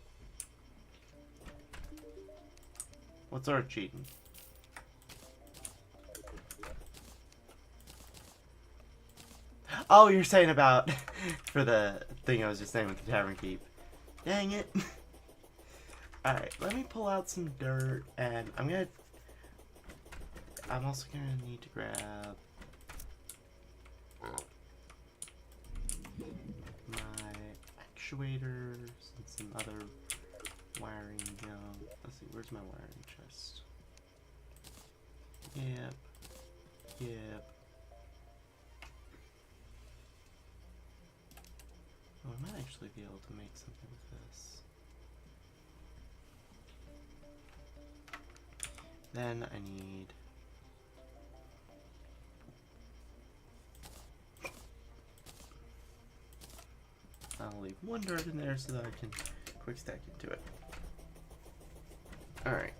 What sort of cheating? Oh, you're saying about for the thing I was just saying with the tavern keep. Dang it. Alright, let me pull out some dirt, and I'm also gonna need to grab my actuators and some other wiring junk. Let's see, where's my wiring chest? Yep. Yep. Oh, I might actually be able to make something with this. Then I need... I'll leave one dirt in there so that I can quick stack into it. Alright.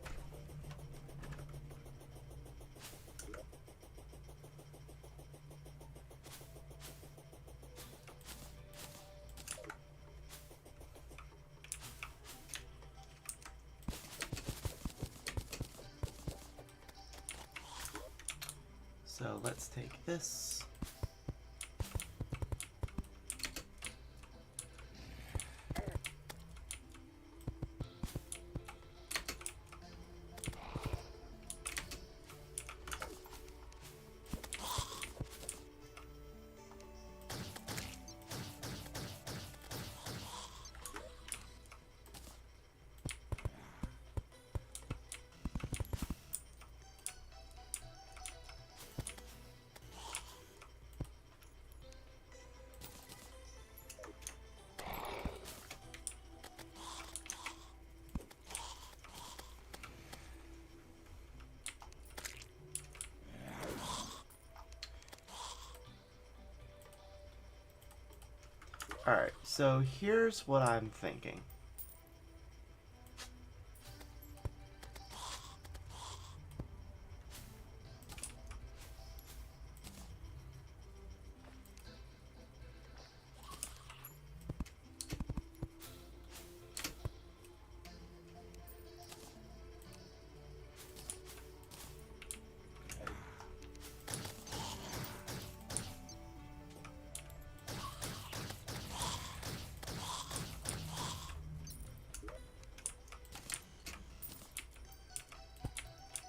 So let's take this. Alright, so here's what I'm thinking.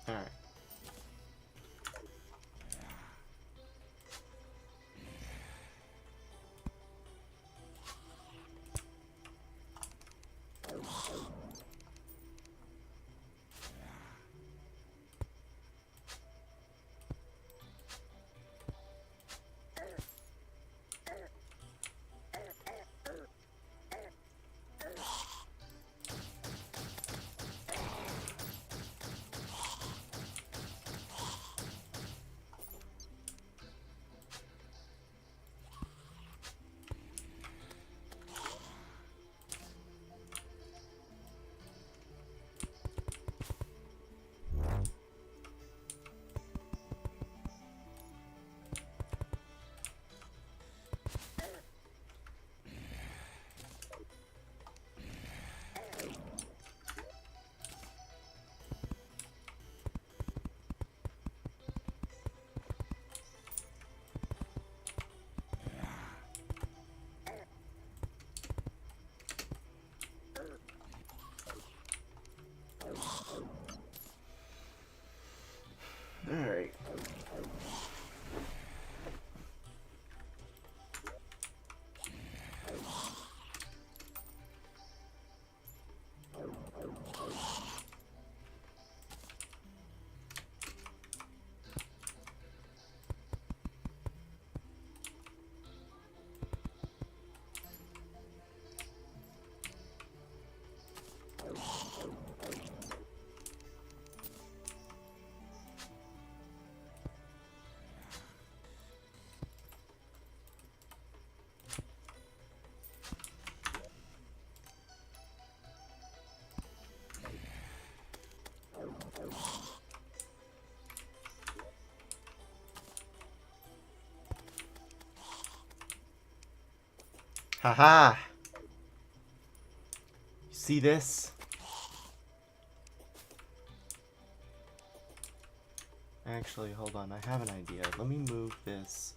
Alright. Alright. Haha! See this? Actually, hold on. I have an idea. Let me move this.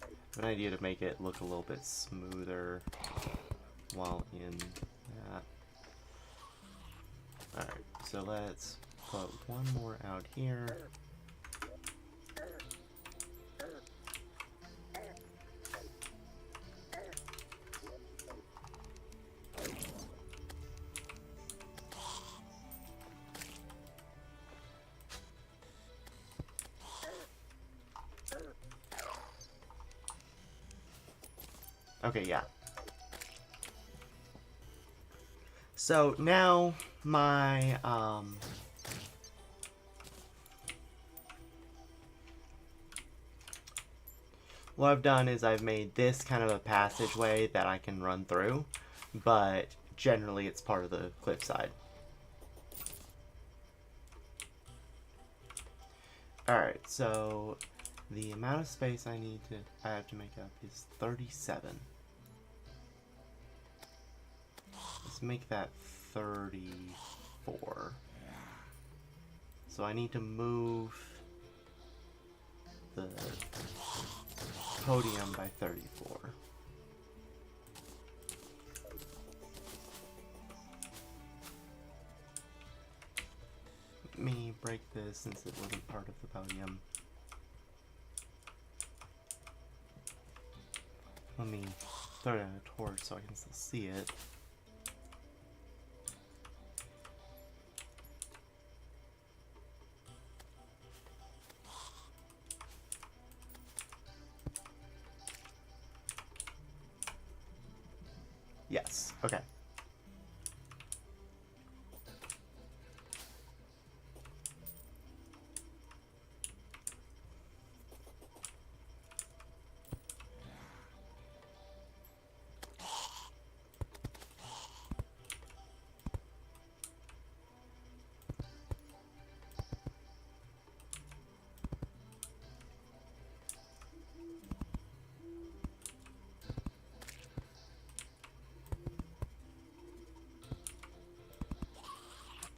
I have an idea to make it look a little bit smoother while in that. Alright, so let's put one more out here. Okay, yeah. So now my, what I've done is I've made this kind of a passageway that I can run through, but generally it's part of the cliffside. Alright, so the amount of space I have to make up is 37. Let's make that 34. So I need to move the podium by 34. Let me break this since it wasn't part of the podium. Let me throw down a torch so I can still see it. Yes, okay.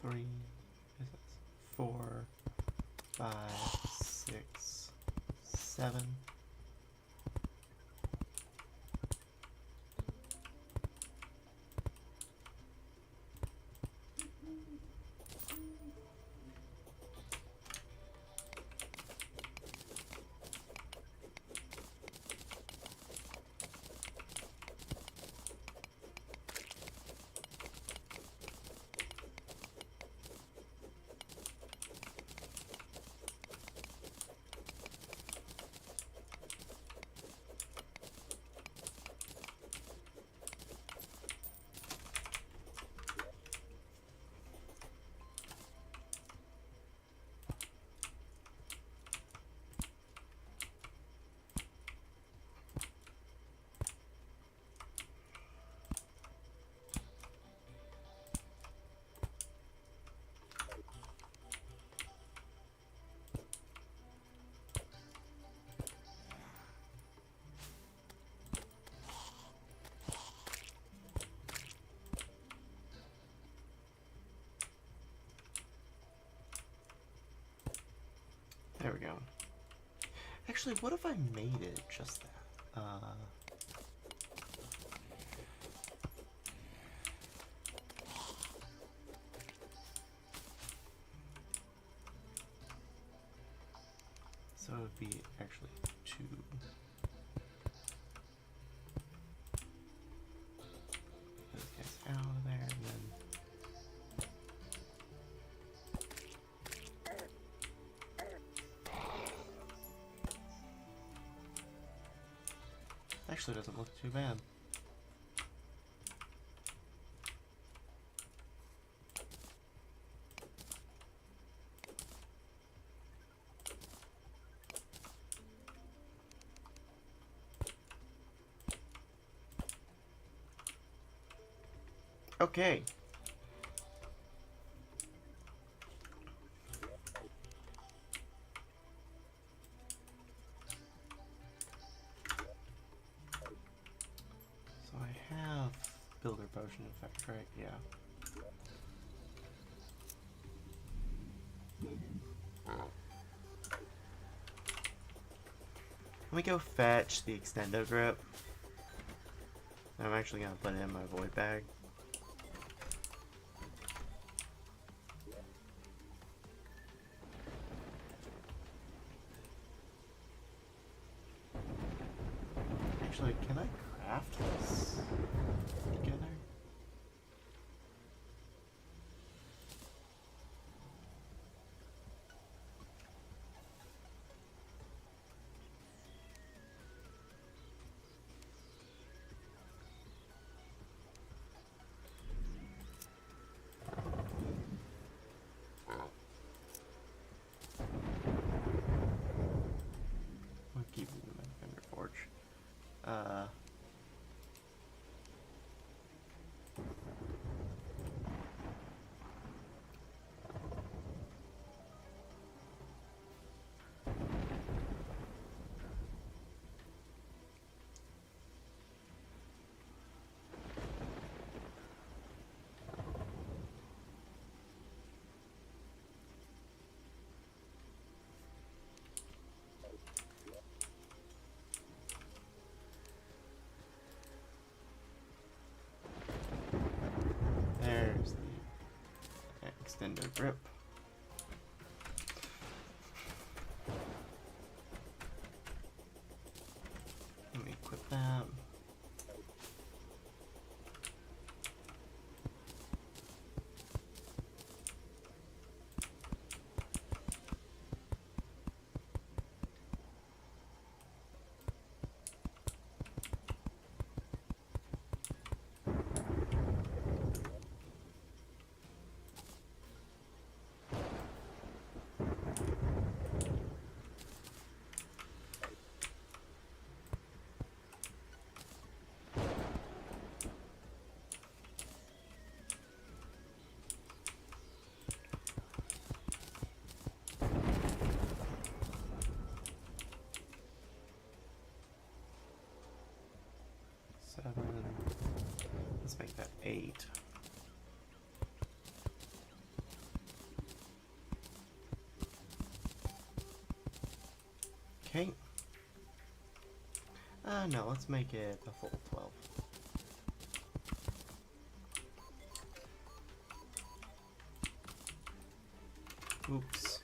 Three, 4, 5, 6, 7. There we go. Actually, what if I made it just that? So it would be actually 2. Those guys out of there, and then actually doesn't look too bad. Okay. So I have builder potion effect, right? Yeah. Let me go fetch the extendo grip. I'm actually gonna put it in my void bag. Actually, can I craft this together? I'll keep it in my Fender Forge. There's the extender grip. Let me equip that. Let's make that 8. Okay. No, let's make it a full 12. Oops.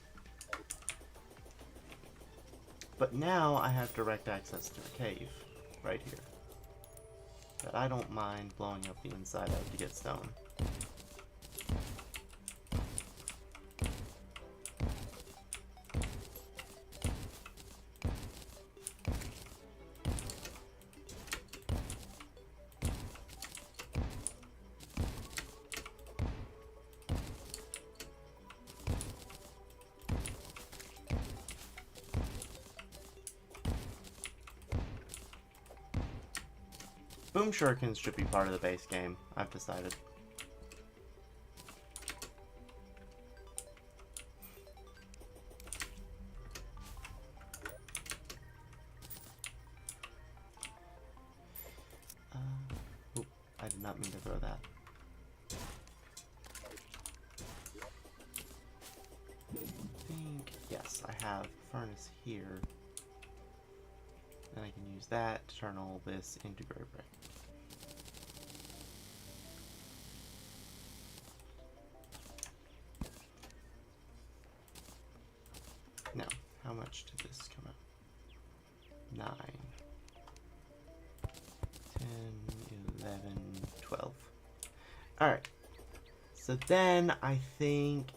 But now I have direct access to the cave, right here. But I don't mind blowing up the inside out to get stone. Boom shurikens should be part of the base game, I've decided. Oop, I did not mean to throw that. I think, yes, I have a furnace here. And I can use that to turn all this into gray brick. Now, how much did this come out? 9, 10, 11, 12. Alright. So then I think...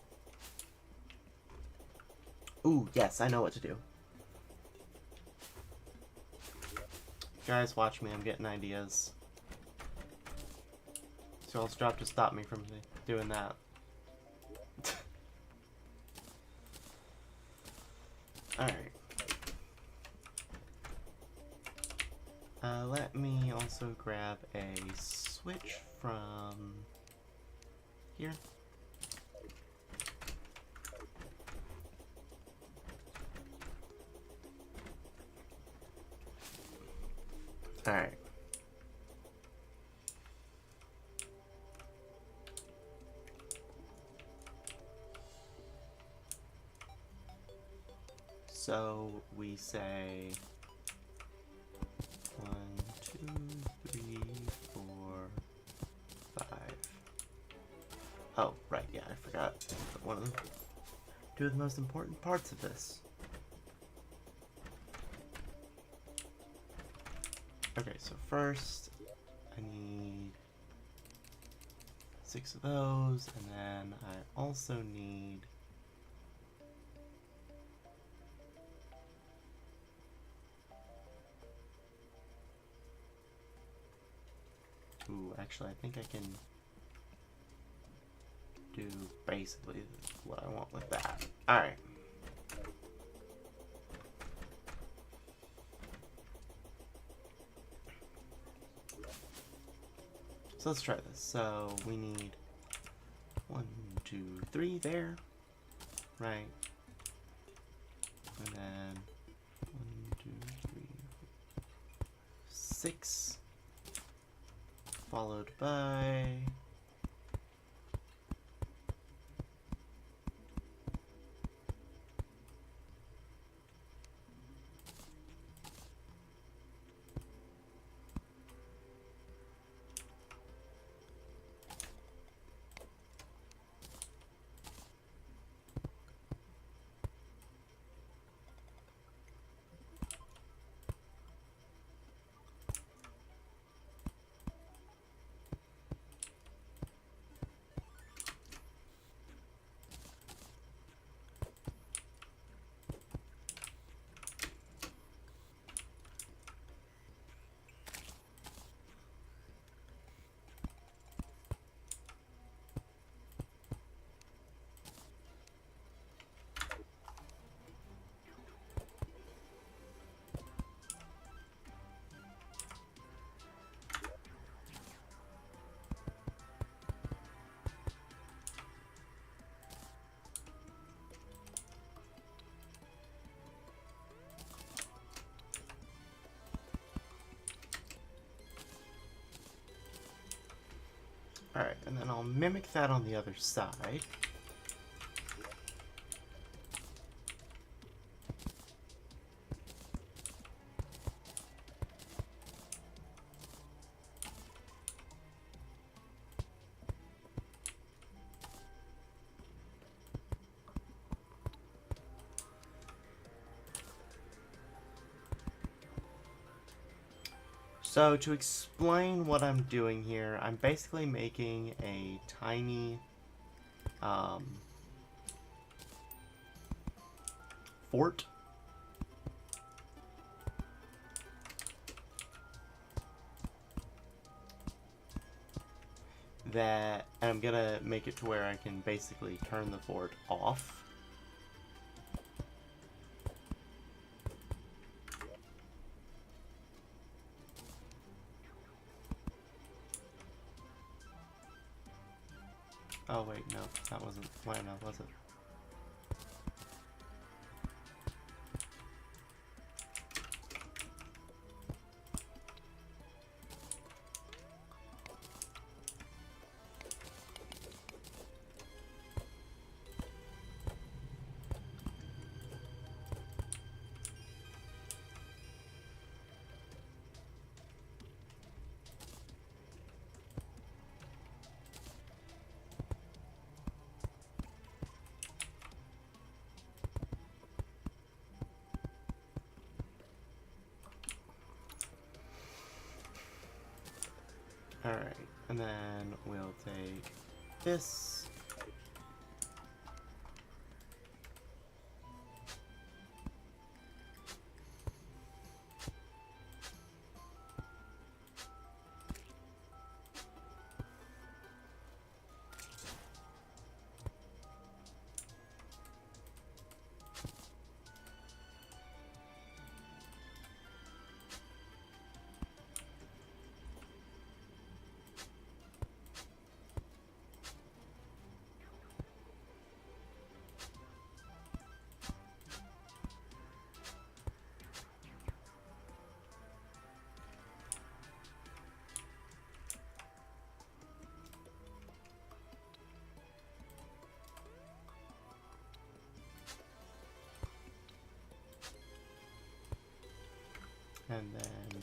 Ooh, yes, I know what to do. Guys, watch me, I'm getting ideas. So I'll drop to stop me from doing that. Alright. Let me also grab a switch from here. Alright. So we say 1, 2, 3, 4, 5. Oh, right, yeah, I forgot two of the most important parts of this. Okay, so first I need 6 of those, and then I also need ooh, actually I think I can do basically what I want with that. Alright. So let's try this. So we need 1, 2, 3 there, right? And then 1, 2, 3, 6, followed by alright, and then I'll mimic that on the other side. So to explain what I'm doing here, I'm basically making a tiny fort that I'm gonna make it to where I can basically turn the fort off. Oh wait, no, that wasn't plan, was it? Alright, and then we'll take this. And then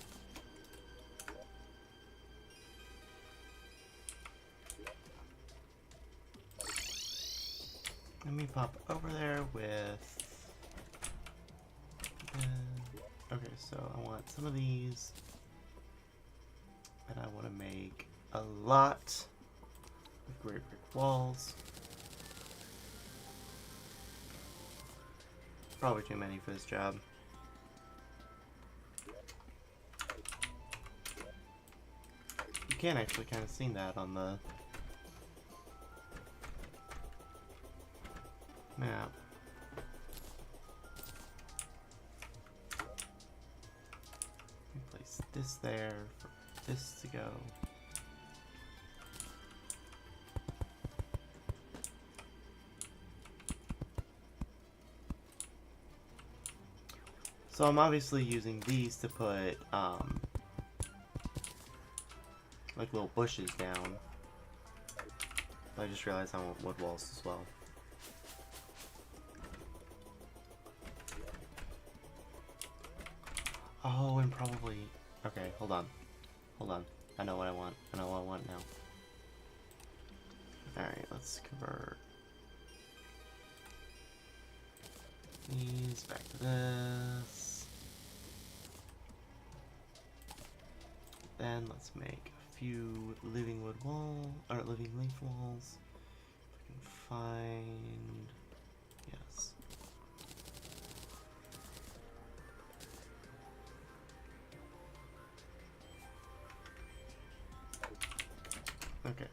let me pop over there with okay, so I want some of these a lot of great brick walls. Probably too many for this job. You can actually kind of see that on the map. Place this there for this to go. So I'm obviously using these to put like little bushes down. But I just realized I want wood walls as well. Oh, and probably... Okay, hold on. Hold on. I know what I want. I know what I want now. Alright, let's convert these back to this. Then let's make a few living wood wall, or living leaf walls. If I can find... Yes. Okay.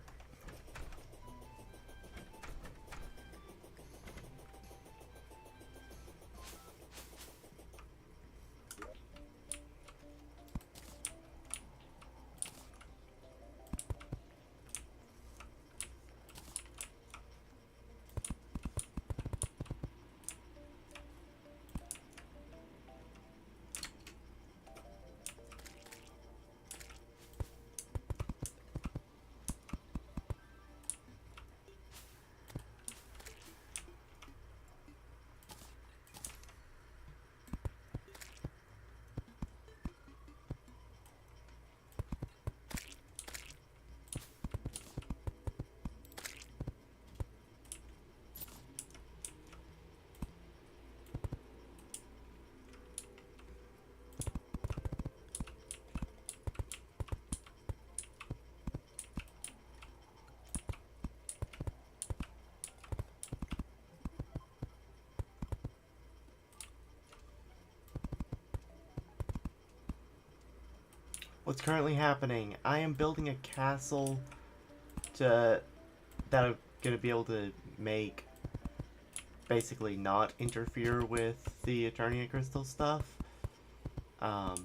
What's currently happening? I am building a castle that I'm gonna be able to make basically not interfere with the Eternia crystal stuff. Cause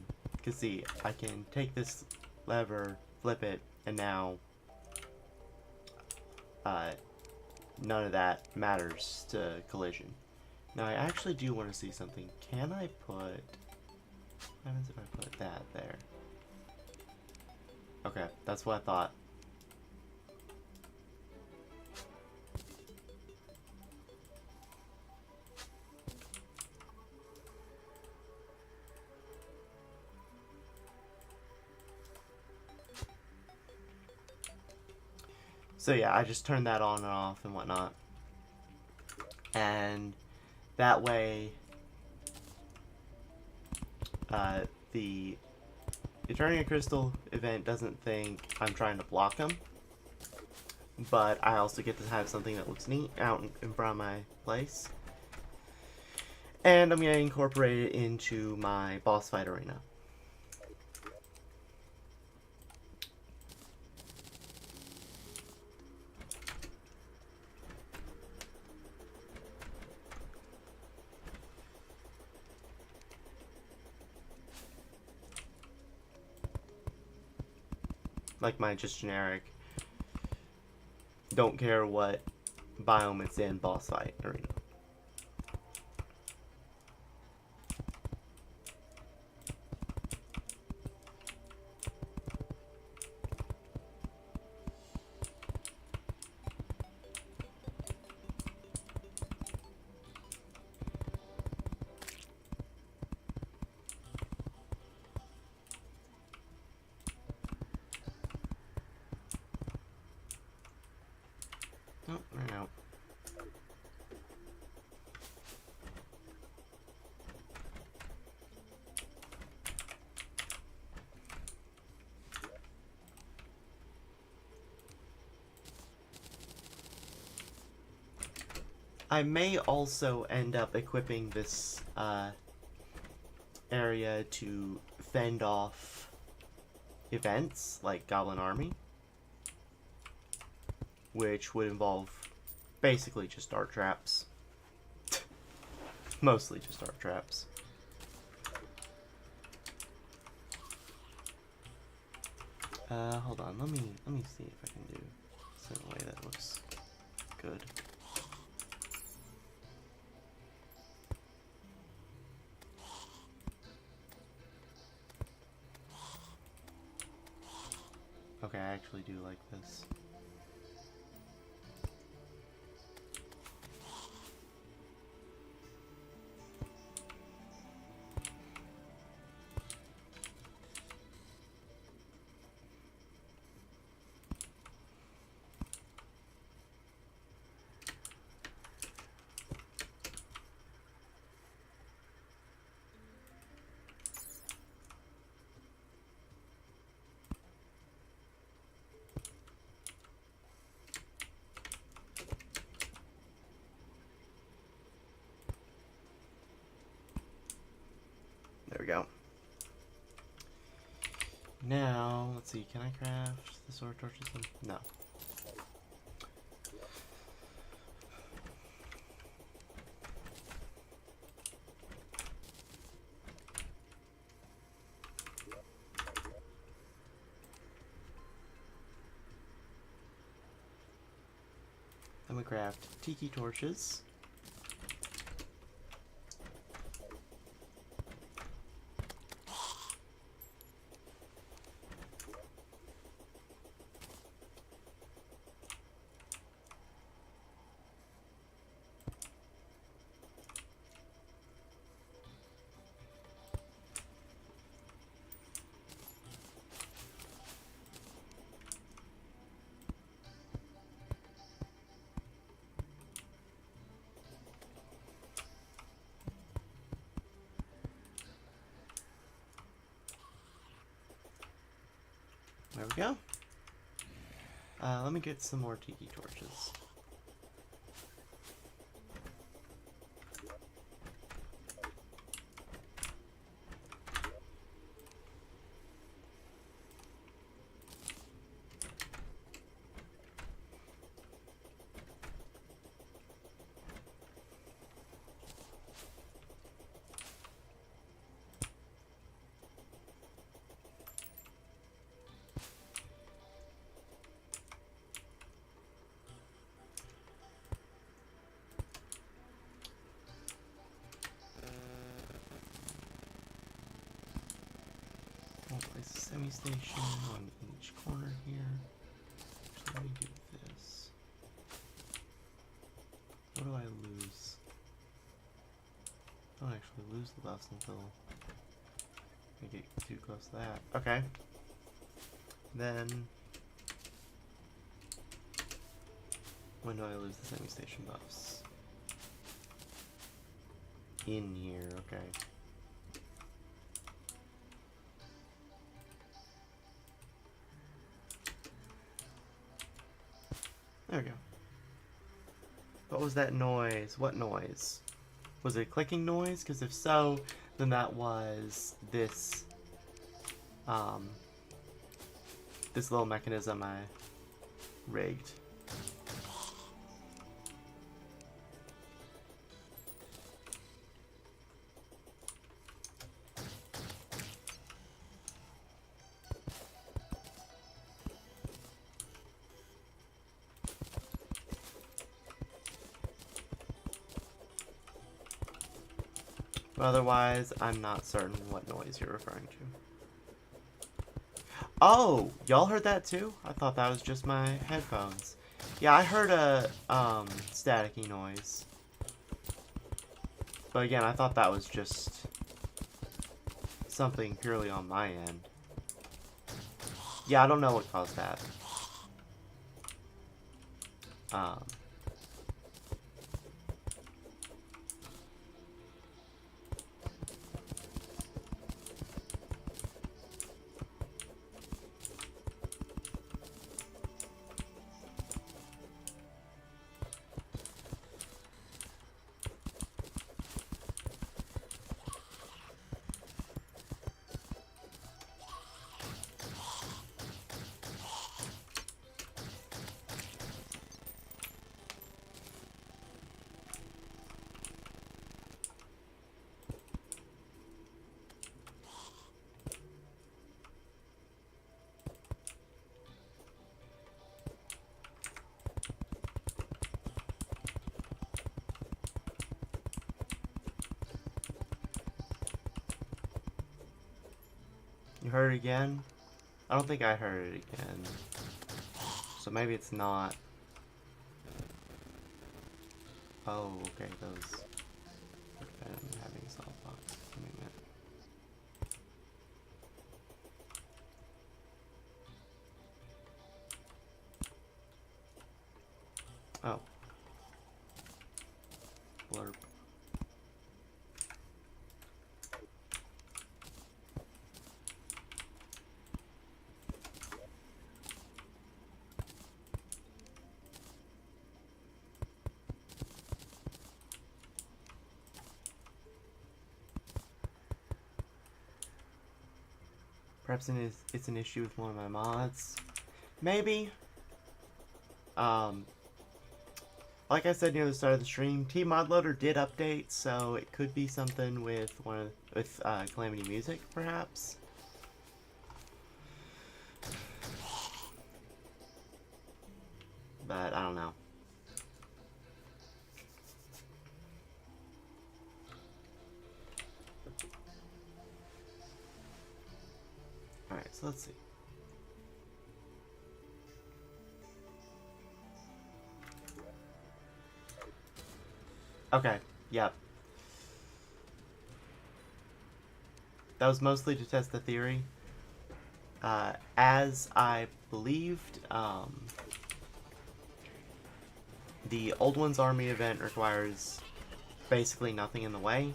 see, I can take this lever, flip it, and now none of that matters to collision. Now I actually do want to see something. Can I put... What happens if I put that there? Okay, that's what I thought. So yeah, I just turned that on and off and whatnot. And that way, the Eternia Crystal event doesn't think I'm trying to block them. But I also get to have something that looks neat out in front of my place. And I'm going to incorporate it into my boss fight arena. Like my just generic, don't care what biome it's in, boss fight arena. Oh, ran out. I may also end up equipping this area to fend off events like Goblin Army, which would involve basically just dart traps. Mostly just dart traps. Hold on, let me see if I can do this in a way that looks good. Okay, I actually do like this. There we go. Now, let's see, can I craft the sword torches? No. Then we craft tiki torches. There we go. Let me get some more tiki torches. I'll place a semi-station on each corner here. So let me do this. What do I lose? I don't actually lose the buffs until I get too close to that. Okay. Then when do I lose the semi-station buffs? In here, okay. There we go. What was that noise? What noise? Was it a clicking noise? Because if so, then that was this, this little mechanism I rigged. Otherwise, I'm not certain what noise you're referring to. Oh, y'all heard that too? I thought that was just my headphones. Yeah, I heard a staticky noise. But again, I thought that was just something purely on my end. Yeah, I don't know what caused that. You heard it again? I don't think I heard it again. So maybe it's not. Oh, okay, those. I'm having saltbox. Give me a minute. Oh. Blurb. Perhaps it's an issue with one of my mods. Maybe. Like I said near the start of the stream, TModLoader did update, so it could be something with Calamity Music, perhaps. But I don't know. Alright, so let's see. Okay, yep. That was mostly to test the theory. As I believed, the Old One's Army event requires basically nothing in the way,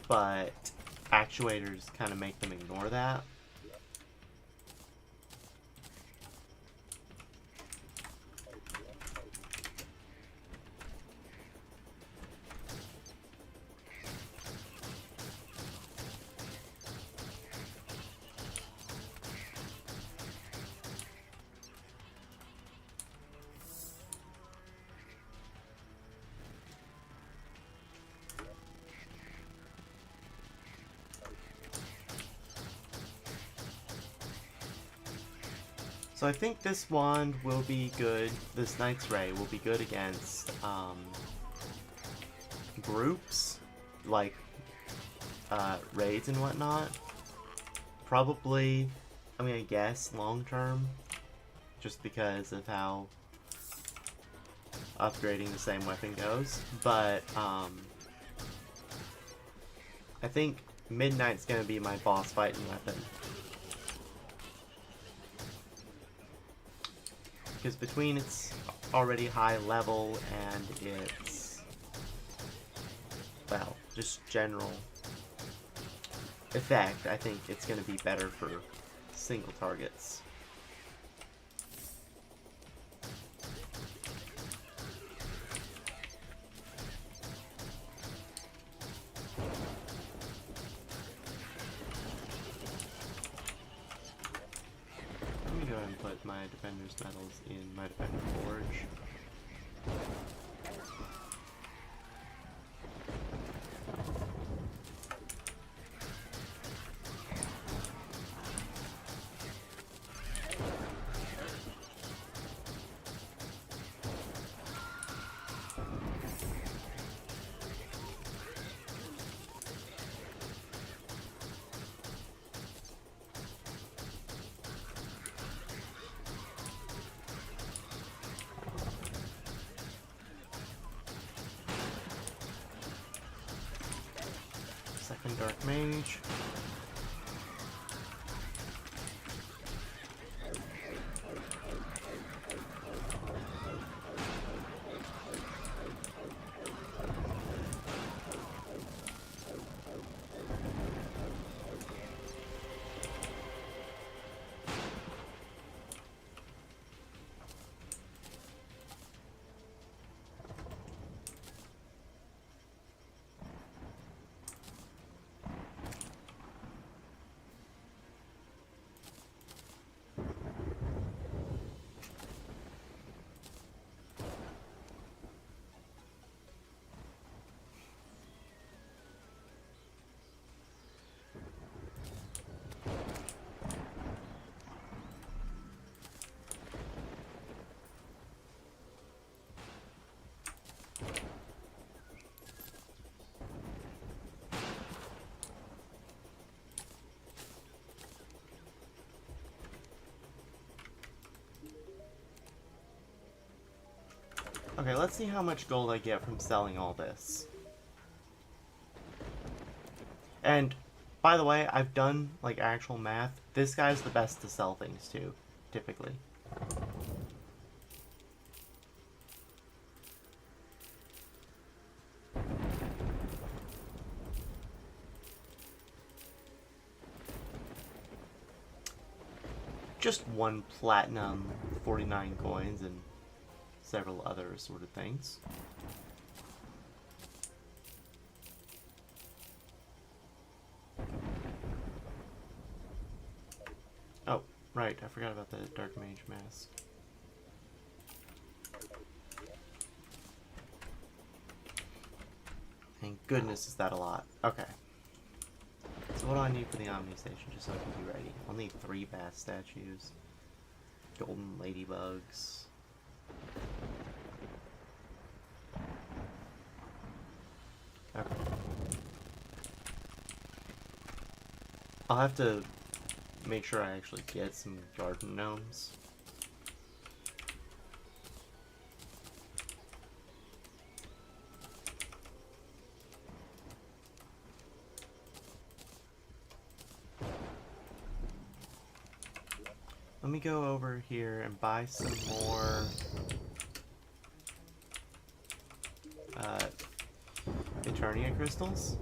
but actuators kind of make them ignore that. So I think this wand will be good, this Knight's Ray will be good against groups, like raids and whatnot. Probably, I'm gonna guess, long term, just because of how upgrading the same weapon goes. But I think Midnight's gonna be my boss fighting weapon. Because between its already high level and its, well, just general effect, I think it's going to be better for single targets. Go ahead and put my Defender's medals in my Defender Forge. Second Dark Mage. Okay, let's see how much gold I get from selling all this. And, by the way, I've done, like, actual math. This guy's the best to sell things to, typically. Just 1 platinum, 49 coins, and several other assorted things. Oh, right, I forgot about the Dark Mage mask. Thank goodness is that a lot. Okay. So what do I need for the Omni Station, just so I can be ready? I'll need 3 bath statues. Golden ladybugs. Okay. I'll have to make sure I actually get some garden gnomes. Let me go over here and buy some more Terraria crystals.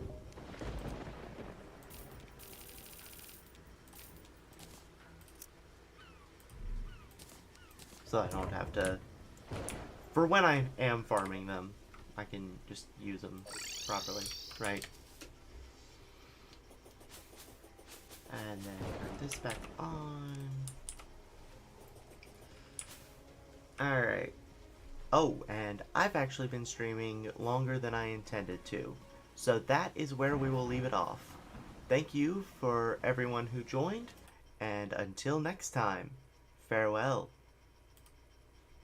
So I don't have to... For when I am farming them, I can just use them properly, right? And then turn this back on. Alright. Oh, and I've actually been streaming longer than I intended to. So that is where we will leave it off. Thank you for everyone who joined, and until next time, farewell.